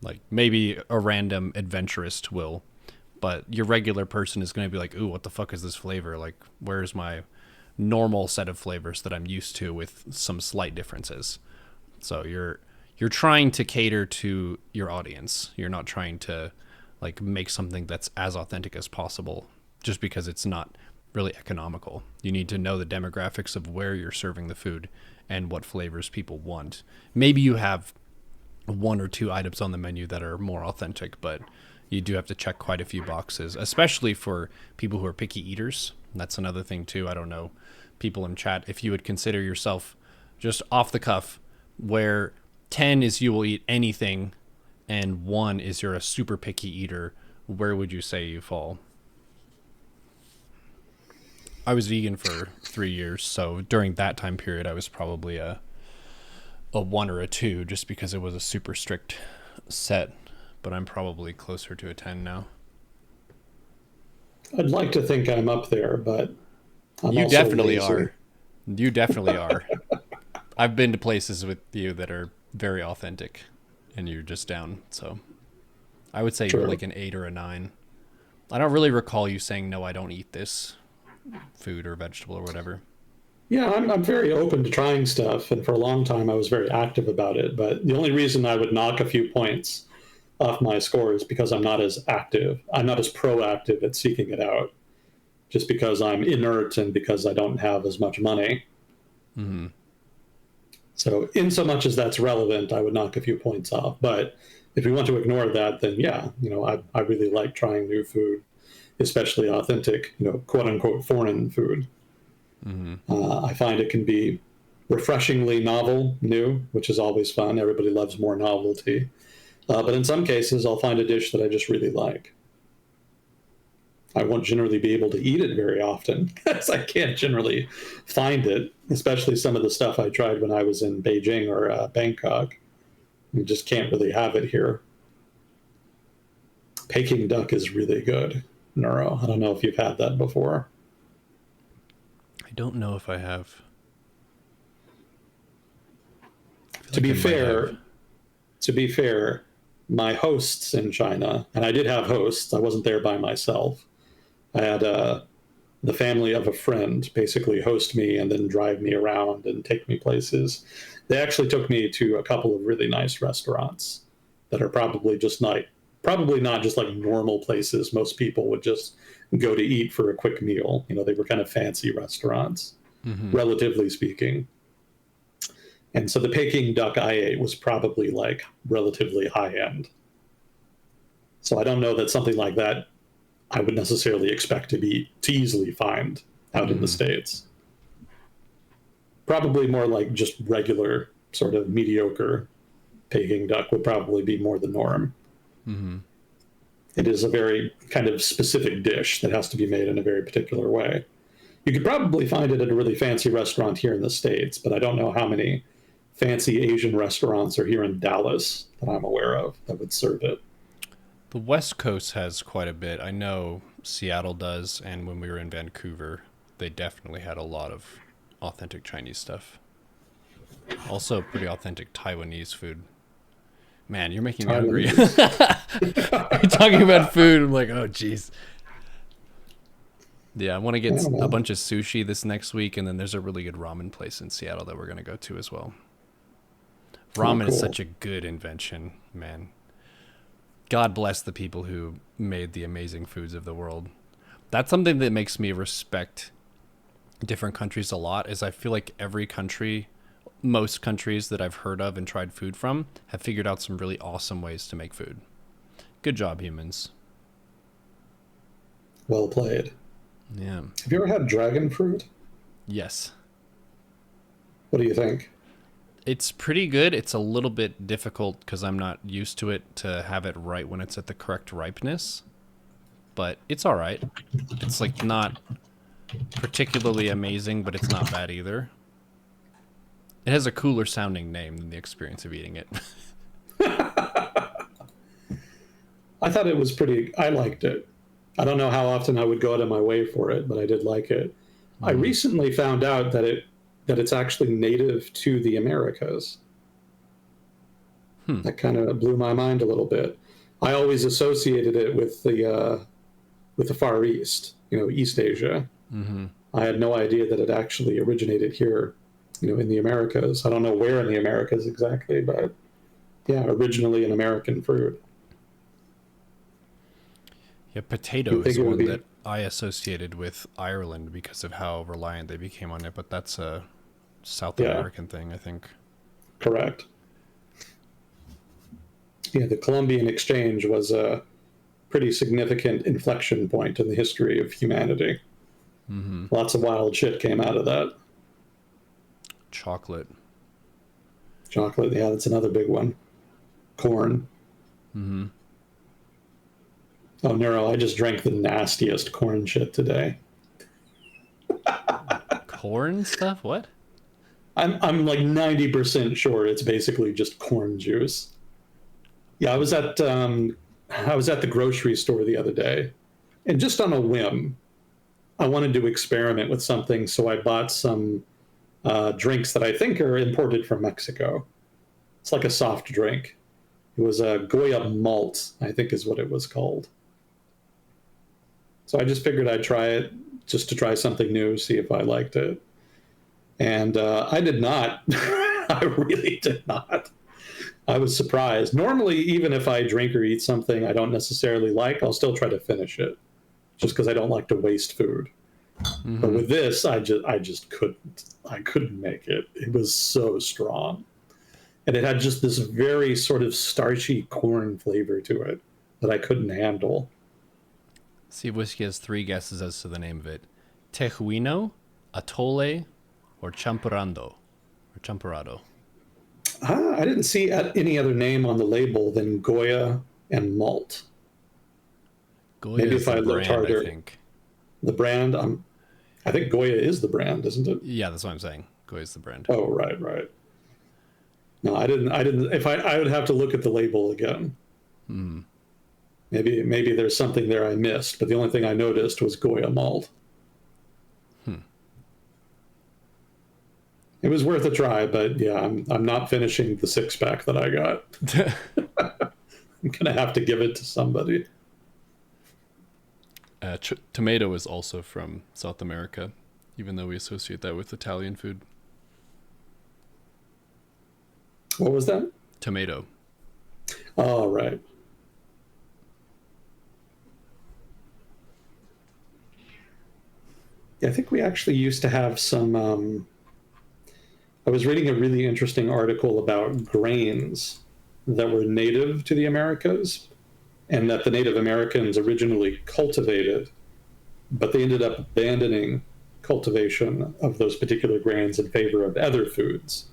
Like maybe a random adventurist will, but your regular person is going to be like, "Ooh, what the fuck is this flavor? Like, where's my normal set of flavors that I'm used to with some slight differences?" So you're trying to cater to your audience. You're not trying to like make something that's as authentic as possible just because it's not really economical. You need to know the demographics of where you're serving the food and what flavors people want. Maybe you have one or two items on the menu that are more authentic, but you do have to check quite a few boxes, especially for people who are picky eaters. That's another thing too. I don't know, people in chat, if you would consider yourself just off the cuff, where 10 is you will eat anything and 1 is you're a super picky eater, where would you say you fall? I was vegan for 3 years, so during that time period I was probably a 1 or a 2 just because it was a super strict set, but I'm probably closer to a 10 now. I'd like to think I'm up there, but I'm You also definitely lazy. are. You definitely are. I've been to places with you that are very authentic and you're just down, so I would say you're True. like an 8 or a 9. I don't really recall you saying no, I don't eat this food or vegetable or whatever. Yeah, I'm very open to trying stuff, and for a long time I was very active about it. But the only reason I would knock a few points off my scores because I'm not as active. I'm not as proactive at seeking it out, just because I'm inert and because I don't have as much money. Mm-hmm. So in so much as that's relevant, I would knock a few points off. But if we want to ignore that, then yeah, I really like trying new food, especially authentic, quote unquote foreign food. Mm-hmm. I find it can be refreshingly novel, new, which is always fun. Everybody loves more novelty. But in some cases, I'll find a dish that I just really like. I won't generally be able to eat it very often because I can't generally find it, especially some of the stuff I tried when I was in Beijing or Bangkok. You just can't really have it here. Peking duck is really good, Neuro. I don't know if you've had that before. I don't know if I have. To be fair, my hosts in China, and I did have hosts, I wasn't there by myself. I had the family of a friend basically host me and then drive me around and take me places. They actually took me to a couple of really nice restaurants that are probably not just like normal places most people would just go to eat for a quick meal. They were kind of fancy restaurants, relatively speaking. And so the Peking duck I ate was probably like relatively high end. So I don't know that something like that I would necessarily expect to easily find out in the States. Probably more like just regular sort of mediocre Peking duck would probably be more the norm. Mm-hmm. It is a very kind of specific dish that has to be made in a very particular way. You could probably find it at a really fancy restaurant here in the States, but I don't know how many fancy Asian restaurants are here in Dallas that I'm aware of that would serve it. The West Coast has quite a bit. I know Seattle does, and when we were in Vancouver, they definitely had a lot of authentic Chinese stuff. Also, pretty authentic Taiwanese food. Man, you're making me hungry. You're talking about food. I'm like, oh, jeez. Yeah, I want to get a bunch of sushi this next week, and then there's a really good ramen place in Seattle that we're going to go to as well. Ramen is such a good invention, man. God bless the people who made the amazing foods of the world. That's something that makes me respect different countries a lot, is I feel like every country, most countries that I've heard of and tried food from, have figured out some really awesome ways to make food. Good job, humans. Well played. Yeah. Have you ever had dragon fruit? Yes. What do you think? It's pretty good. It's a little bit difficult because I'm not used to it to have it right when it's at the correct ripeness. But it's all right. It's like not particularly amazing, but it's not bad either. It has a cooler sounding name than the experience of eating it. I thought it was I liked it. I don't know how often I would go out of my way for it, but I did like it. I recently found out that it's actually native to the Americas. That kind of blew my mind a little bit. I always associated it with the Far East, East Asia. Mm-hmm. I had no idea that it actually originated here, in the Americas. I don't know where in the Americas exactly, but yeah, originally an American fruit. Yeah, potato is one that I associated with Ireland because of how reliant they became on it, but that's a South American thing, I think. Correct. Yeah, the Columbian Exchange was a pretty significant inflection point in the history of humanity. Mm-hmm. Lots of wild shit came out of that. Chocolate, yeah, that's another big one. Corn. Mm-hmm. Oh, Neuro, I just drank the nastiest corn shit today. Corn stuff? What? I'm like 90% sure it's basically just corn juice. Yeah, I was at the grocery store the other day, and just on a whim, I wanted to experiment with something, so I bought some drinks that I think are imported from Mexico. It's like a soft drink. It was a Goya malt, I think is what it was called. So I just figured I'd try it, just to try something new, see if I liked it. And I did not. I really did not. I was surprised. Normally, even if I drink or eat something I don't necessarily like, I'll still try to finish it, just because I don't like to waste food. But with this, I just couldn't. I couldn't make it. It was so strong, and it had just this very sort of starchy corn flavor to it that I couldn't handle. See if Whiskey has three guesses as to the name of it: Tejuino, Atole, or Champurrado. Or Champurrado. I didn't see any other name on the label than Goya and malt. Goya Maybe is if I the looked brand, harder. I think. The brand, I think Goya is the brand, isn't it? Yeah, that's what I'm saying. Goya's the brand. Oh, right, right. No, I didn't. I didn't. If I would have to look at the label again. Maybe there's something there I missed, but the only thing I noticed was Goya malt. It was worth a try, but yeah, I'm not finishing the 6-pack that I got. I'm gonna have to give it to somebody. Tomato is also from South America, even though we associate that with Italian food. What was that? Tomato. Oh, right. Yeah, I think we actually used to have some. I was reading a really interesting article about grains that were native to the Americas and that the Native Americans originally cultivated, but they ended up abandoning cultivation of those particular grains in favor of other foods.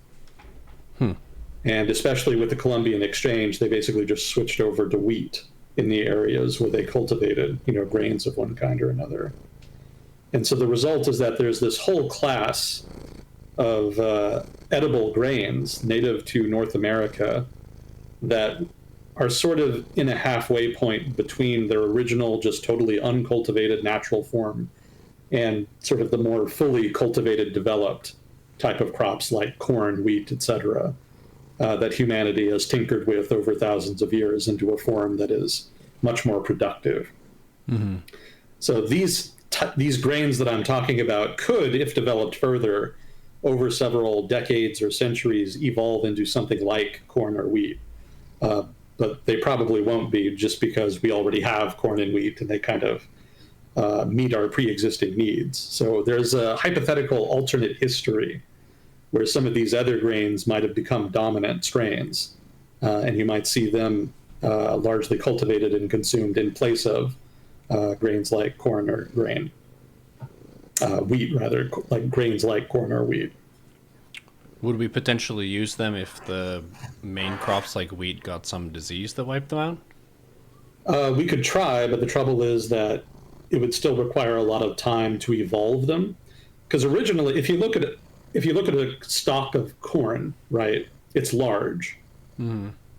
And especially with the Columbian Exchange, they basically just switched over to wheat in the areas where they cultivated, grains of one kind or another. And so the result is that there's this whole class of edible grains native to North America that are sort of in a halfway point between their original, just totally uncultivated natural form and sort of the more fully cultivated, developed type of crops like corn, wheat, etc., that humanity has tinkered with over thousands of years into a form that is much more productive. So these grains that I'm talking about could, if developed further, over several decades or centuries, evolve into something like corn or wheat. But they probably won't be, just because we already have corn and wheat and they kind of meet our pre-existing needs. So there's a hypothetical alternate history where some of these other grains might have become dominant strains, and you might see them largely cultivated and consumed in place of grains like corn or wheat, rather, like grains like corn or wheat. Would we potentially use them if the main crops like wheat got some disease that wiped them out? We could try, but the trouble is that it would still require a lot of time to evolve them. Because originally, if you look at a stalk of corn, right, it's large.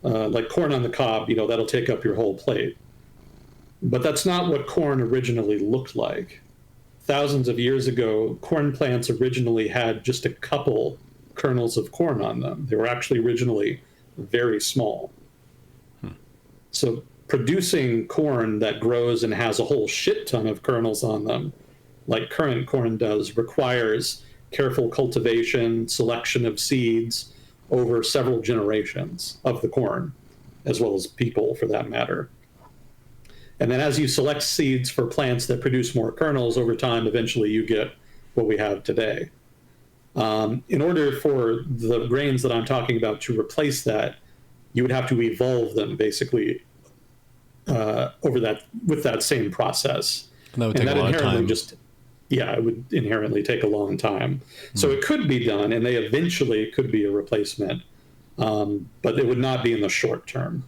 Like corn on the cob, that'll take up your whole plate. But that's not what corn originally looked like. Thousands of years ago, corn plants originally had just a couple kernels of corn on them. They were actually originally very small. So producing corn that grows and has a whole shit ton of kernels on them, like current corn does, requires careful cultivation, selection of seeds over several generations of the corn, as well as people for that matter. And then as you select seeds for plants that produce more kernels over time, eventually you get what we have today. In order for the grains that I'm talking about to replace that, you would have to evolve them basically with that same process. That would take a lot of time. It would inherently take a long time. So it could be done, and they eventually could be a replacement, but it would not be in the short term.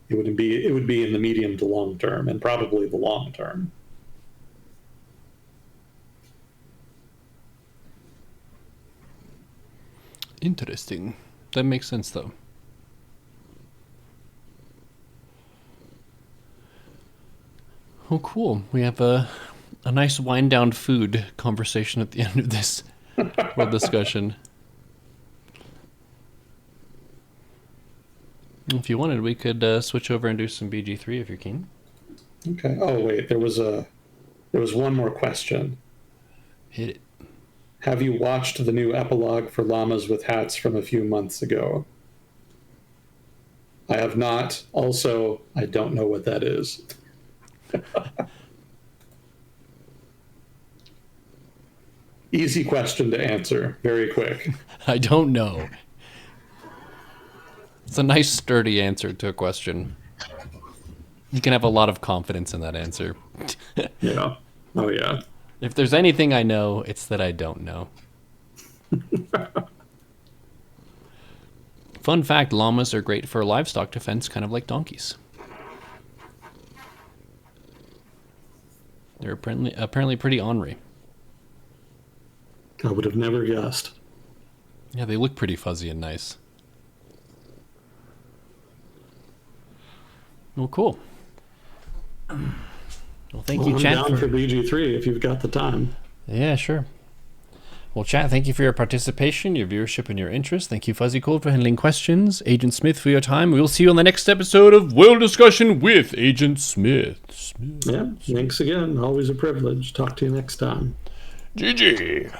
It would be in the medium to long term, and probably the long term. Interesting. That makes sense, though. Oh, cool. We have a nice wind-down food conversation at the end of this whole discussion. If you wanted, we could switch over and do some BG3 if you're keen. Okay. Oh, wait. There was one more question. Hit it. Have you watched the new epilogue for Llamas with Hats from a few months ago? I have not. Also, I don't know what that is. Easy question to answer. Very quick. I don't know. It's a nice, sturdy answer to a question. You can have a lot of confidence in that answer. Yeah. Oh, yeah. If there's anything I know, it's that I don't know. Fun fact, llamas are great for livestock defense, kind of like donkeys. They're apparently pretty ornery. I would have never guessed. Yeah, they look pretty fuzzy and nice. Well, cool. Well, thank you, I'm Chat. down for BG3 if you've got the time. Yeah, sure. Well, Chat, thank you for your participation, your viewership, and your interest. Thank you, Fuzzy Cold, for handling questions. Agent Smith, for your time. We will see you on the next episode of Whale Discussion with Agent Smith. Yeah, thanks again. Always a privilege. Talk to you next time. GG.